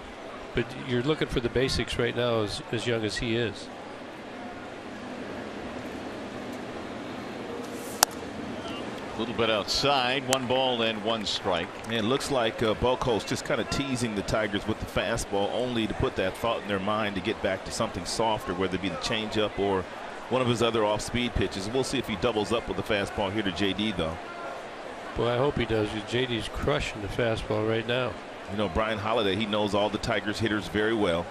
Speaker 5: but you're looking for the basics right now, as young as he is.
Speaker 3: A little bit outside. 1 ball and 1 strike.
Speaker 7: And it looks like Buchholz just kind of teasing the Tigers with the fastball, only to put that thought in their mind to get back to something softer, whether it be the changeup or one of his other off-speed pitches. We'll see if he doubles up with the fastball here to J.D. though.
Speaker 5: Boy, I hope he does, because J.D.'s crushing the fastball right now.
Speaker 7: You know, Brian Holiday, he knows all the Tigers hitters very well.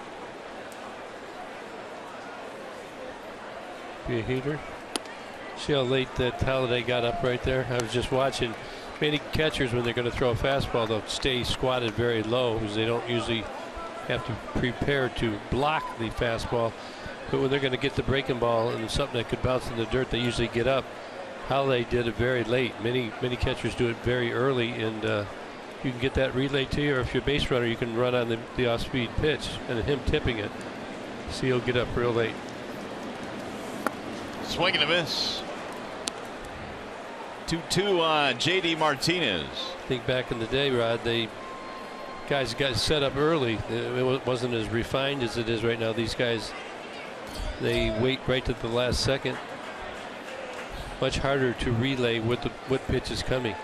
Speaker 5: Be a heater. See how late that Holiday got up right there? I was just watching. Many catchers, when they're going to throw a fastball, they'll stay squatted very low because they don't usually have to prepare to block the fastball. But when they're going to get the breaking ball and something that could bounce in the dirt, they usually get up. Holiday did it very late. Many catchers do it very early, and you can get that relayed to you, or if you're a base runner, you can run on the off-speed pitch, and him tipping it. See, he'll get up real late.
Speaker 3: Swing and a miss. 2-2 on J.D. Martinez.
Speaker 5: I think back in the day, Rod, guys got set up early. It wasn't as refined as it is right now. These guys, they wait right to the last second. Much harder to relay what pitch is coming.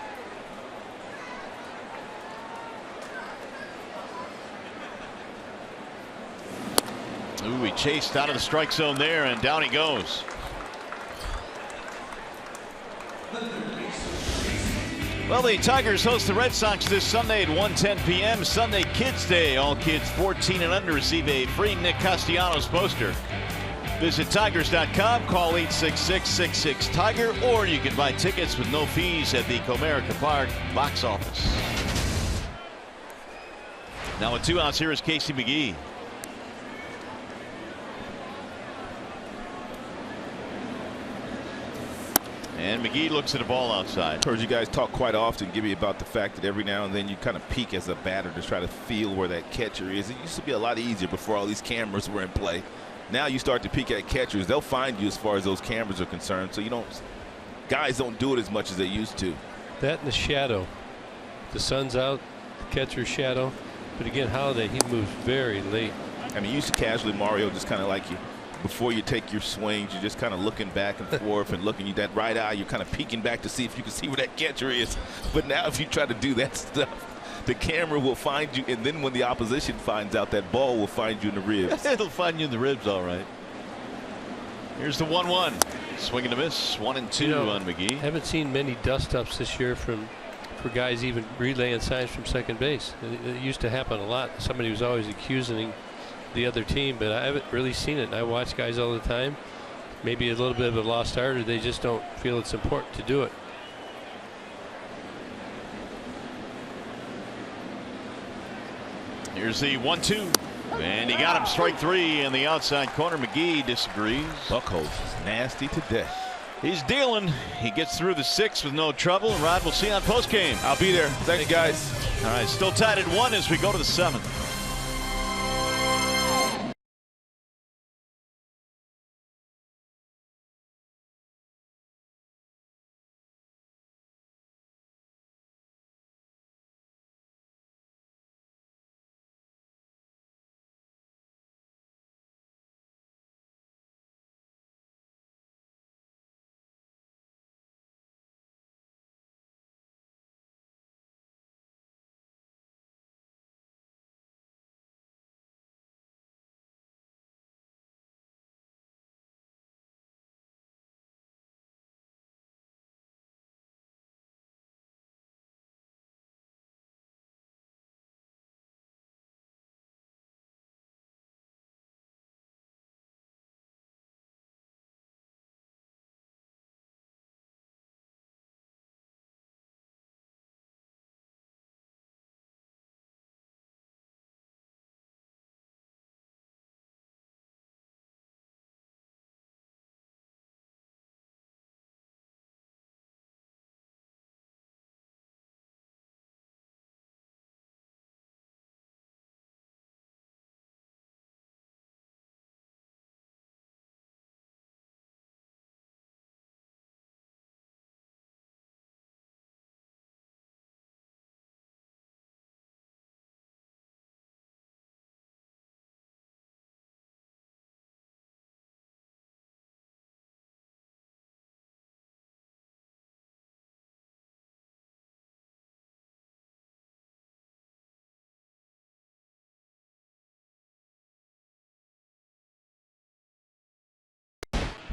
Speaker 3: Ooh, he chased out of the strike zone there, and down he goes. Well, the Tigers host the Red Sox this Sunday at 1:10 p.m. Sunday Kids Day. All kids 14 and under receive a free Nick Castellanos poster. Visit Tigers.com, call 866-66-TIGER, or you can buy tickets with no fees at the Comerica Park box office. Now with 2 outs, here is Casey McGee. And McGee looks at a ball outside.
Speaker 7: Heard you guys talk quite often, Gibby, about the fact that every now and then you kind of peek as a batter to try to feel where that catcher is. It used to be a lot easier before all these cameras were in play. Now you start to peek at catchers, they'll find you as far as those cameras are concerned. So guys don't do it as much as they used to.
Speaker 5: That and the shadow. The sun's out, the catcher's shadow. But again, Holiday, he moves very late.
Speaker 7: I mean, you used to casually, Mario, just kind of like you. Before you take your swings, you're just kind of looking back and forth and looking. That right eye, you're kind of peeking back to see if you can see where that catcher is. But now if you try to do that stuff, the camera will find you, and then when the opposition finds out, that ball will find you in the ribs.
Speaker 3: It'll find you in the ribs, all right. Here's the 1-1. Swing and a miss. 1-2 on McGee.
Speaker 5: Haven't seen many dust-ups this year for guys even relaying signs from second base. It used to happen a lot. Somebody was always accusing the other team, but I haven't really seen it. I watch guys all the time. Maybe a little bit of a lost art, or they just don't feel it's important to do it.
Speaker 3: Here's the 1-2, and he got him, strike 3 in the outside corner. McGee disagrees.
Speaker 7: Buckholz is nasty today.
Speaker 3: He's dealing. He gets through the 6th with no trouble. Rod, we'll see you on postgame.
Speaker 7: I'll be there. Thanks, guys.
Speaker 3: All right, still tied at 1 as we go to the 7th.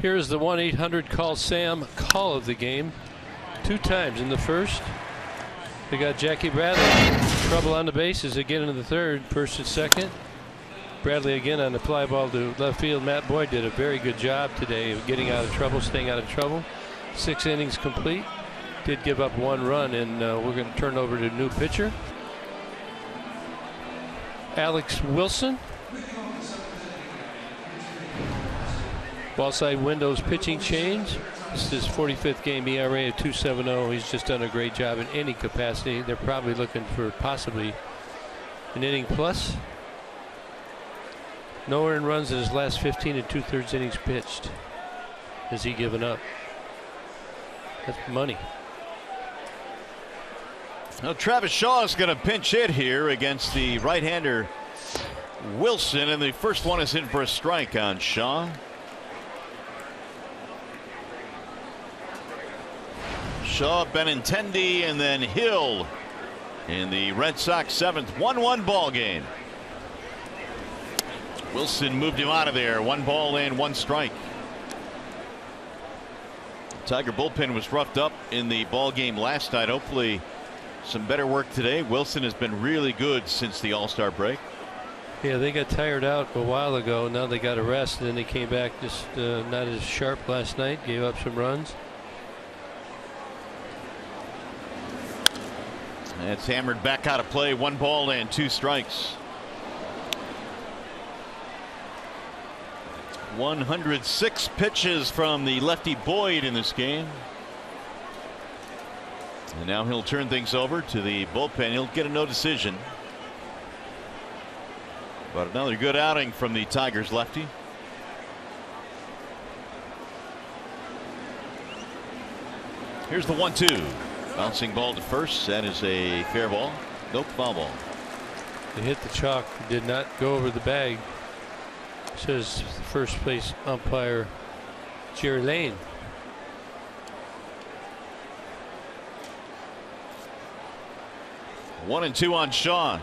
Speaker 5: Here's the 1-800-CALL-SAM call of the game. 2 times in the first. They got Jackie Bradley. Trouble on the bases again in the 3rd. First and 2nd. Bradley again on the fly ball to left field. Matt Boyd did a very good job today of getting out of trouble, staying out of trouble. 6 innings complete. Did give up 1 run, and we're going to turn over to a new pitcher. Alex Wilson. Ball side windows pitching change. This is his 45th game, ERA of 2.70. He's just done a great job in any capacity. They're probably looking for possibly an inning plus. No earned runs in his last 15 2/3 innings pitched. Has he given up? That's money.
Speaker 3: Now Travis Shaw is going to pinch hit here against the right-hander Wilson, and the first one is in for a strike on Shaw. Shaw, Benintendi, and then Hill in the Red Sox 7th 1-1 ball game. Wilson moved him out of there. 1 ball and 1 strike. Tiger bullpen was roughed up in the ball game last night. Hopefully some better work today. Wilson has been really good since the All-Star break.
Speaker 5: Yeah, they got tired out a while ago. Now they got a rest, and then they came back just not as sharp last night. Gave up some runs.
Speaker 3: It's hammered back out of play. 1 ball and 2 strikes. 106 pitches from the lefty Boyd in this game. And now he'll turn things over to the bullpen. He'll get a no decision. But another good outing from the Tigers lefty. Here's the 1-2. Bouncing ball to first. That is a fair ball. Nope, foul ball.
Speaker 5: They hit the chalk. Did not go over the bag. Says first place umpire Jerry Lane.
Speaker 3: One and 2 on Shaw.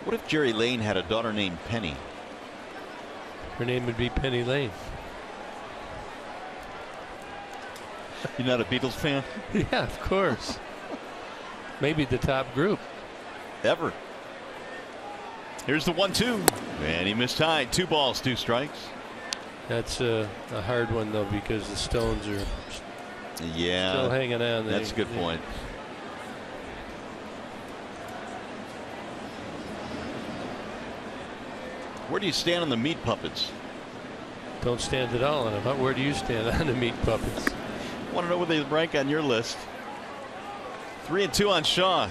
Speaker 3: What if Jerry Lane had a daughter named Penny?
Speaker 5: Her name would be Penny Lane.
Speaker 3: You're not a Beatles fan?
Speaker 5: Yeah, of course. Maybe the top group
Speaker 3: ever. Here's the 1-2, and he mistied. 2 balls, 2 strikes.
Speaker 5: That's a hard one though, because the Stones are still hanging on.
Speaker 3: That's a good point. Where do you stand on the meat puppets?
Speaker 5: Don't stand at all on them. Where do you stand on the meat puppets?
Speaker 3: I want to know where they rank on your list. 3 and 2 on Shaw.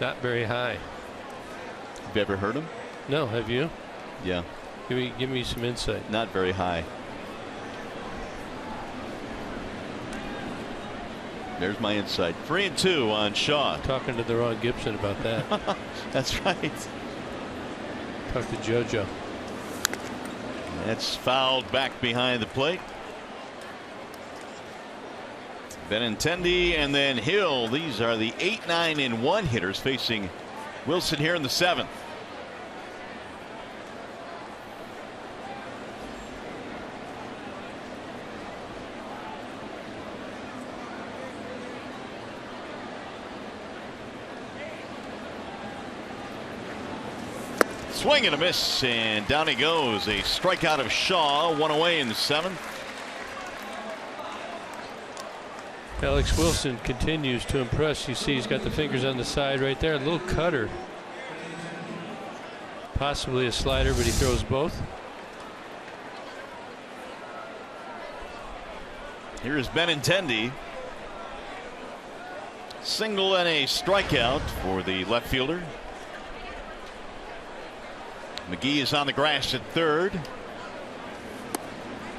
Speaker 5: Not very high.
Speaker 3: Have you ever heard him?
Speaker 5: No, have you?
Speaker 3: Yeah.
Speaker 5: Give me some insight.
Speaker 3: Not very high. There's my insight. 3 and 2 on Shaw.
Speaker 5: Talking to the wrong Gibson about that.
Speaker 3: That's right.
Speaker 5: Talk to JoJo.
Speaker 3: That's fouled back behind the plate. Benintendi and then Hill. These are the 8, 9, and 1 hitters facing Wilson here in the 7th. Swing and a miss, and down he goes. A strikeout of Shaw, 1 away in the 7th.
Speaker 5: Alex Wilson continues to impress. You see he's got the fingers on the side right there. A little cutter. Possibly a slider, but he throws both.
Speaker 3: Here's Benintendi. Single and a strikeout for the left fielder. McGee is on the grass at third.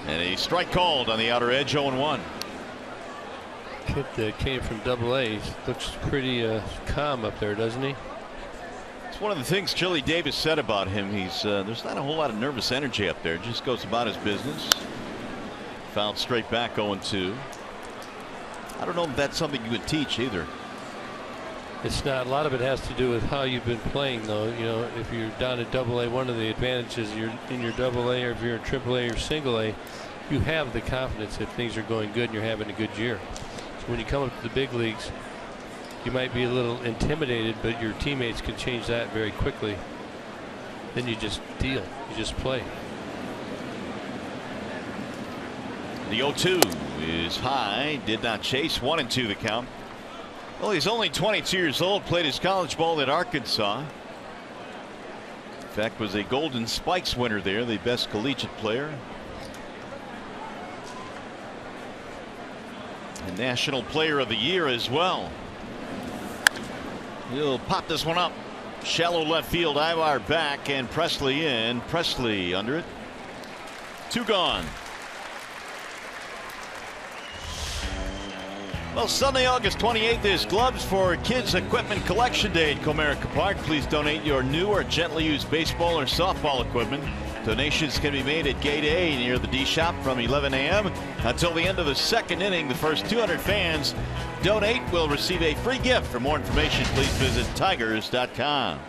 Speaker 3: And a strike called on the outer edge. 0-1.
Speaker 5: Kid that came from Double-A looks pretty calm up there, doesn't he?
Speaker 3: It's one of the things Chili Davis said about him. He's there's not a whole lot of nervous energy up there. Just goes about his business. Fouled straight back. 0-2. I don't know if that's something you would teach either.
Speaker 5: It's not. A lot of it has to do with how you've been playing, though. You know, if you're down at Double-A, one of the advantages you're in your Double-A, or if you're in Triple-A or Single-A, you have the confidence if things are going good and you're having a good year. So when you come up to the big leagues, you might be a little intimidated, but your teammates can change that very quickly. Then you just deal. You just play.
Speaker 3: The 0-2 is high. Did not chase. 1-2 the count. Well, he's only 22 years old. Played his college ball at Arkansas. In fact, was a Golden Spikes winner there, the best collegiate player. And National Player of the Year as well. He'll pop this one up. Shallow left field. Ivar back and Presley in. Presley under it. 2 gone. Well, Sunday, August 28th is Gloves for Kids Equipment Collection Day at Comerica Park. Please donate your new or gently used baseball or softball equipment. Donations can be made at Gate A near the D Shop from 11 a.m. until the end of the 2nd inning. The first 200 fans donate will receive a free gift. For more information, please visit Tigers.com.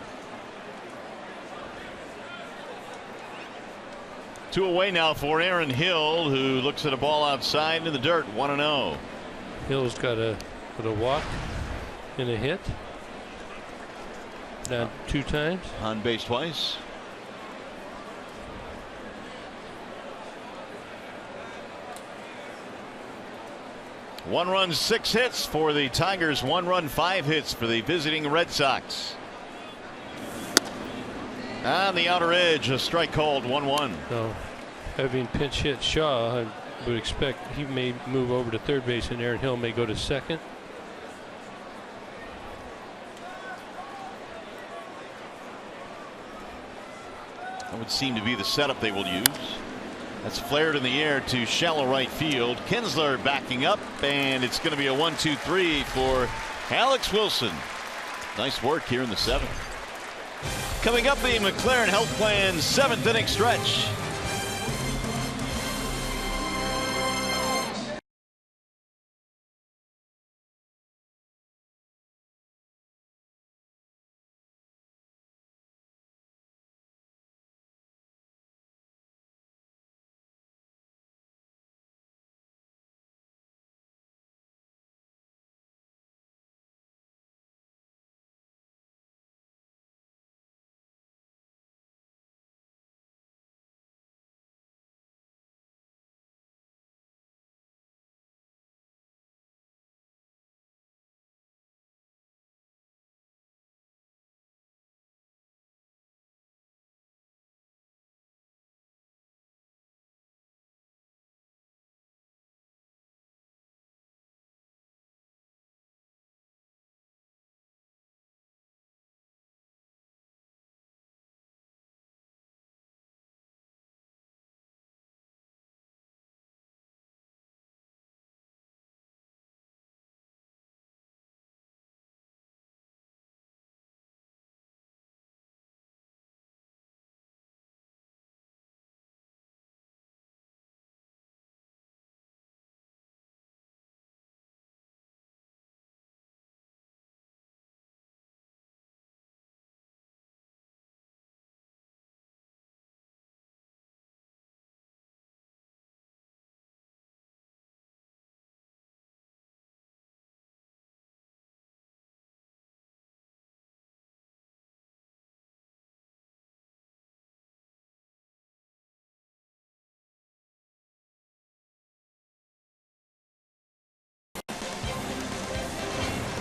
Speaker 3: Two away now for Aaron Hill, who looks at a ball outside in the dirt. 1-0.
Speaker 5: Hill's got a walk and a hit. Down 2 times.
Speaker 3: On base twice. One run, 6 hits for the Tigers. 1 run, 5 hits for the visiting Red Sox. On the outer edge, a strike called. 1-1.
Speaker 5: So, having pinch hit Shaw, I would expect he may move over to third base and Aaron Hill may go to second.
Speaker 3: That would seem to be the setup they will use. That's flared in the air to shallow right field. Kinsler backing up, and it's going to be a 1-2-3 for Alex Wilson. Nice work here in the 7th. Coming up, the McLaren Health Plan 7th inning stretch.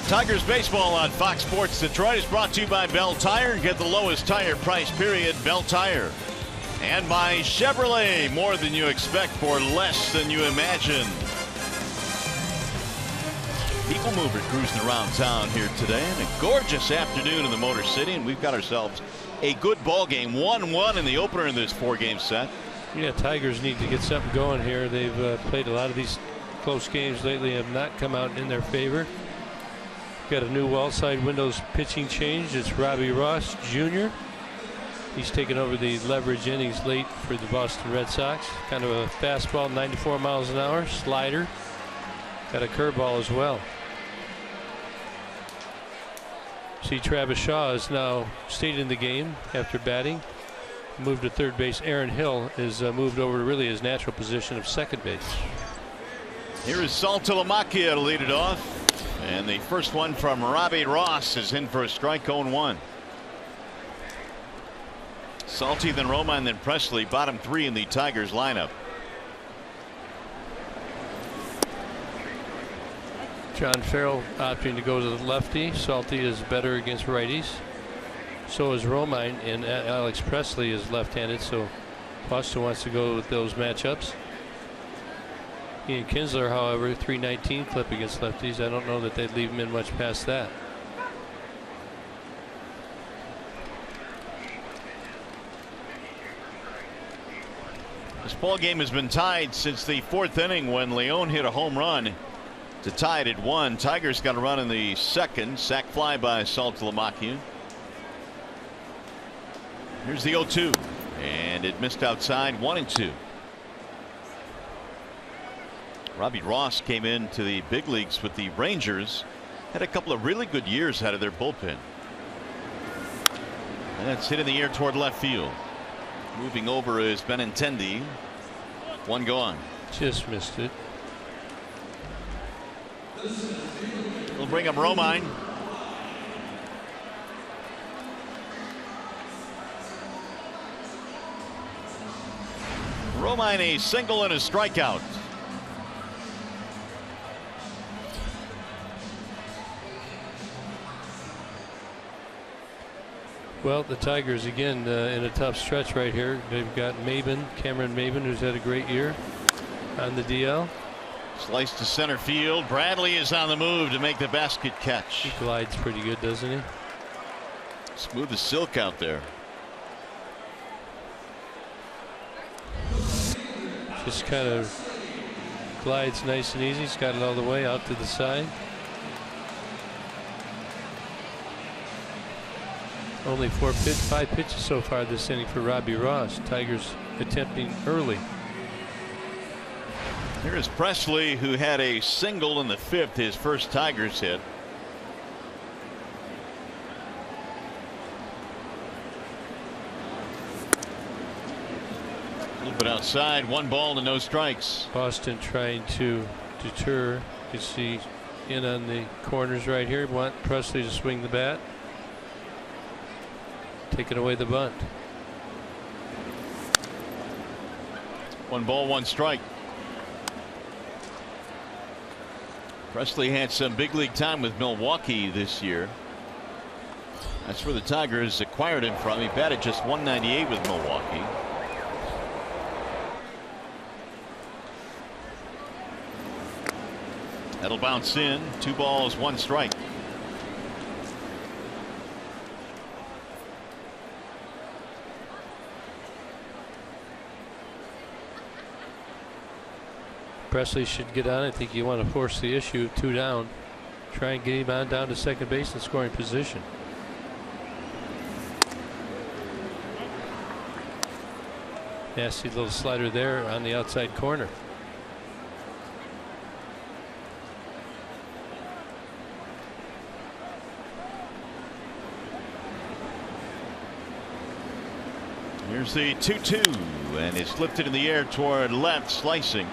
Speaker 3: Tigers baseball on Fox Sports Detroit is brought to you by Bell Tire. Get the lowest tire price period, Bell Tire. And by Chevrolet, more than you expect for less than you imagine. People mover cruising around town here today, and a gorgeous afternoon in the Motor City, and we've got ourselves a good ball game. 1-1 in the opener in this 4-game set.
Speaker 5: Yeah, Tigers need to get something going here. They've played a lot of these close games lately, have not come out in their favor. Got a new wall side windows pitching change. It's Robbie Ross Jr. He's taken over the leverage innings late for the Boston Red Sox. Kind of a fastball, 94 miles an hour, slider. Got a curveball as well. See, Travis Shaw is now stayed in the game after batting. Moved to third base. Aaron Hill is moved over to really his natural position of second base.
Speaker 3: Here is Saltalamacchia to lead it off. And the first one from Robbie Ross is in for a strike. 0-1. Salty, then Romine, then Presley, bottom 3 in the Tigers lineup.
Speaker 5: John Farrell opting to go to the lefty. Salty is better against righties. So is Romine, and Alex Presley is left-handed, so Boston wants to go with those matchups. Ian Kinsler, however, 319 clip against lefties. I don't know that they'd leave him in much past that.
Speaker 3: This ball game has been tied since the 4th inning when Leon hit a home run to tie it at 1. Tigers got a run in the 2nd. Sac fly by Saltalamacchia. Here's the 0-2, and it missed outside. 1-2. Robbie Ross came into the big leagues with the Rangers, had a couple of really good years out of their bullpen. And that's hit in the air toward left field. Moving over is Benintendi. One gone.
Speaker 5: Just missed it.
Speaker 3: We'll bring up Romine. Romine, a single and a strikeout.
Speaker 5: Well, the Tigers again in a tough stretch right here. They've got Cameron Maben, who's had a great year on the DL.
Speaker 3: Slice to center field. Bradley is on the move to make the basket catch.
Speaker 5: He glides pretty good, doesn't he?
Speaker 3: Smooth as silk out there.
Speaker 5: Just kind of glides nice and easy. He's got it all the way out to the side. Only 5 pitches so far this inning for Robbie Ross. Tigers attempting early.
Speaker 3: Here's Presley, who had a single in the 5th, his first Tigers hit. A little bit outside, 1 ball and no strikes.
Speaker 5: Boston trying to deter. You see in on the corners right here. Want Presley to swing the bat. Taking away the bunt.
Speaker 3: 1 ball, 1 strike. Presley had some big league time with Milwaukee this year. That's where the Tigers acquired him from. He batted just .198 with Milwaukee. That'll bounce in. 2 balls, 1 strike.
Speaker 5: Presley should get on. I think you want to force the issue. 2 down. Try and get him on down to second base in scoring position. Nasty little slider there on the outside corner.
Speaker 3: Here's the 2-2, and it's lifted in the air toward left, slicing.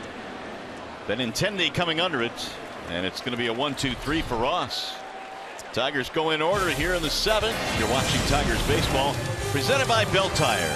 Speaker 3: Benintendi coming under it, and it's going to be a 1-2-3 for Ross. Tigers go in order here in the 7th. You're watching Tigers baseball, presented by Bell Tire.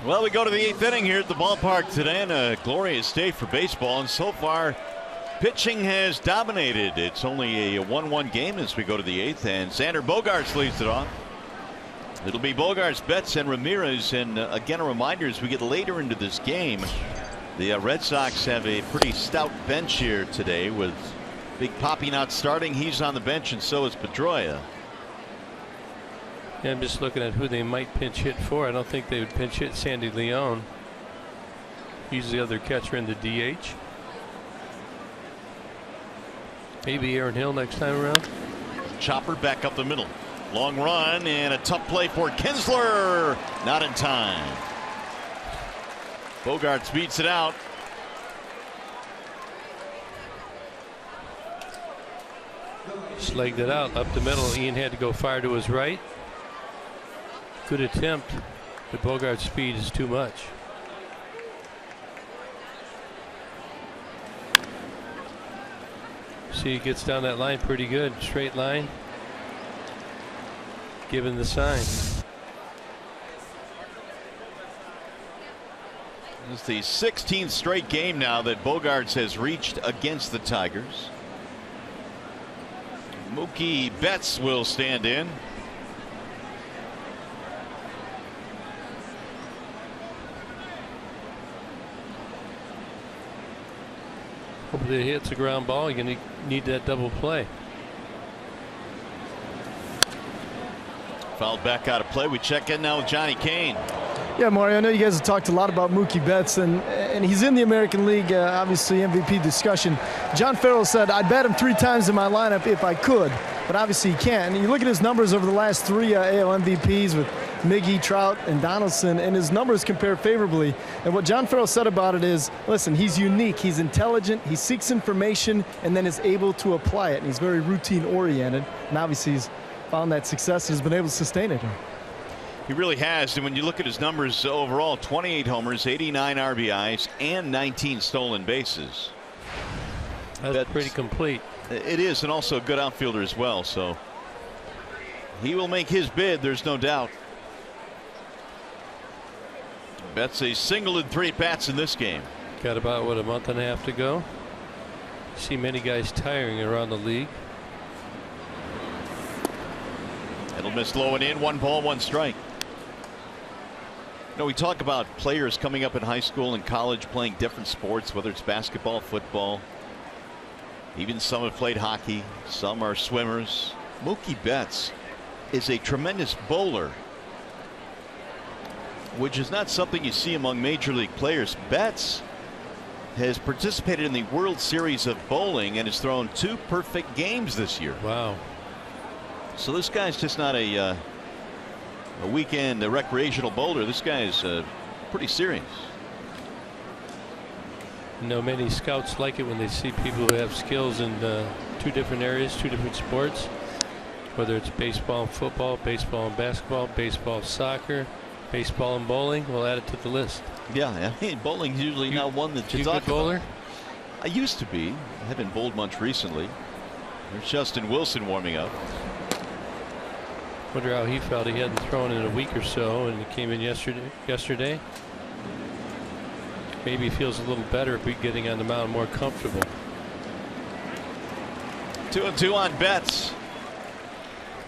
Speaker 3: Well, we go to the 8th inning here at the ballpark today, and a glorious day for baseball. And so far, pitching has dominated. It's only a 1-1 game as we go to the 8th, and Xander Bogaerts leads it off. It'll be Bogarts, Betts, and Ramirez. And again, a reminder as we get later into this game, the Red Sox have a pretty stout bench here today with Big Papi not starting. He's on the bench, and so is Pedroia.
Speaker 5: Yeah, I'm just looking at who they might pinch hit for. I don't think they would pinch hit Sandy Leon. He's the other catcher in the DH. Maybe Aaron Hill next time around.
Speaker 3: Chopper back up the middle. Long run and a tough play for Kinsler. Not in time. Bogarts beats it out.
Speaker 5: Slugged it out up the middle. Ian had to go fire to his right. Good attempt, but Bogart's speed is too much. See, he gets down that line pretty good. Straight line. Given the sign.
Speaker 3: It's the 16th straight game now that Bogarts has reached against the Tigers. Mookie Betts will stand in.
Speaker 5: Hopefully it hits a ground ball. You're going to need that double play.
Speaker 3: Fouled back out of play. We check in now with Johnny Kane.
Speaker 4: Yeah, Mario, I know you guys have talked a lot about Mookie Betts, and he's in the American League, obviously MVP discussion. John Farrell said, I'd bet him 3 times in my lineup if I could, but obviously he can't. And you look at his numbers over the last 3 AL MVPs with Miggy, Trout, and Donaldson, and his numbers compare favorably. And what John Farrell said about it is, listen, he's unique, he's intelligent, he seeks information, and then is able to apply it. And he's very routine-oriented, and obviously he's found that success and has been able to sustain it.
Speaker 3: He really has. And when you look at his numbers overall, 28 homers, 89 RBIs, and 19 stolen bases.
Speaker 5: That's pretty complete.
Speaker 3: It is, and also a good outfielder as well. So he will make his bid, there's no doubt. Betts a single in 3 at-bats in this game.
Speaker 5: Got about, what, a month and a half to go. See many guys tiring around the league.
Speaker 3: It'll miss low and in. 1 ball, 1 strike. You know, we talk about players coming up in high school and college playing different sports, whether it's basketball, football. Even some have played hockey. Some are swimmers. Mookie Betts is a tremendous bowler, which is not something you see among major league players. Betts has participated in the World Series of Bowling and has thrown 2 perfect games this year.
Speaker 5: Wow.
Speaker 3: So this guy's just not a weekend recreational bowler. This guy is pretty serious.
Speaker 5: You know, many scouts like it when they see people who have skills in 2 different areas, 2 different sports, whether it's baseball and football, baseball and basketball, baseball, soccer, baseball and bowling. We'll add it to the list.
Speaker 3: Yeah, I mean, bowling's usually not one that you
Speaker 5: a
Speaker 3: talk
Speaker 5: good bowler?
Speaker 3: about. I used to be. I haven't bowled much recently. There's Justin Wilson warming up.
Speaker 5: Wonder how he felt. He hadn't thrown in a week or so, and he came in yesterday. Maybe he feels a little better getting on the mound, more comfortable.
Speaker 3: 2-2 on Betts.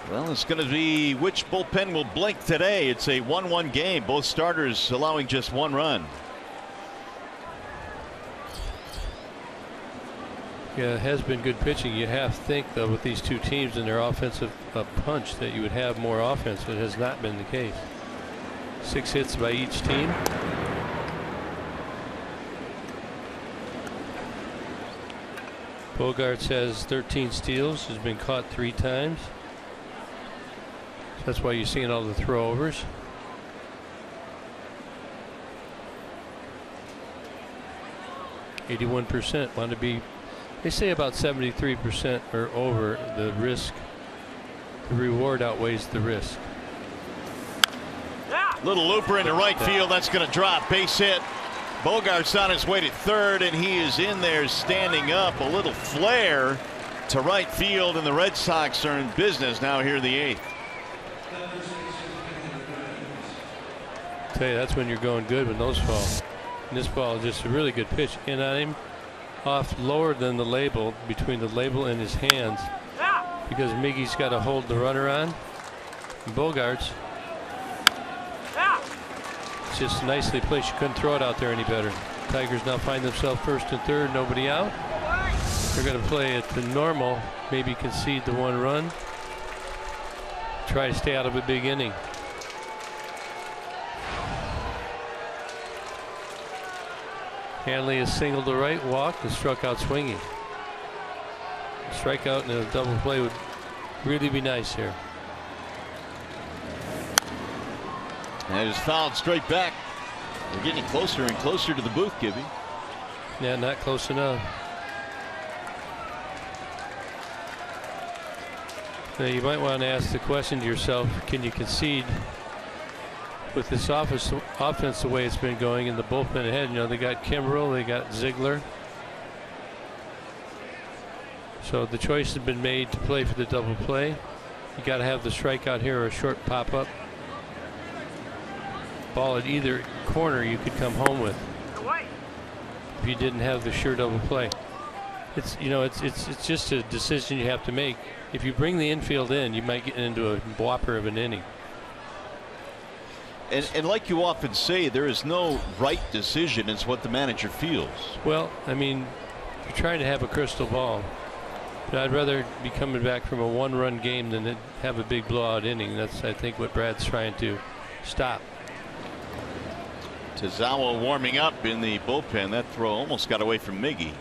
Speaker 3: Well, it's going to be which bullpen will blink today. It's a 1-1 game. Both starters allowing just 1 run.
Speaker 5: Yeah, it has been good pitching. You have to think, though, with these 2 teams and their offensive punch, that you would have more offense. It has not been the case. 6 hits by each team. Bogarts has 13 steals, has been caught 3 times. That's why you're seeing all the throwovers. %. Want to be, they say about 73% or over. The risk, the reward outweighs the risk.
Speaker 3: Little looper into right field. That's going to drop. Base hit. Bogarts on his way to third, and he is in there standing up. A little flare to right field, and the Red Sox are in business now here in the 8th.
Speaker 5: Tell you, that's when you're going good when those fall. And this ball is just a really good pitch in on him, off lower than the label, between the label and his hands, because Miggy's got to hold the runner on. And Bogarts just nicely placed. You couldn't throw it out there any better. Tigers now find themselves first and third, nobody out. They're going to play at the normal, maybe concede the 1 run. Try to stay out of a big inning. Hanley is single to right, walked, and struck out swinging. A strikeout and a double play would really be nice here.
Speaker 3: And it is fouled straight back. We're getting closer and closer to the booth, Gibby.
Speaker 5: Yeah, not close enough. Now you might want to ask the question to yourself, can you concede with this offense the way it's been going in the bullpen ahead? You know, they got Kimbrel, they got Ziegler. So the choice has been made to play for the double play. You got to have the strikeout here or a short pop-up. Ball at either corner you could come home with if you didn't have the sure double play. It's, you know, it's just a decision you have to make. If you bring the infield in, you might get into a whopper of an inning.
Speaker 3: And like you often say, there is no right decision. It's what the manager feels.
Speaker 5: Well, I mean, you're trying to have a crystal ball. But I'd rather be coming back from a 1-run game than have a big blowout inning. That's, I think, what Brad's trying to stop.
Speaker 3: Tazawa warming up in the bullpen. That throw almost got away from Miggy.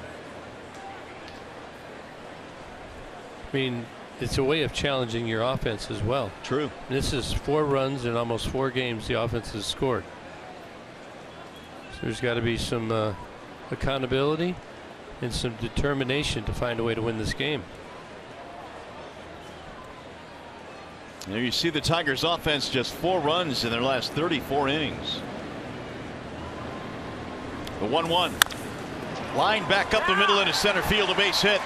Speaker 5: I mean, it's a way of challenging your offense as well.
Speaker 3: True.
Speaker 5: This is 4 runs in almost 4 games the offense has scored. So there's got to be some accountability and some determination to find a way to win this game.
Speaker 3: There you see the Tigers offense, just 4 runs in their last 34 innings. The 1-1 line back up the middle into center field, a base hit.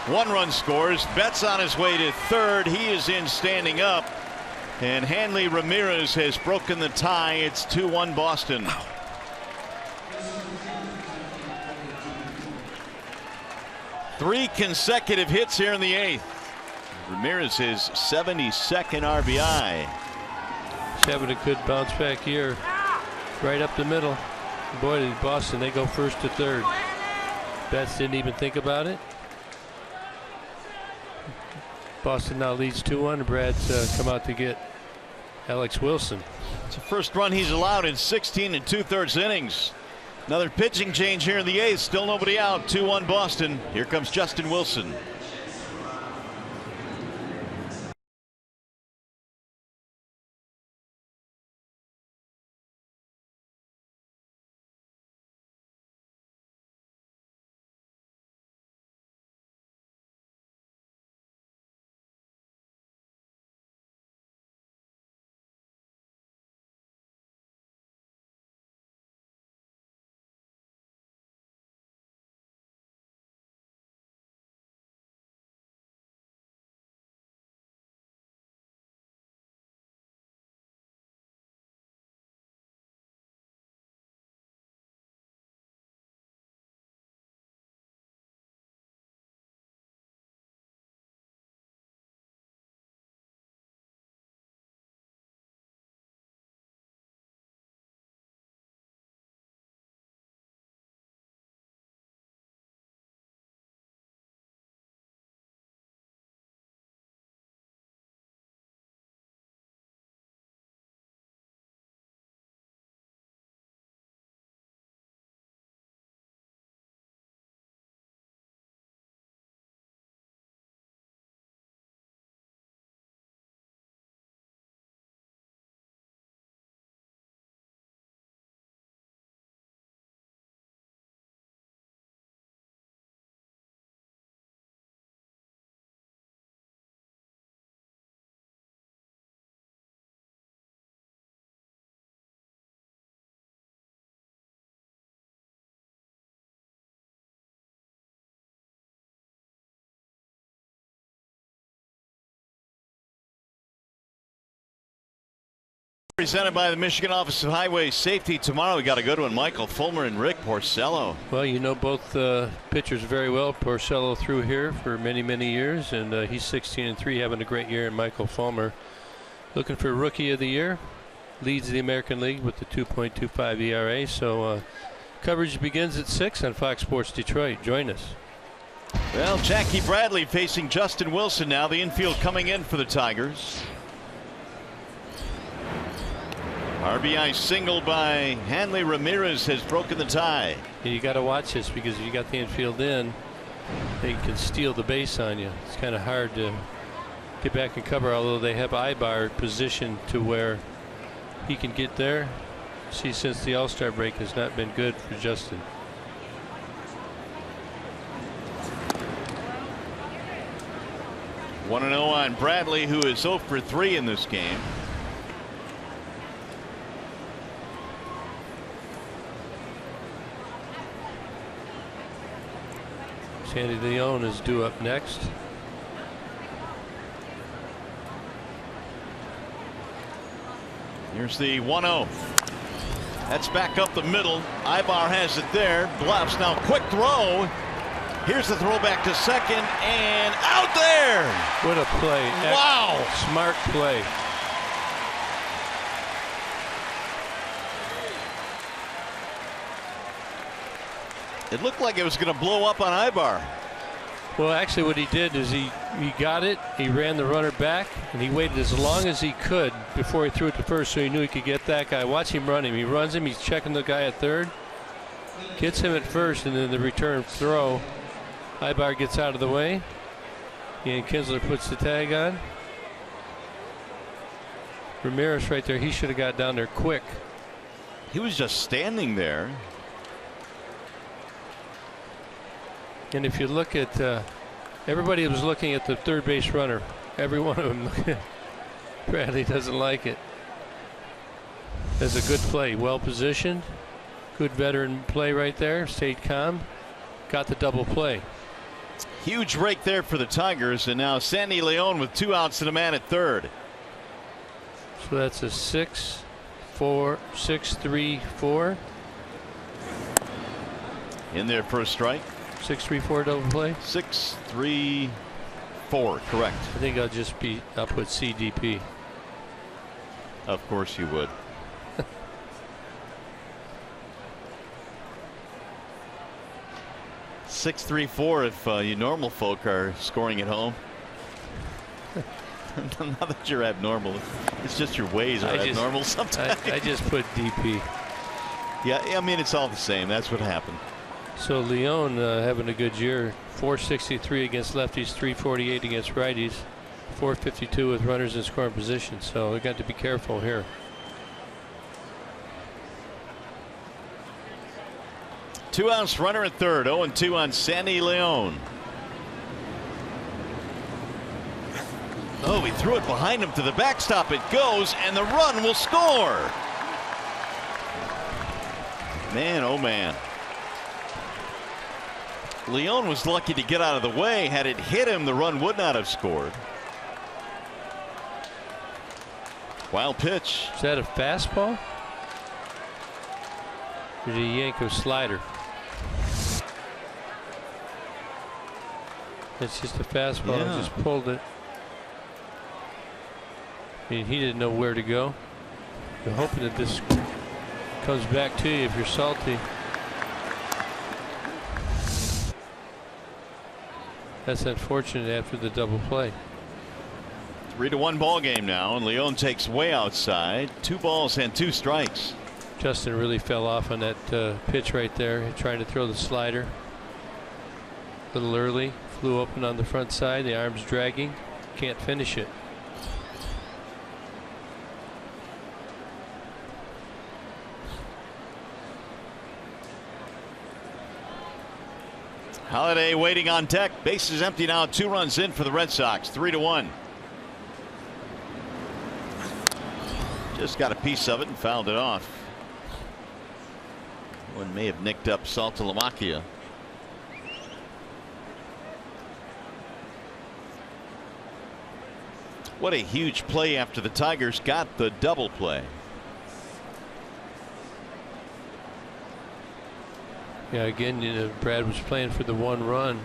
Speaker 3: 1 run scores. Betts on his way to third. He is in standing up, and Hanley Ramirez has broken the tie. It's 2-1 Boston. Three consecutive hits here in the 8th. Ramirez his 72nd RBI.
Speaker 5: He's having a good bounce back year. Right up the middle. Boy, Boston, they go first to third. Betts didn't even think about it. Boston now leads 2-1. Brad's come out to get Alex Wilson.
Speaker 3: It's the first run he's allowed in 16 2/3 innings. Another pitching change here in the 8th. Still nobody out. 2-1 Boston. Here comes Justin Wilson. Presented by the Michigan Office of Highway Safety. Tomorrow we got a good one. Michael Fulmer and Rick Porcello.
Speaker 5: Well, you know both pitchers very well. Porcello through here for many years, and he's 16-3, having a great year. And Michael Fulmer looking for Rookie of the Year. leads the American League with the 2.25 ERA. So coverage begins at 6 on Fox Sports Detroit. Join us.
Speaker 3: Well, Jackie Bradley facing Justin Wilson now. The infield coming in for the Tigers. RBI single by Hanley Ramirez has broken the tie.
Speaker 5: You got to watch this because if you got the infield in, they can steal the base on you. It's kind of hard to get back and cover, although they have Ibar positioned to where he can get there. See, since the All-Star break has not been good for Justin.
Speaker 3: One 1-0 on Bradley, who is 0 for 3 in this game.
Speaker 5: Sandy Leon is due up next.
Speaker 3: Here's the 1-0. That's back up the middle. Ibar has it there. Bluffs now. Quick throw. Here's the throw back to second and out there.
Speaker 5: What a play.
Speaker 3: Wow.
Speaker 5: Smart play.
Speaker 3: It looked like it was going to blow up on Ibar.
Speaker 5: Well, actually what he did is he got it, he ran the runner back, and he waited as long as he could before he threw it to first, so he knew he could get that guy. Watch him run him. He runs him, he's checking the guy at third, gets him at first, and then the return throw. Ibar gets out of the way. And Kinsler puts the tag on. Ramirez right there, he should have got down there quick.
Speaker 3: He was just standing there.
Speaker 5: And if you look at everybody was looking at the third base runner, every one of them. Bradley doesn't like it. That's a good play, well positioned, good veteran play right there. Stayed calm, got the double play.
Speaker 3: Huge rake there for the Tigers, and now Sandy Leon with 2 outs and a man at third.
Speaker 5: So that's a 6-3-4
Speaker 3: in there for a strike.
Speaker 5: 6-3-4 double play.
Speaker 3: 6-3-4, correct.
Speaker 5: I think I'll put CDP.
Speaker 3: Of course you would. 6-3-4 if you normal folk are scoring at home. Not that you're abnormal, it's just your ways are abnormal sometimes.
Speaker 5: I just put DP.
Speaker 3: Yeah, I mean it's all the same. That's what happened.
Speaker 5: So Leon having a good year. 463 against lefties, 348 against righties, 452 with runners in scoring position. So we got to be careful here.
Speaker 3: Two outs, runner at third. 0-2 on Sandy Leon. Oh, he threw it behind him to the backstop. It goes, and the run will score. Man, oh man. Leon was lucky to get out of the way. Had it hit him, the run would not have scored. Wild pitch.
Speaker 5: Is that a fastball? Or did he yank a slider? It's just a fastball.
Speaker 3: Yeah.
Speaker 5: He just pulled it. I mean, he didn't know where to go. You're hoping that this comes back to you if you're salty. That's unfortunate after the double play.
Speaker 3: 3-1 ball game now, and Leon takes way outside. 2 balls and 2 strikes.
Speaker 5: Justin really fell off on that pitch right there, trying to throw the slider. A little early, flew open on the front side, the arm's dragging, can't finish it.
Speaker 3: Holiday waiting on deck. Bases empty now. 2 runs in for the Red Sox. 3-1. Just got a piece of it and fouled it off. One may have nicked up Saltalamacchia. What a huge play after the Tigers got the double play.
Speaker 5: Yeah, again, you know, Brad was playing for the 1 run,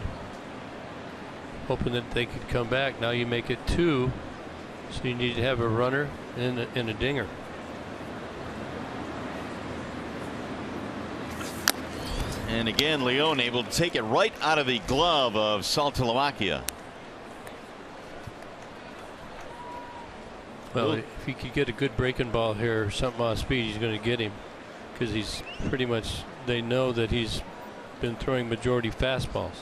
Speaker 5: hoping that they could come back. Now you make it 2, so you need to have a runner and a dinger.
Speaker 3: And again, Leon able to take it right out of the glove of Saltalamacchia.
Speaker 5: Well, if he could get a good breaking ball here, something off speed, he's going to get him, because he's pretty much, they know that he's been throwing majority fastballs.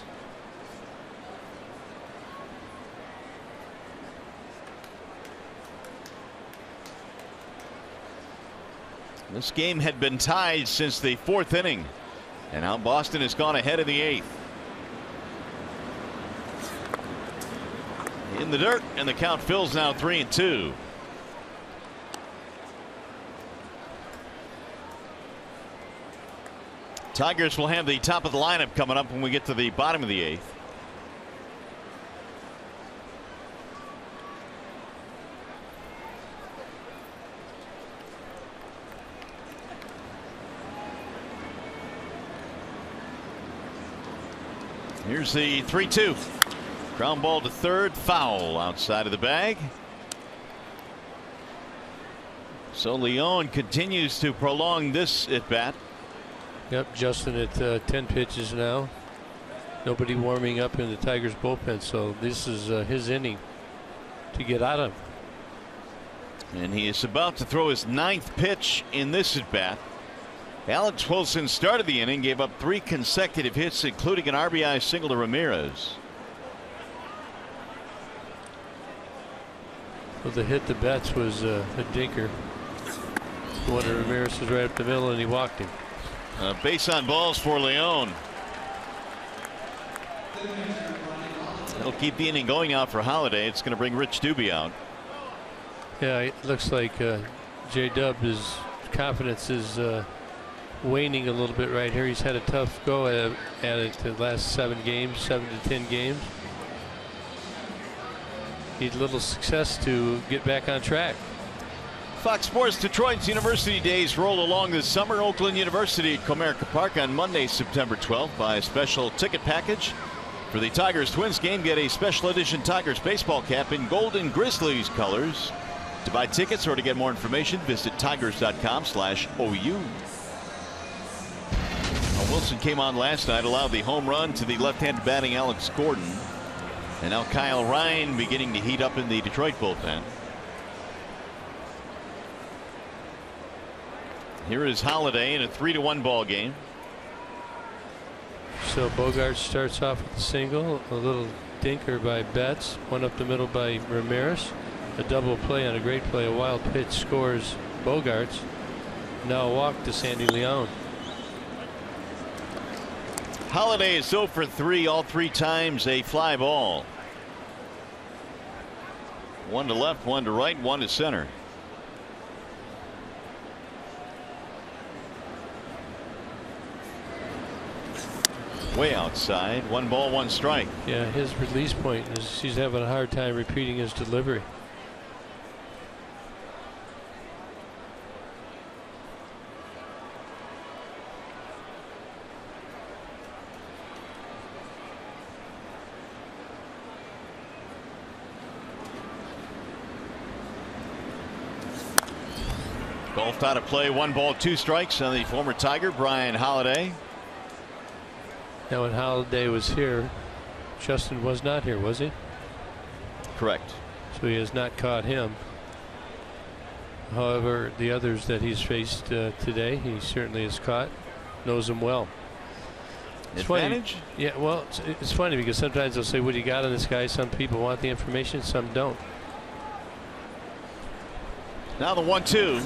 Speaker 3: This game had been tied since the 4th inning, and now Boston has gone ahead in the 8th. In the dirt, and the count fills now 3-2. Tigers will have the top of the lineup coming up when we get to the bottom of the 8th. Here's the 3-2. Ground ball to third, foul outside of the bag. So Leon continues to prolong this at bat.
Speaker 5: Yep, Justin at 10 pitches now. Nobody warming up in the Tigers bullpen, so this is his inning to get out of.
Speaker 3: And he is about to throw his 9th pitch in this at bat. Alex Wilson started the inning, gave up 3 consecutive hits, including an RBI single to Ramirez.
Speaker 5: Well, the hit to Betts was a dinker. The one to Ramirez was right up the middle, and he walked him.
Speaker 3: Base on balls for Leon. That'll keep the inning going out for Holiday. It's going to bring Rich Doobie out.
Speaker 5: Yeah, it looks like J-Dub, his confidence is waning a little bit right here. He's had a tough go at it the last 7 to 10 games. Need a little success to get back on track.
Speaker 3: Fox Sports Detroit's University Days roll along this summer. Oakland University at Comerica Park on Monday, September 12th. Buy a special ticket package for the Tigers Twins game. Get a special edition Tigers baseball cap in Golden Grizzlies colors. To buy tickets or to get more information, visit tigers.com/OU. Wilson came on last night, allowed the home run to the left-handed batting Alex Gordon. And now Kyle Ryan beginning to heat up in the Detroit bullpen. Here is Holiday in a 3-1 ball game.
Speaker 5: So Bogart starts off with a single, a little dinker by Betts, one up the middle by Ramirez, a double play on a great play, a wild pitch scores Bogarts. Now a walk to Sandy Leon.
Speaker 3: Holiday is 0 for 3, all 3 times a fly ball. 1 to left, 1 to right, 1 to center. Way outside, 1 ball, 1 strike.
Speaker 5: Yeah, his release point is he's having a hard time repeating his delivery.
Speaker 3: Golfed out of play, 1 ball, 2 strikes on the former Tiger, Brian Holiday.
Speaker 5: Now, when Holiday was here, Justin was not here, was he?
Speaker 3: Correct.
Speaker 5: So he has not caught him. However, the others that he's faced today, he certainly has caught, knows them well.
Speaker 3: Advantage?
Speaker 5: Funny. Yeah, well, it's funny because sometimes they'll say, what do you got on this guy? Some people want the information, some don't.
Speaker 3: Now the 1-2.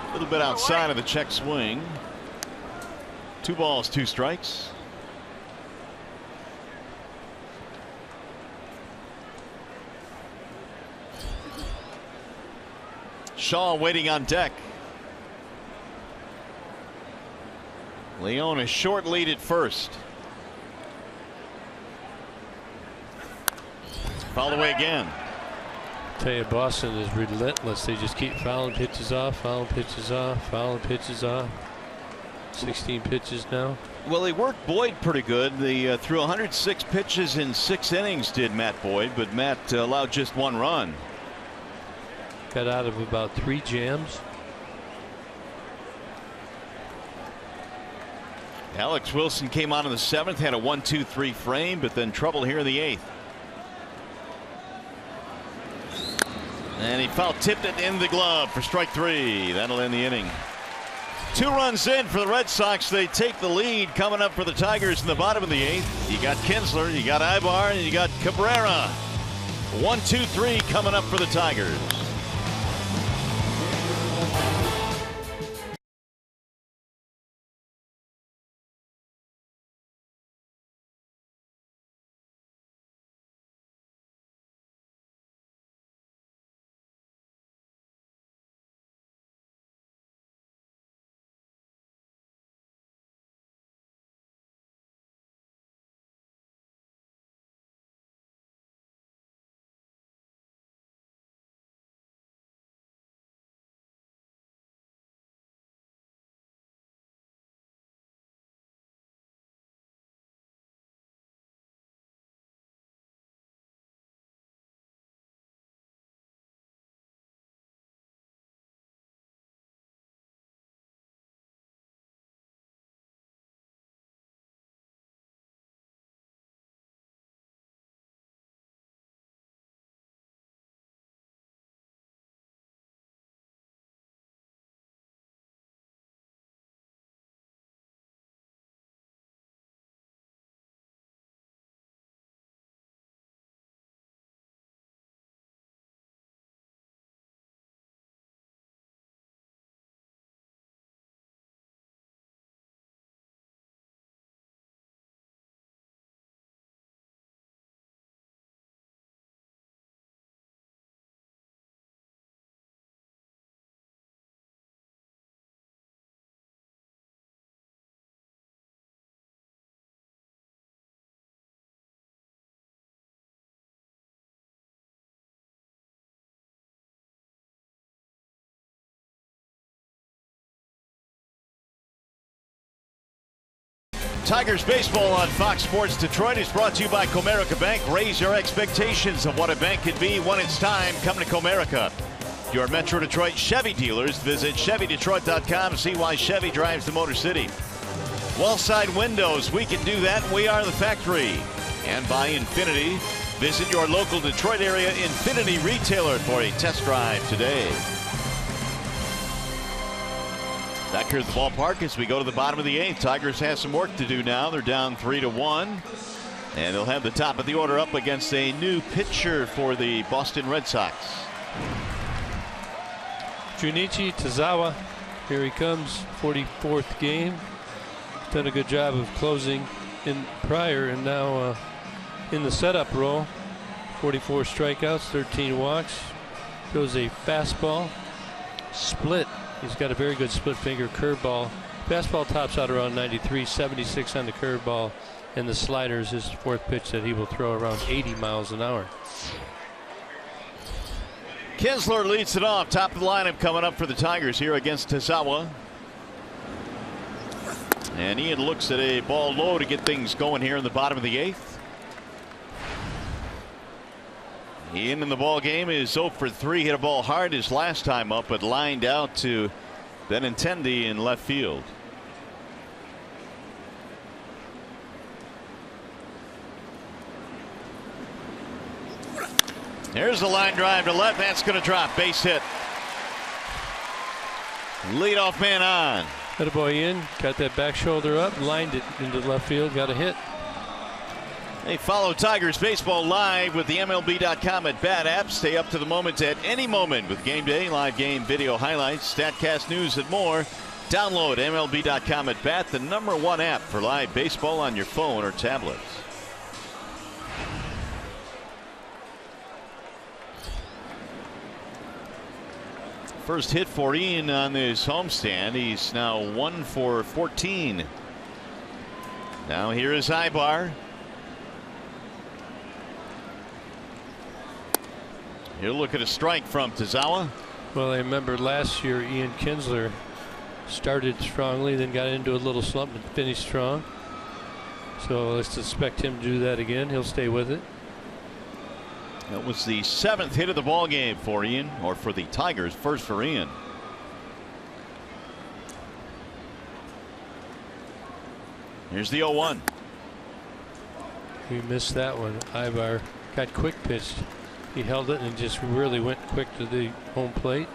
Speaker 3: A little bit outside of the check swing. 2 balls, 2 strikes. Shaw waiting on deck. Leon a short lead at first. Foul away again.
Speaker 5: I tell you, Boston is relentless. They just keep fouling pitches off, fouling pitches off, fouling pitches off. 16 pitches now.
Speaker 3: Well, they worked Boyd pretty good. They threw 106 pitches in 6 innings, did Matt Boyd, but Matt allowed just 1 run.
Speaker 5: Got out of about 3 jams.
Speaker 3: Alex Wilson came on in the 7th, had a 1-2-3 frame, but then trouble here in the 8th. And he foul tipped it in the glove for strike 3. That'll end the inning. 2 runs in for the Red Sox. They take the lead. Coming up for the Tigers in the bottom of the 8th. You got Kinsler, you got Ibar, and you got Cabrera. 1-2-3 coming up for the Tigers. Tigers baseball on Fox Sports Detroit is brought to you by Comerica Bank. Raise your expectations of what a bank can be when it's time. Come to Comerica. Your Metro Detroit Chevy dealers. Visit ChevyDetroit.com to see why Chevy drives the Motor City. Wallside Windows. We can do that. We are the factory. And by Infinity. Visit your local Detroit area Infinity retailer for a test drive today. Back here at the ballpark as we go to the bottom of the 8th. Tigers have some work to do now. They're down 3-1. And they'll have the top of the order up against a new pitcher for the Boston Red Sox.
Speaker 5: Junichi Tazawa, here he comes, 44th game. Done a good job of closing in prior and now in the setup role. 44 strikeouts, 13 walks. Throws a fastball, split. He's got a very good split finger curveball. Fastball tops out around 93, 76 on the curveball, and the slider is his 4th pitch that he will throw around 80 miles an hour.
Speaker 3: Kinsler leads it off. Top of the lineup coming up for the Tigers here against Tazawa. And Ian looks at a ball low to get things going here in the bottom of the 8th. Ian in the ball game is 0 for 3. Hit a ball hard his last time up, but lined out to Benintendi in left field. There's a line drive to left. That's going to drop. Base hit. Leadoff man on.
Speaker 5: Attaboy Ian. Got that back shoulder up, lined it into left field, got a hit.
Speaker 3: Hey, follow Tigers baseball live with the MLB.com at bat app. Stay up to the moment at any moment with game day, live game video highlights, StatCast news, and more. Download MLB.com at bat, the #1 app for live baseball on your phone or tablets. First hit for Ian on this homestand. He's now 1 for 14. Now here is Ibar. He'll look at a strike from Tazawa.
Speaker 5: Well, I remember last year Ian Kinsler started strongly, then got into a little slump and finished strong. So let's expect him to do that again. He'll stay with it.
Speaker 3: That was the 7th hit of the ball game for Ian, or for the Tigers. First for Ian. Here's the 0-1.
Speaker 5: He missed that one. Ibar got quick pitched. He held it and just really went quick to the home plate.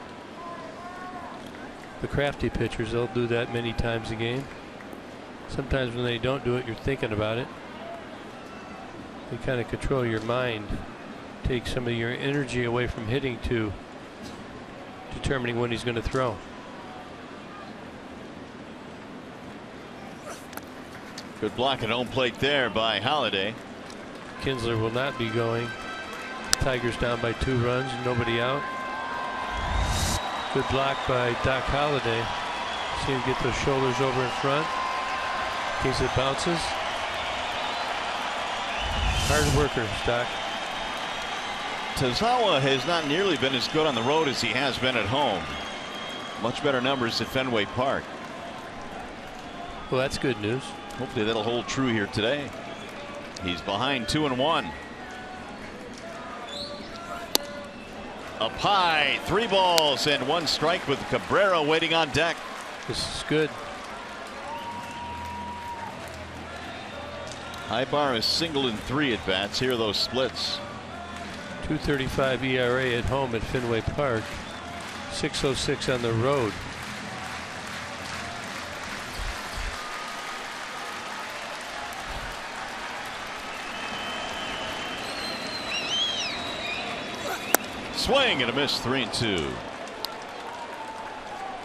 Speaker 5: The crafty pitchers, they'll do that many times a game. Sometimes when they don't do it, you're thinking about it. They kind of control your mind, take some of your energy away from hitting to determining when he's going to throw.
Speaker 3: Good block at home plate there by Holliday.
Speaker 5: Kinsler will not be going. Tigers down by 2 runs, nobody out. Good block by Doc Holliday. See him get those shoulders over in front in case it bounces. Hard worker, Doc.
Speaker 3: Tazawa has not nearly been as good on the road as he has been at home. Much better numbers at Fenway Park.
Speaker 5: Well, that's good news.
Speaker 3: Hopefully that'll hold true here today. He's behind 2-1. Up high, 3 balls and 1 strike with Cabrera waiting on deck.
Speaker 5: This is good.
Speaker 3: Ibar is singled in 3 at bats. Here are those splits.
Speaker 5: 2.35 ERA at home at Fenway Park. 6.06 on the road.
Speaker 3: Swing and a miss, 3-2.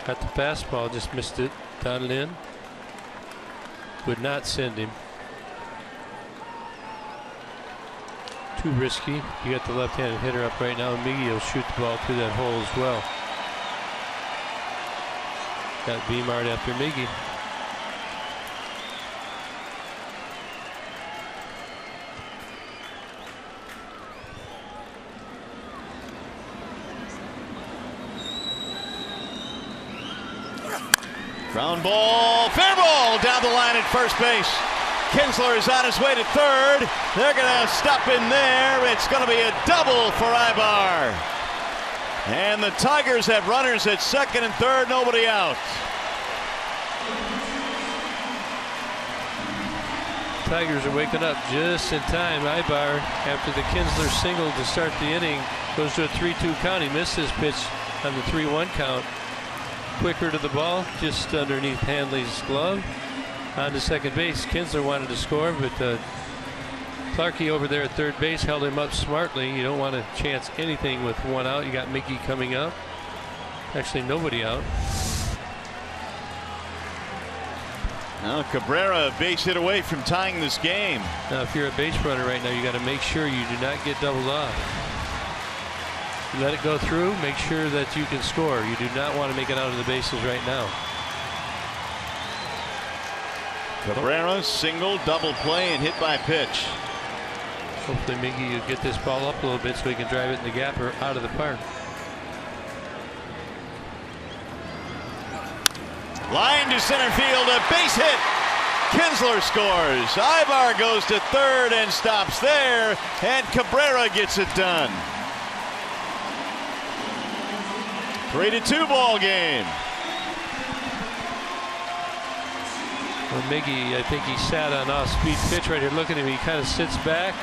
Speaker 5: Got the fastball, just missed it down and in. Would not send him. Too risky. You got the left-handed hitter up right now, and Miggy will shoot the ball through that hole as well. Got Beamart after Miggy.
Speaker 3: Ground ball, fair ball down the line at first base. Kinsler is on his way to third. They're going to stop in there. It's going to be a double for Ibar. And the Tigers have runners at second and third, nobody out.
Speaker 5: Tigers are waking up just in time. Ibar, after the Kinsler single to start the inning, goes to a 3-2 count. He missed his pitch on the 3-1 count. Quicker to the ball, just underneath Hanley's glove. On to second base. Kinsler wanted to score, but Clarkey over there at third base held him up smartly. You don't want to chance anything with 1 out. You got Mickey coming up. Actually, nobody out.
Speaker 3: Now Cabrera, a base hit away from tying this game.
Speaker 5: Now, if you're a base runner right now, you got to make sure you do not get doubled off. You let it go through, make sure that you can score. You do not want to make it out of the bases right now.
Speaker 3: Cabrera single, double play, and hit by pitch.
Speaker 5: Hopefully Miggy will get this ball up a little bit so he can drive it in the gap or out of the park.
Speaker 3: Line to center field, a base hit. Kinsler scores. Ibar goes to third and stops there, and Cabrera gets it done. 3-2 ball game.
Speaker 5: Well, Miggy, I think he sat on off-speed pitch right here. Look at him. He kind of sits back,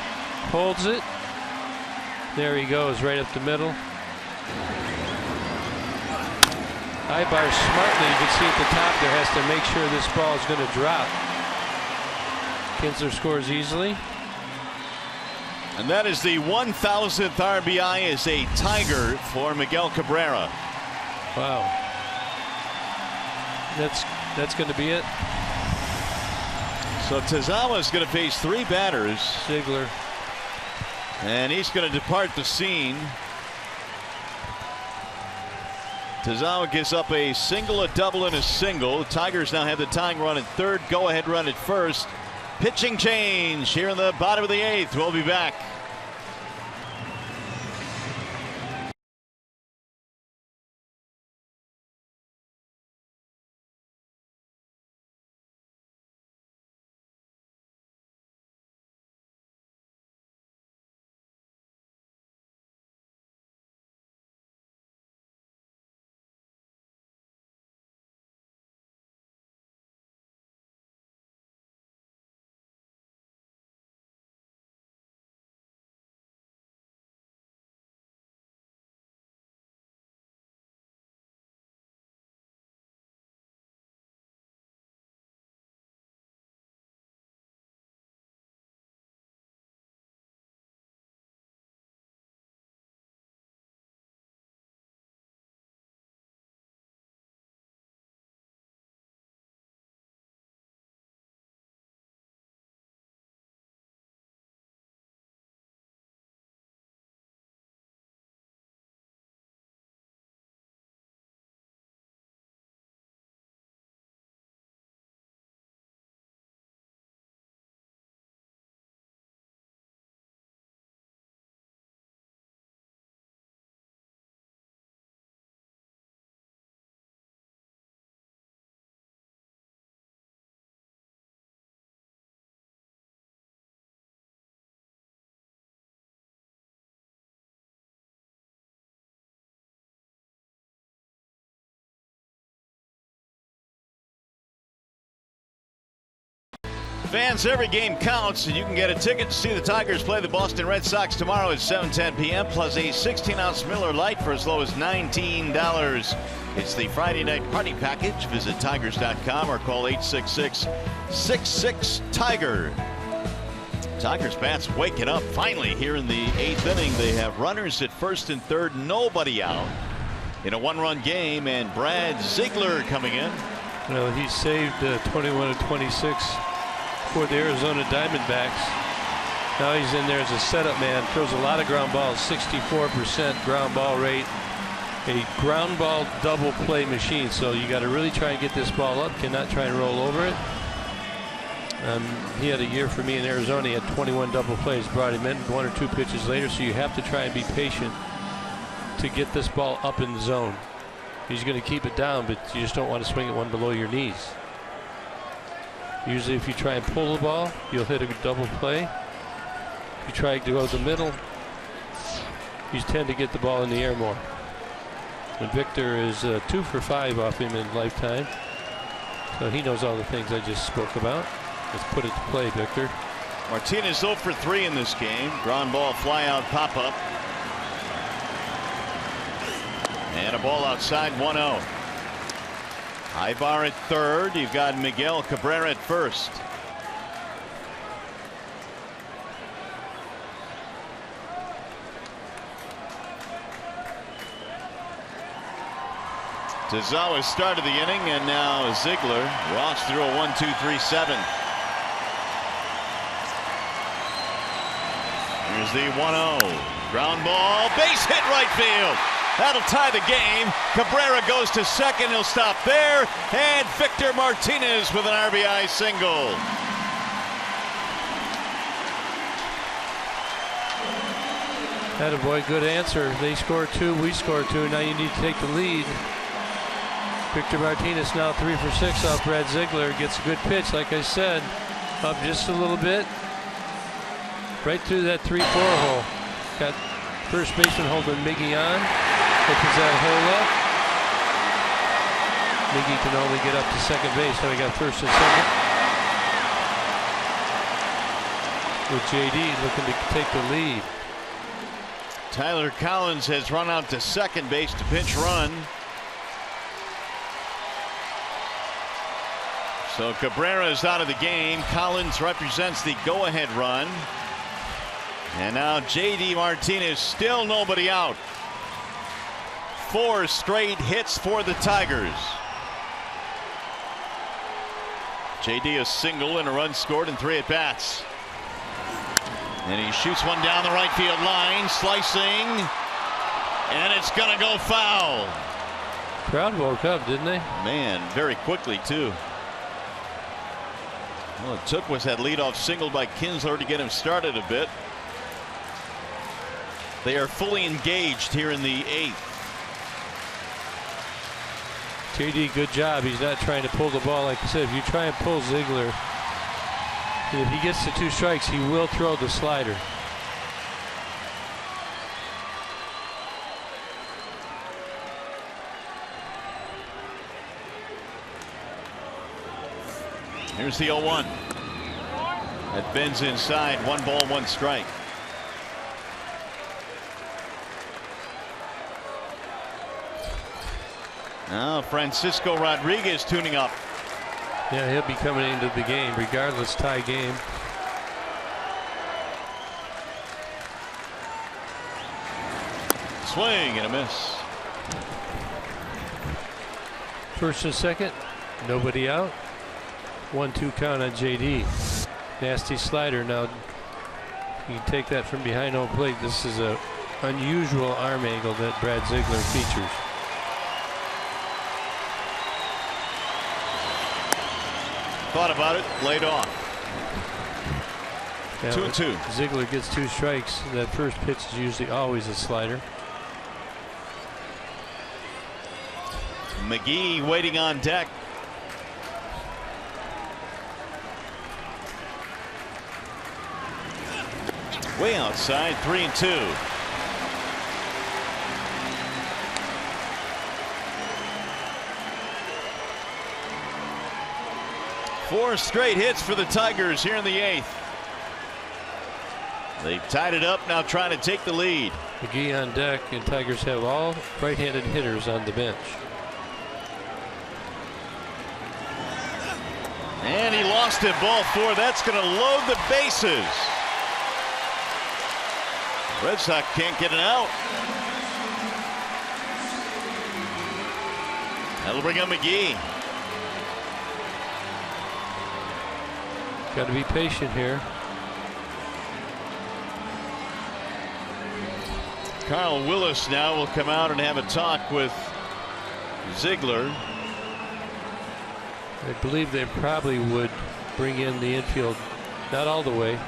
Speaker 5: holds it. There he goes, right up the middle. Ibar smartly, you can see at the top there, has to make sure this ball is going to drop. Kinsler scores easily.
Speaker 3: And that is the 1,000th RBI as a Tiger for Miguel Cabrera.
Speaker 5: Wow. That's going to be it.
Speaker 3: So Tazawa is going to face 3 batters.
Speaker 5: Ziegler.
Speaker 3: And he's going to depart the scene. Tazawa gives up a single, a double, and a single. The Tigers now have the tying run at third, go-ahead run at first. Pitching change here in the bottom of the 8th. We'll be back. Fans, every game counts, and you can get a ticket to see the Tigers play the Boston Red Sox tomorrow at 7:10 p.m. plus a 16-ounce Miller Lite for as low as $19. It's the Friday night party package. Visit Tigers.com or call 866-66-TIGER. Tigers bats waking up finally here in the 8th inning. They have runners at first and third, nobody out in a one-run game, and Brad Ziegler coming in.
Speaker 5: Well, he saved 21 of 26 for the Arizona Diamondbacks. Now he's in there as a setup man. Throws a lot of ground balls, 64% ground ball rate. A ground ball double play machine. So you got to really try and get this ball up. Cannot try and roll over it. He had a year for me in Arizona. He had 21 double plays. Brought him in 1 or 2 pitches later. So you have to try and be patient to get this ball up in the zone. He's going to keep it down, but you just don't want to swing it one below your knees. Usually if you try and pull the ball, you'll hit a double play. If you try to go to the middle, you tend to get the ball in the air more. And Victor is 2 for 5 off him in lifetime. So he knows all the things I just spoke about. Let's put it to play, Victor.
Speaker 3: Martinez 0 for 3 in this game. Ground ball, fly out, pop up. And a ball outside, 1-0. Ibar at third. You've got Miguel Cabrera at first. Tazawa started the inning, and now Ziegler. Ross threw a 1-2-3-7. Here's the 1-0. Ground ball, base hit right field. That'll tie the game. Cabrera goes to second. He'll stop there. And Victor Martinez with an RBI single.
Speaker 5: Attaboy, good answer. They score 2, we score 2. Now you need to take the lead. Victor Martinez now 3 for 6 off Brad Ziegler. Gets a good pitch, like I said. Up just a little bit. Right through that 3-4 hole. Got first baseman holding Miggy on. Opens that hole up. Miggy can only get up to second base. Now we got first and second. With JD looking to take the lead.
Speaker 3: Tyler Collins has run out to second base to pinch run. So Cabrera is out of the game. Collins represents the go-ahead run. And now JD Martinez, still nobody out. 4 straight hits for the Tigers. JD a single and a run scored in 3 at-bats. And he shoots one down the right field line, slicing, and it's gonna go foul.
Speaker 5: Crowd woke up, didn't they?
Speaker 3: Man, very quickly too. All it took was that leadoff single by Kinsler to get him started a bit. They are fully engaged here in the 8th.
Speaker 5: JD, good job. He's not trying to pull the ball. Like I said, if you try and pull Ziegler, if he gets to 2 strikes, he will throw the slider.
Speaker 3: Here's the 0-1. That bends inside. 1 ball, 1 strike. Now Francisco Rodriguez tuning up.
Speaker 5: Yeah, he'll be coming into the game regardless. Tie game.
Speaker 3: Swing and a miss.
Speaker 5: First and second, nobody out. 1-2 count on JD. Nasty slider. Now you can take that from behind home plate. This is a unusual arm angle that Brad Ziegler features.
Speaker 3: Thought about it, laid off.
Speaker 5: Yeah,
Speaker 3: 2-2.
Speaker 5: Ziegler gets 2 strikes. That first pitch is usually always a slider.
Speaker 3: McGee waiting on deck. Way outside, 3-2. 4 straight hits for the Tigers here in the 8th. They tied it up, now trying to take the lead.
Speaker 5: McGee on deck, and Tigers have all right-handed hitters on the bench.
Speaker 3: And he lost it, ball 4. That's going to load the bases. Red Sox can't get it out. That'll bring up McGee.
Speaker 5: Got to be patient here.
Speaker 3: Carl Willis now will come out and have a talk with Ziegler.
Speaker 5: I believe they probably would bring in the infield, not all the way,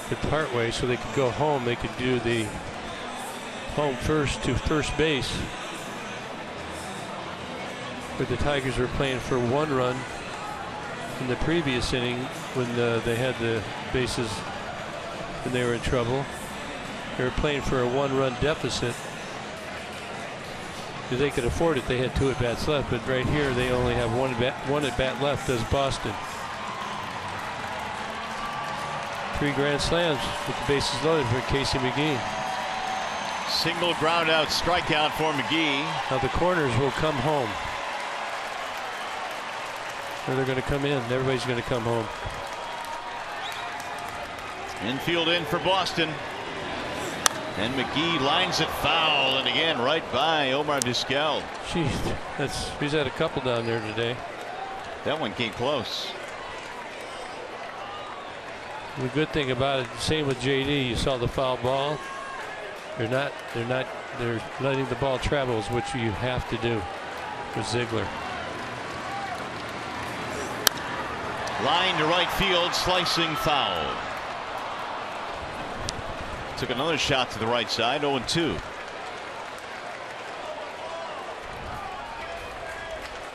Speaker 5: but part way, so they could go home. They could do the home first to first base, where the Tigers were playing for 1 run in the previous inning when they had the bases when they were in trouble. They were playing for a 1-run deficit. If they could afford it, they had 2 at-bats left, but right here they only have 1 at-bat left, does Boston. 3 grand slams with the bases loaded for Casey McGee.
Speaker 3: Single ground out strikeout for McGee.
Speaker 5: Now the corners will come home. Or they're going to come in. Everybody's going to come home.
Speaker 3: Infield in for Boston. And McGee lines it foul, and again right by Omar Vizquel.
Speaker 5: Jeez, he's had a couple down there today.
Speaker 3: That one came close.
Speaker 5: The good thing about it, same with JD, you saw the foul ball. They're letting the ball travel, is what you have to do with Ziegler.
Speaker 3: Line to right field, slicing foul. Took another shot to the right side, 0-2.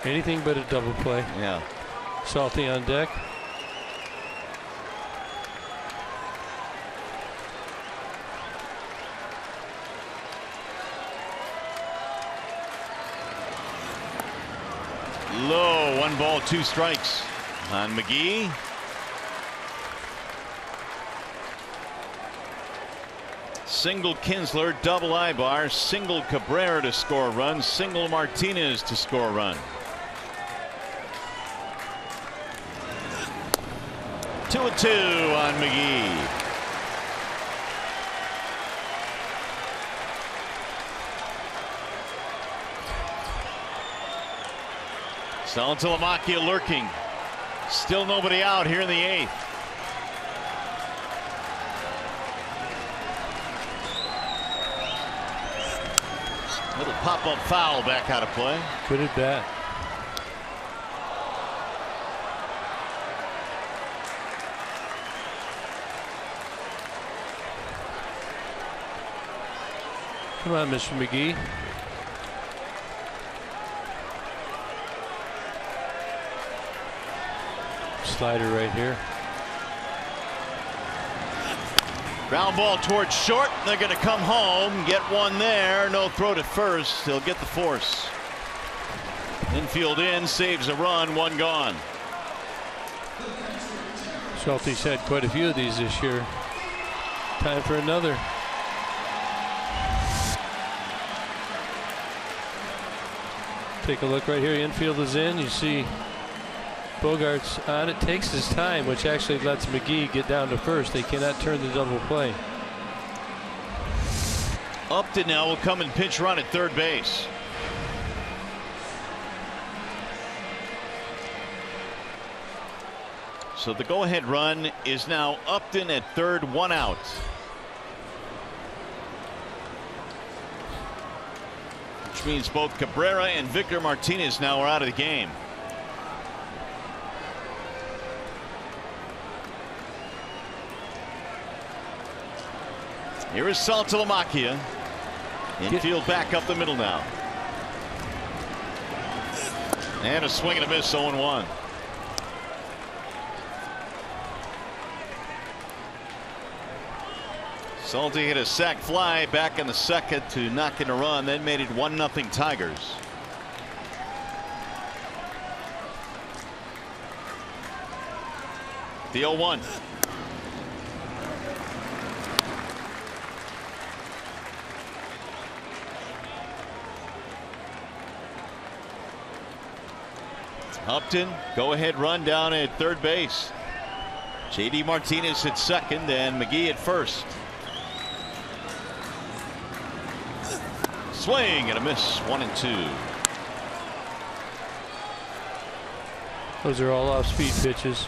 Speaker 5: Anything but a double play.
Speaker 3: Yeah.
Speaker 5: Salty on deck.
Speaker 3: Low, 1 ball, 2 strikes on McGee. Single Kinsler, double Ibar, single Cabrera to score a run, single Martinez to score a run. 2-2 on McGee. Saltalamacchia lurking. Still nobody out here in the 8th. Little pop-up foul back out of play.
Speaker 5: Good at bat. Come on, Mr. McGee. Slider right here.
Speaker 3: Ground ball towards short. They're going to come home, get one there. No throw to first. He'll get the force. Infield in, saves a run, 1 gone.
Speaker 5: Schulte's had quite a few of these this year. Time for another. Take a look right here. Infield is in. You see Bogart's on it, takes his time, which actually lets McGee get down to first. They cannot turn the double play.
Speaker 3: Upton now will come and pinch run at third base. So the go-ahead run is now Upton at third, 1 out. Which means both Cabrera and Victor Martinez now are out of the game. Here is Saltalamacchia. Infield back up the middle now. And a swing and a miss, 0-1. Salty hit a sac fly back in the second to knock in a run, then made it 1-0 Tigers. The 0-1. Upton, go-ahead run down at third base. J.D. Martinez at second and McGee at first. Swing and a miss. 1-2.
Speaker 5: Those are all off-speed pitches.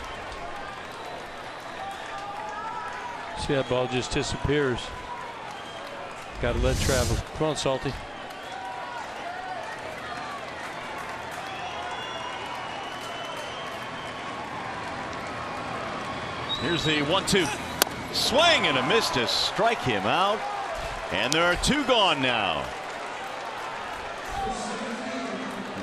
Speaker 5: See that ball just disappears. Got to let travel. Come on, Salty.
Speaker 3: Here's the 1-2. Swing and a miss to strike him out. And there are 2 gone now.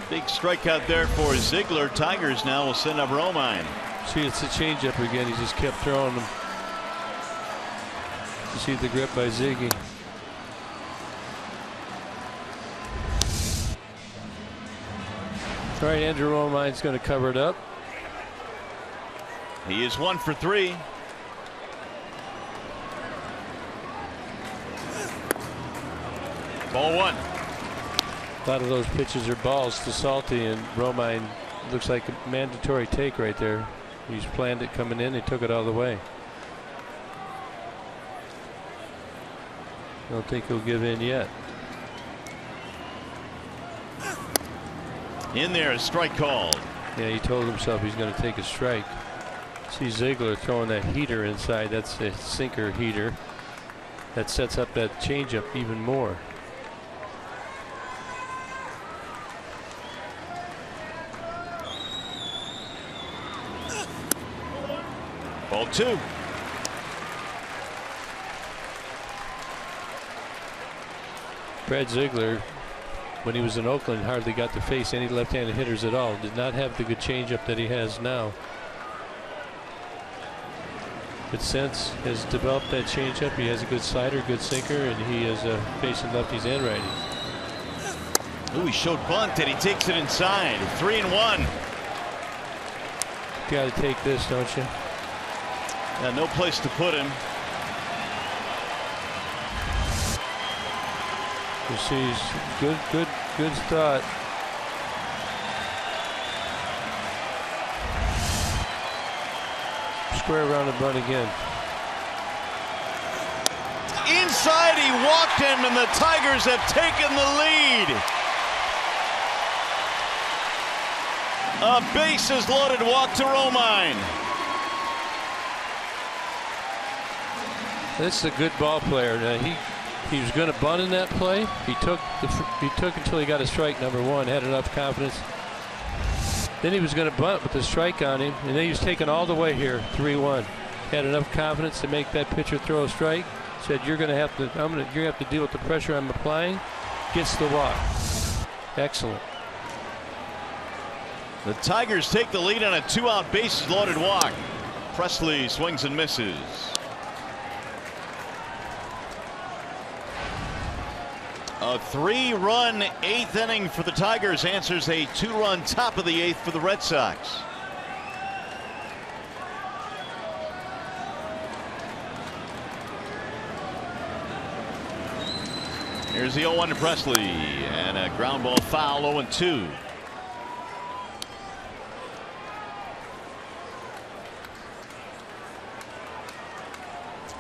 Speaker 3: Big strikeout there for Ziegler. Tigers now will send up Romine.
Speaker 5: See, it's a changeup again. He just kept throwing them. You see the grip by Ziggy. All right, Andrew Romine's going to cover it up.
Speaker 3: He is 1 for 3. Ball 1.
Speaker 5: A lot of those pitches are balls to Salty, and Romine looks like a mandatory take right there. He's planned it coming in. He took it all the way. I don't think he'll give in yet.
Speaker 3: In there, a strike called.
Speaker 5: Yeah, he told himself he's going to take a strike. See Ziegler throwing that heater inside. That's a sinker heater. That sets up that changeup even more.
Speaker 3: Ball 2.
Speaker 5: Brad Ziegler, when he was in Oakland, hardly got to face any left-handed hitters at all. Did not have the good changeup that he has now. But since has developed that changeup, he has a good slider, good sinker, and he is facing lefties and righties.
Speaker 3: Ooh, he showed bunt and he takes it inside. 3-1.
Speaker 5: Got to take this, don't you?
Speaker 3: Yeah, no place to put him.
Speaker 5: You see, good start. Square around the bunt again.
Speaker 3: Inside, he walked him, and the Tigers have taken the lead. A bases loaded walk to Romine.
Speaker 5: This is a good ball player. Now he was going to bunt in that play. He took until he got a strike number 1. Had enough confidence. Then he was going to bunt with the strike on him, and then he was taken all the way here. 3-1. Had enough confidence to make that pitcher throw a strike. Said, "You're going to have to. You're going to have to deal with the pressure I'm applying." Gets the walk. Excellent.
Speaker 3: The Tigers take the lead on a 2-out bases loaded walk. Presley swings and misses. A 3-run 8th inning for the Tigers answers a 2-run top of the 8th for the Red Sox. Here's the 0-1 to Presley, and a ground ball foul. 0-2.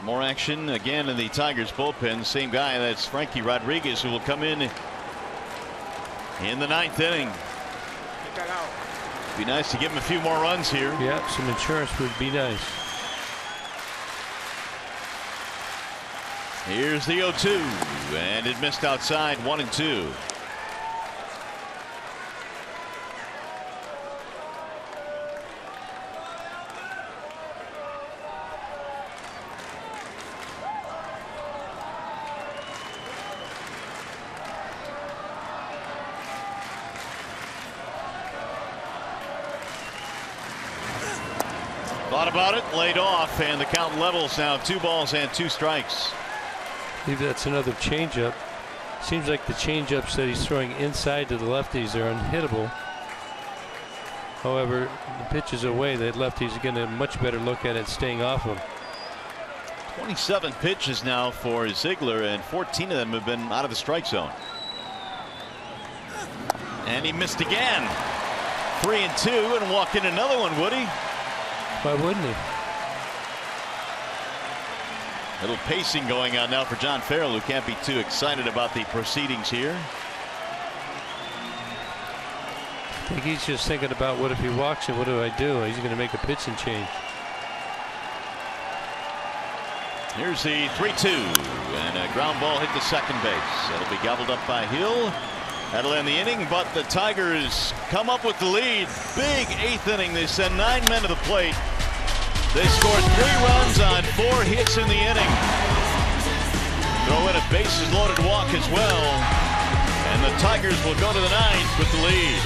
Speaker 3: More action again in the Tigers bullpen. Same guy, that's Frankie Rodriguez, who will come in the 9th inning. Be nice to give him a few more runs here.
Speaker 5: Yeah, some insurance would be nice.
Speaker 3: Here's the 0-2, and it missed outside. 1-2. Thought about it, laid off, and the count levels now. 2 balls and 2 strikes.
Speaker 5: I believe that's another changeup. Seems like the changeups that he's throwing inside to the lefties are unhittable. However, the pitch is away. That lefty's getting a much better look at it, staying off him.
Speaker 3: 27 pitches now for Ziegler, and 14 of them have been out of the strike zone. And he missed again. 3-2, and walk in another one, would he?
Speaker 5: Why wouldn't he?
Speaker 3: Little pacing going on now for John Farrell, who can't be too excited about the proceedings here.
Speaker 5: I think he's just thinking about, what if he walks and what do I do? He's going to make a pitching change.
Speaker 3: Here's the 3-2, and a ground ball hit the second base. That'll be gobbled up by Hill. That'll end the inning, but the Tigers come up with the lead. Big 8th inning. They send 9 men to the plate. They scored 3 runs on 4 hits in the inning. Throw in a bases loaded walk as well, and the Tigers will go to the 9th with the lead.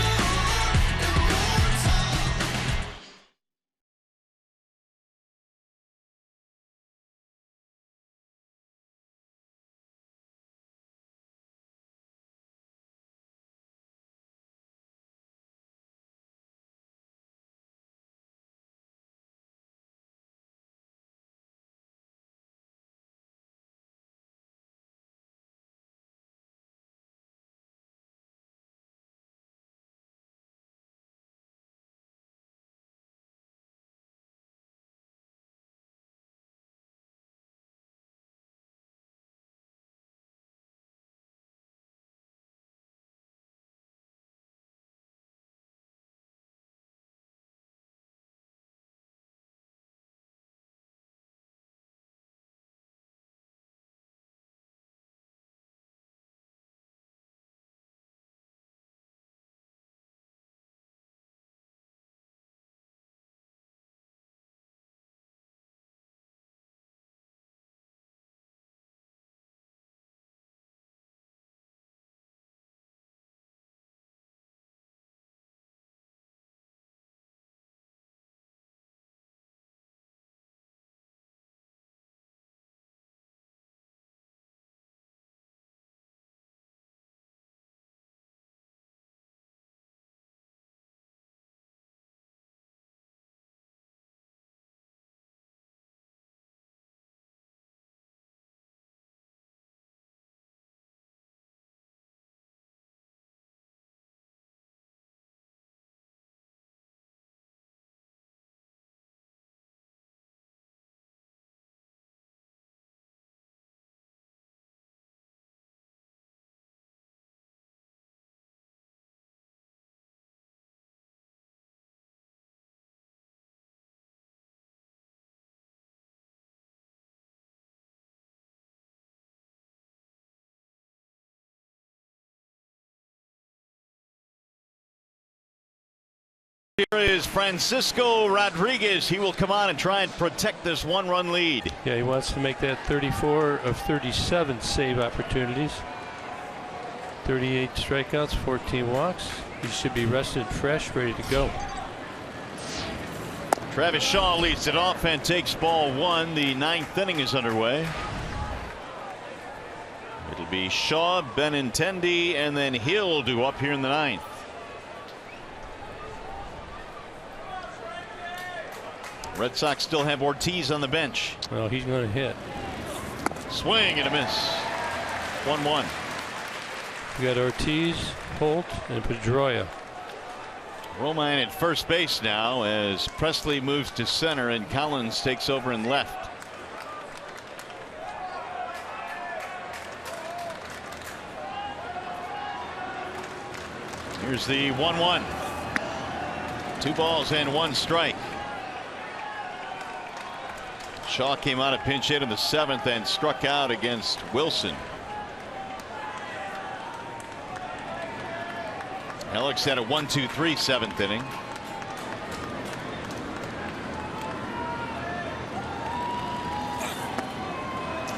Speaker 3: Here is Francisco Rodriguez. He will come on and try and protect this 1-run lead.
Speaker 5: Yeah, he wants to make that 34 of 37 save opportunities. 38 strikeouts, 14 walks. He should be rested, fresh, ready to go.
Speaker 3: Travis Shaw leads it off and takes ball 1. The 9th inning is underway. It'll be Shaw, Benintendi, and then Hill due up here in the 9th. Red Sox still have Ortiz on the bench.
Speaker 5: Well, he's going to hit.
Speaker 3: Swing and a miss. 1-1.
Speaker 5: We got Ortiz, Holt, and Pedroia.
Speaker 3: Romine at first base now as Presley moves to center and Collins takes over in left. Here's the 1-1. 2 balls and 1 strike. Shaw came out of pinch hit in the 7th and struck out against Wilson. Alex had a 1-2-3 7th inning.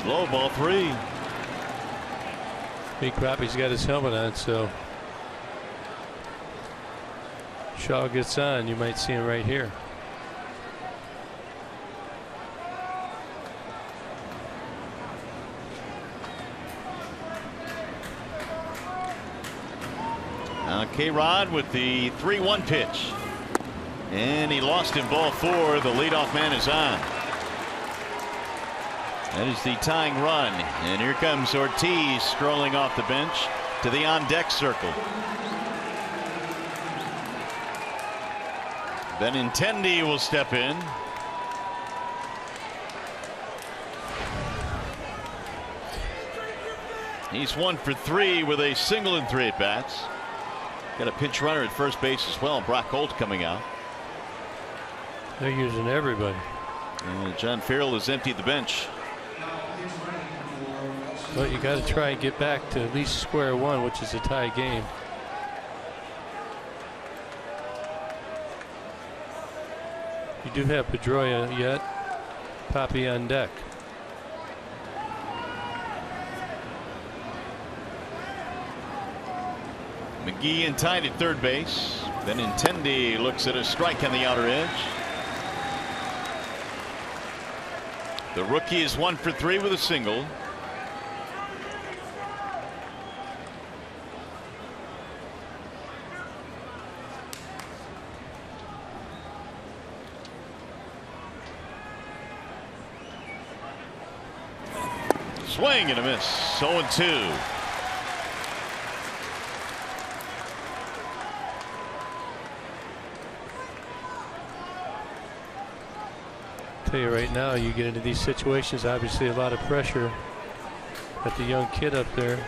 Speaker 3: Low ball 3.
Speaker 5: Big Crappie's got his helmet on, so Shaw gets on. You might see him right here.
Speaker 3: K-Rod with the 3-1 pitch. And he lost him ball 4. The leadoff man is on. That is the tying run. And here comes Ortiz strolling off the bench to the on deck circle. Benintendi will step in. He's 1 for 3 with a single in 3 at bats. Got a pinch runner at first base as well. Brock Holt coming out.
Speaker 5: They're using everybody.
Speaker 3: And John Farrell has emptied the bench.
Speaker 5: But you got to try and get back to at least square one, which is a tie game. You do have Pedroia yet. Papi on deck.
Speaker 3: McGee and tied at third base. Benintendi looks at a strike on the outer edge. The rookie is 1 for 3 with a single. Swing and a miss. 0-2.
Speaker 5: Tell you right now, you get into these situations, obviously a lot of pressure at the young kid up there.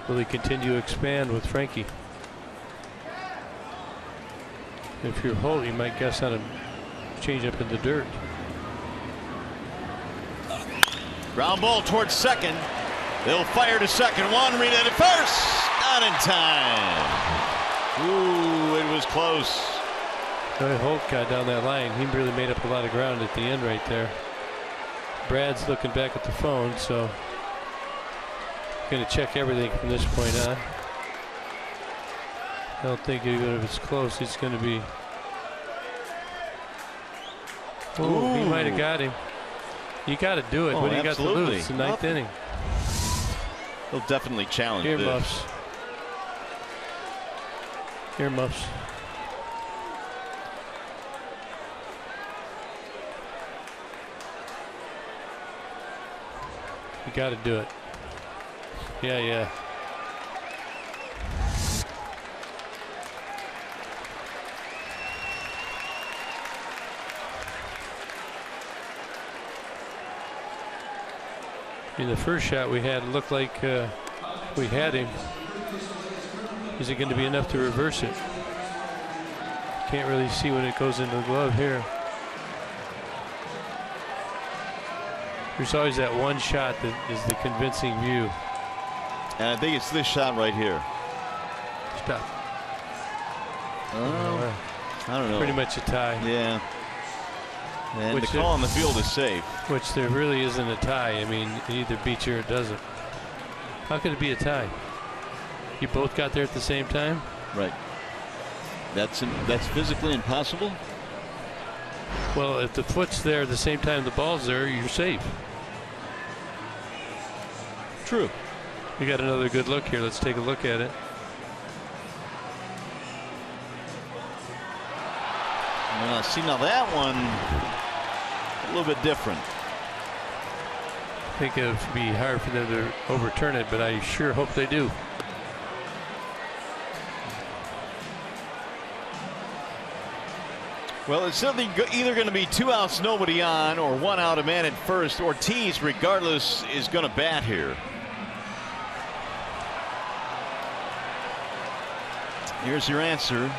Speaker 5: Will he continue to expand with Frankie? If you're Holt, you might guess how to change up in the dirt.
Speaker 3: Ground ball towards second. They'll fire to second. One read at first. Not in time. Ooh, it was close.
Speaker 5: Holt got down that line. He really made up a lot of ground at the end right there. Brad's looking back at the phone, so going to check everything from this point on. I don't think even if it's close, it's going to be. Oh, he might have got him. You got to do it.
Speaker 3: Oh,
Speaker 5: what do you got to lose? It's the ninth inning.
Speaker 3: He'll definitely challenge
Speaker 5: Earmuffs.
Speaker 3: this.
Speaker 5: Earmuffs. You got to do it. Yeah, yeah. In the first shot we had, it looked like we had him. Is it going to be enough to reverse it? Can't really see when it goes into the glove here. There's always that one shot that is the convincing view.
Speaker 3: And I think it's this shot right here.
Speaker 5: Stop.
Speaker 3: I don't know.
Speaker 5: Pretty much a tie.
Speaker 3: Yeah. And the call on the field is safe.
Speaker 5: Which there really isn't a tie. I mean, it either beats you or it doesn't. How could it be a tie? You both got there at the same time?
Speaker 3: Right. That's physically impossible.
Speaker 5: Well, if the foot's there at the same time the ball's there, you're safe.
Speaker 3: True.
Speaker 5: We got another good look here. Let's take a look at it.
Speaker 3: See, now that one a little bit different.
Speaker 5: I think it would be hard for them to overturn it, but I sure hope they do.
Speaker 3: Well, it's certainly either going to be 2 outs, nobody on, or 1 out, a man at first. Ortiz, regardless, is going to bat here. Here's your answer.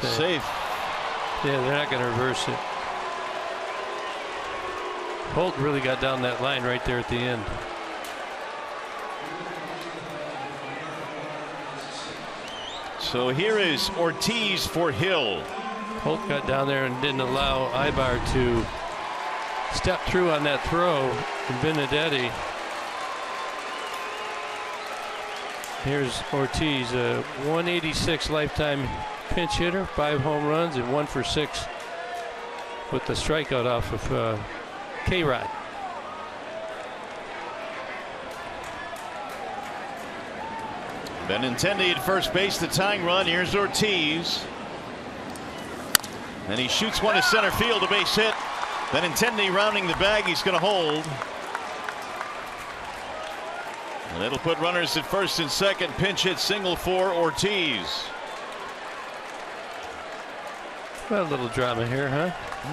Speaker 3: Safe.
Speaker 5: Yeah, they're not going to reverse it. Holt really got down that line right there at the end.
Speaker 3: So here is Ortiz for Hill.
Speaker 5: Holt got down there and didn't allow Ibar to step through on that throw. And Benedetti. Here's Ortiz, a 186 lifetime pinch hitter, 5 home runs and 1 for 6 with the strikeout off of K-Rod.
Speaker 3: Benintendi at first base, the tying run. Here's Ortiz. And he shoots one to center field, a base hit. Benintendi rounding the bag. He's going to hold. And it'll put runners at first and second. Pinch hit single for Ortiz.
Speaker 5: Well, a little drama here, huh?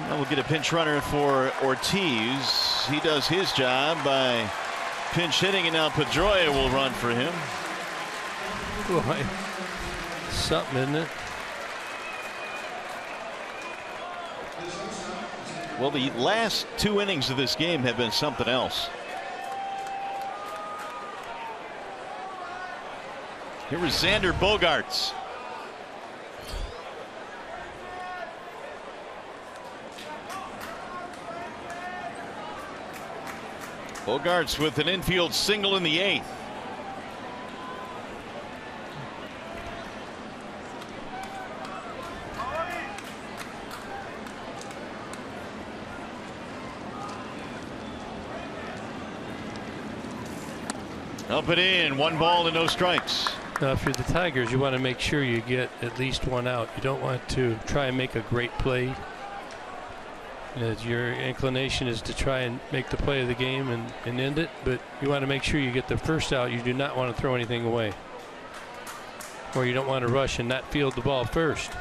Speaker 3: Well, we'll get a pinch runner for Ortiz. He does his job by pinch hitting, and now Pedroia will run for him.
Speaker 5: Boy, something, isn't it?
Speaker 3: Well, the last 2 innings of this game have been something else. Here is Xander Bogaerts. Bogaerts with an infield single in the 8th. Up and in, 1 ball and no strikes.
Speaker 5: Now, if you're the Tigers, you want to make sure you get at least 1 out. You don't want to try and make a great play. Your inclination is to try and make the play of the game and end it, but you want to make sure you get the first out. You do not want to throw anything away, or you don't want to rush and not field the ball first.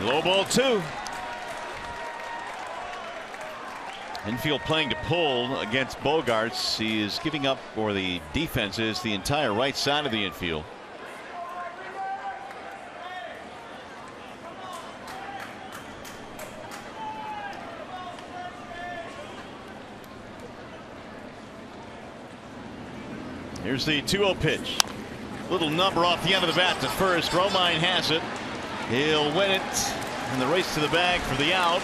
Speaker 3: Low ball 2. Infield playing to pull against Bogaerts. He is giving up, or the defense is, the entire right side of the infield. Here's the 2-0 pitch. Little number off the end of the bat to first. Romine has it. He'll win it in the race to the bag for the out.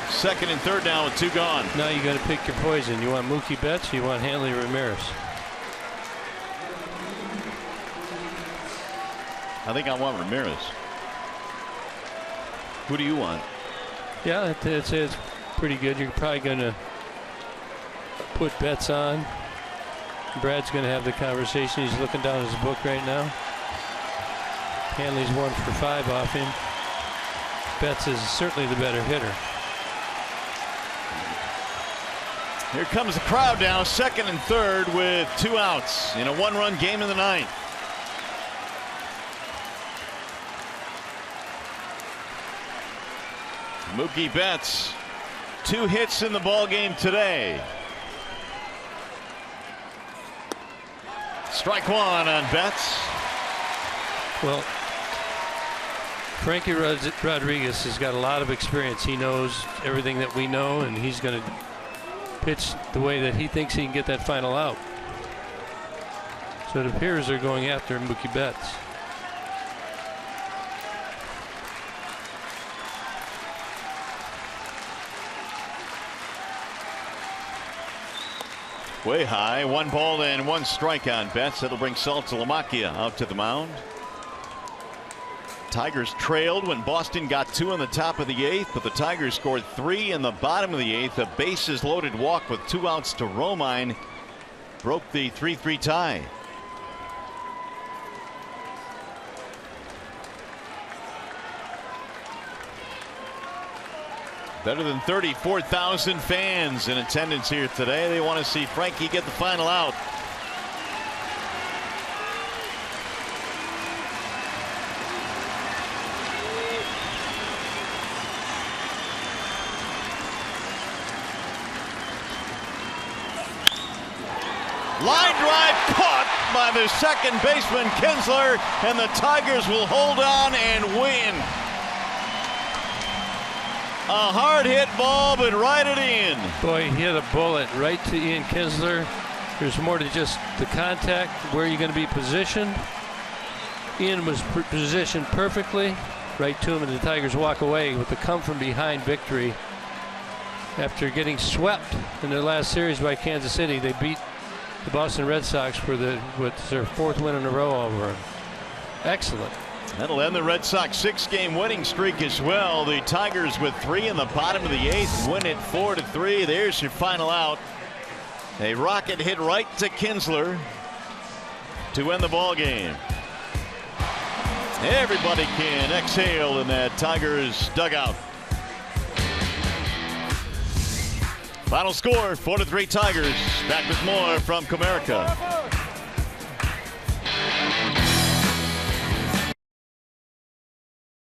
Speaker 3: Second and third now with 2 gone.
Speaker 5: Now you got to pick your poison. You want Mookie Betts, or you want Hanley Ramirez?
Speaker 3: I think I want Ramirez. Who do you want?
Speaker 5: Yeah, it's pretty good. You're probably going to put Betts on. Brad's going to have the conversation. He's looking down his book right now. Hanley's 1 for 5 off him. Betts is certainly the better hitter.
Speaker 3: Here comes the crowd now, second and third with 2 outs in a 1-run game in the 9th. Mookie Betts, 2 hits in the ball game today. Strike 1 on Betts.
Speaker 5: Well, Frankie Rodriguez has got a lot of experience. He knows everything that we know, and he's going to pitch the way that he thinks he can get that final out. So it appears they're going after Mookie Betts.
Speaker 3: Way high, 1 ball and 1 strike on Betts. That'll bring Saltalamacchia out to the mound. Tigers trailed when Boston got 2 in the top of the 8th, but the Tigers scored 3 in the bottom of the 8th. A bases loaded walk with 2 outs to Romine broke the 3-3 tie. Better than 34,000 fans in attendance here today. They want to see Frankie get the final out. Line drive caught by the second baseman Kinsler, and the Tigers will hold on and win. A hard hit ball, but right it in.
Speaker 5: Boy, he hit a bullet right to Ian Kinsler. There's more to just the contact, where you're going to be positioned. Ian was positioned perfectly right to him, and the Tigers walk away with the come from behind victory. After getting swept in their last series by Kansas City, they beat the Boston Red Sox for with their 4th win in a row over him. Excellent.
Speaker 3: That'll end the Red Sox 6-game winning streak as well. The Tigers with 3 in the bottom of the 8th win it 4-3. There's your final out. A rocket hit right to Kinsler to end the ball game. Everybody can exhale in that Tigers dugout. Final score 4-3 Tigers. Back with more from Comerica.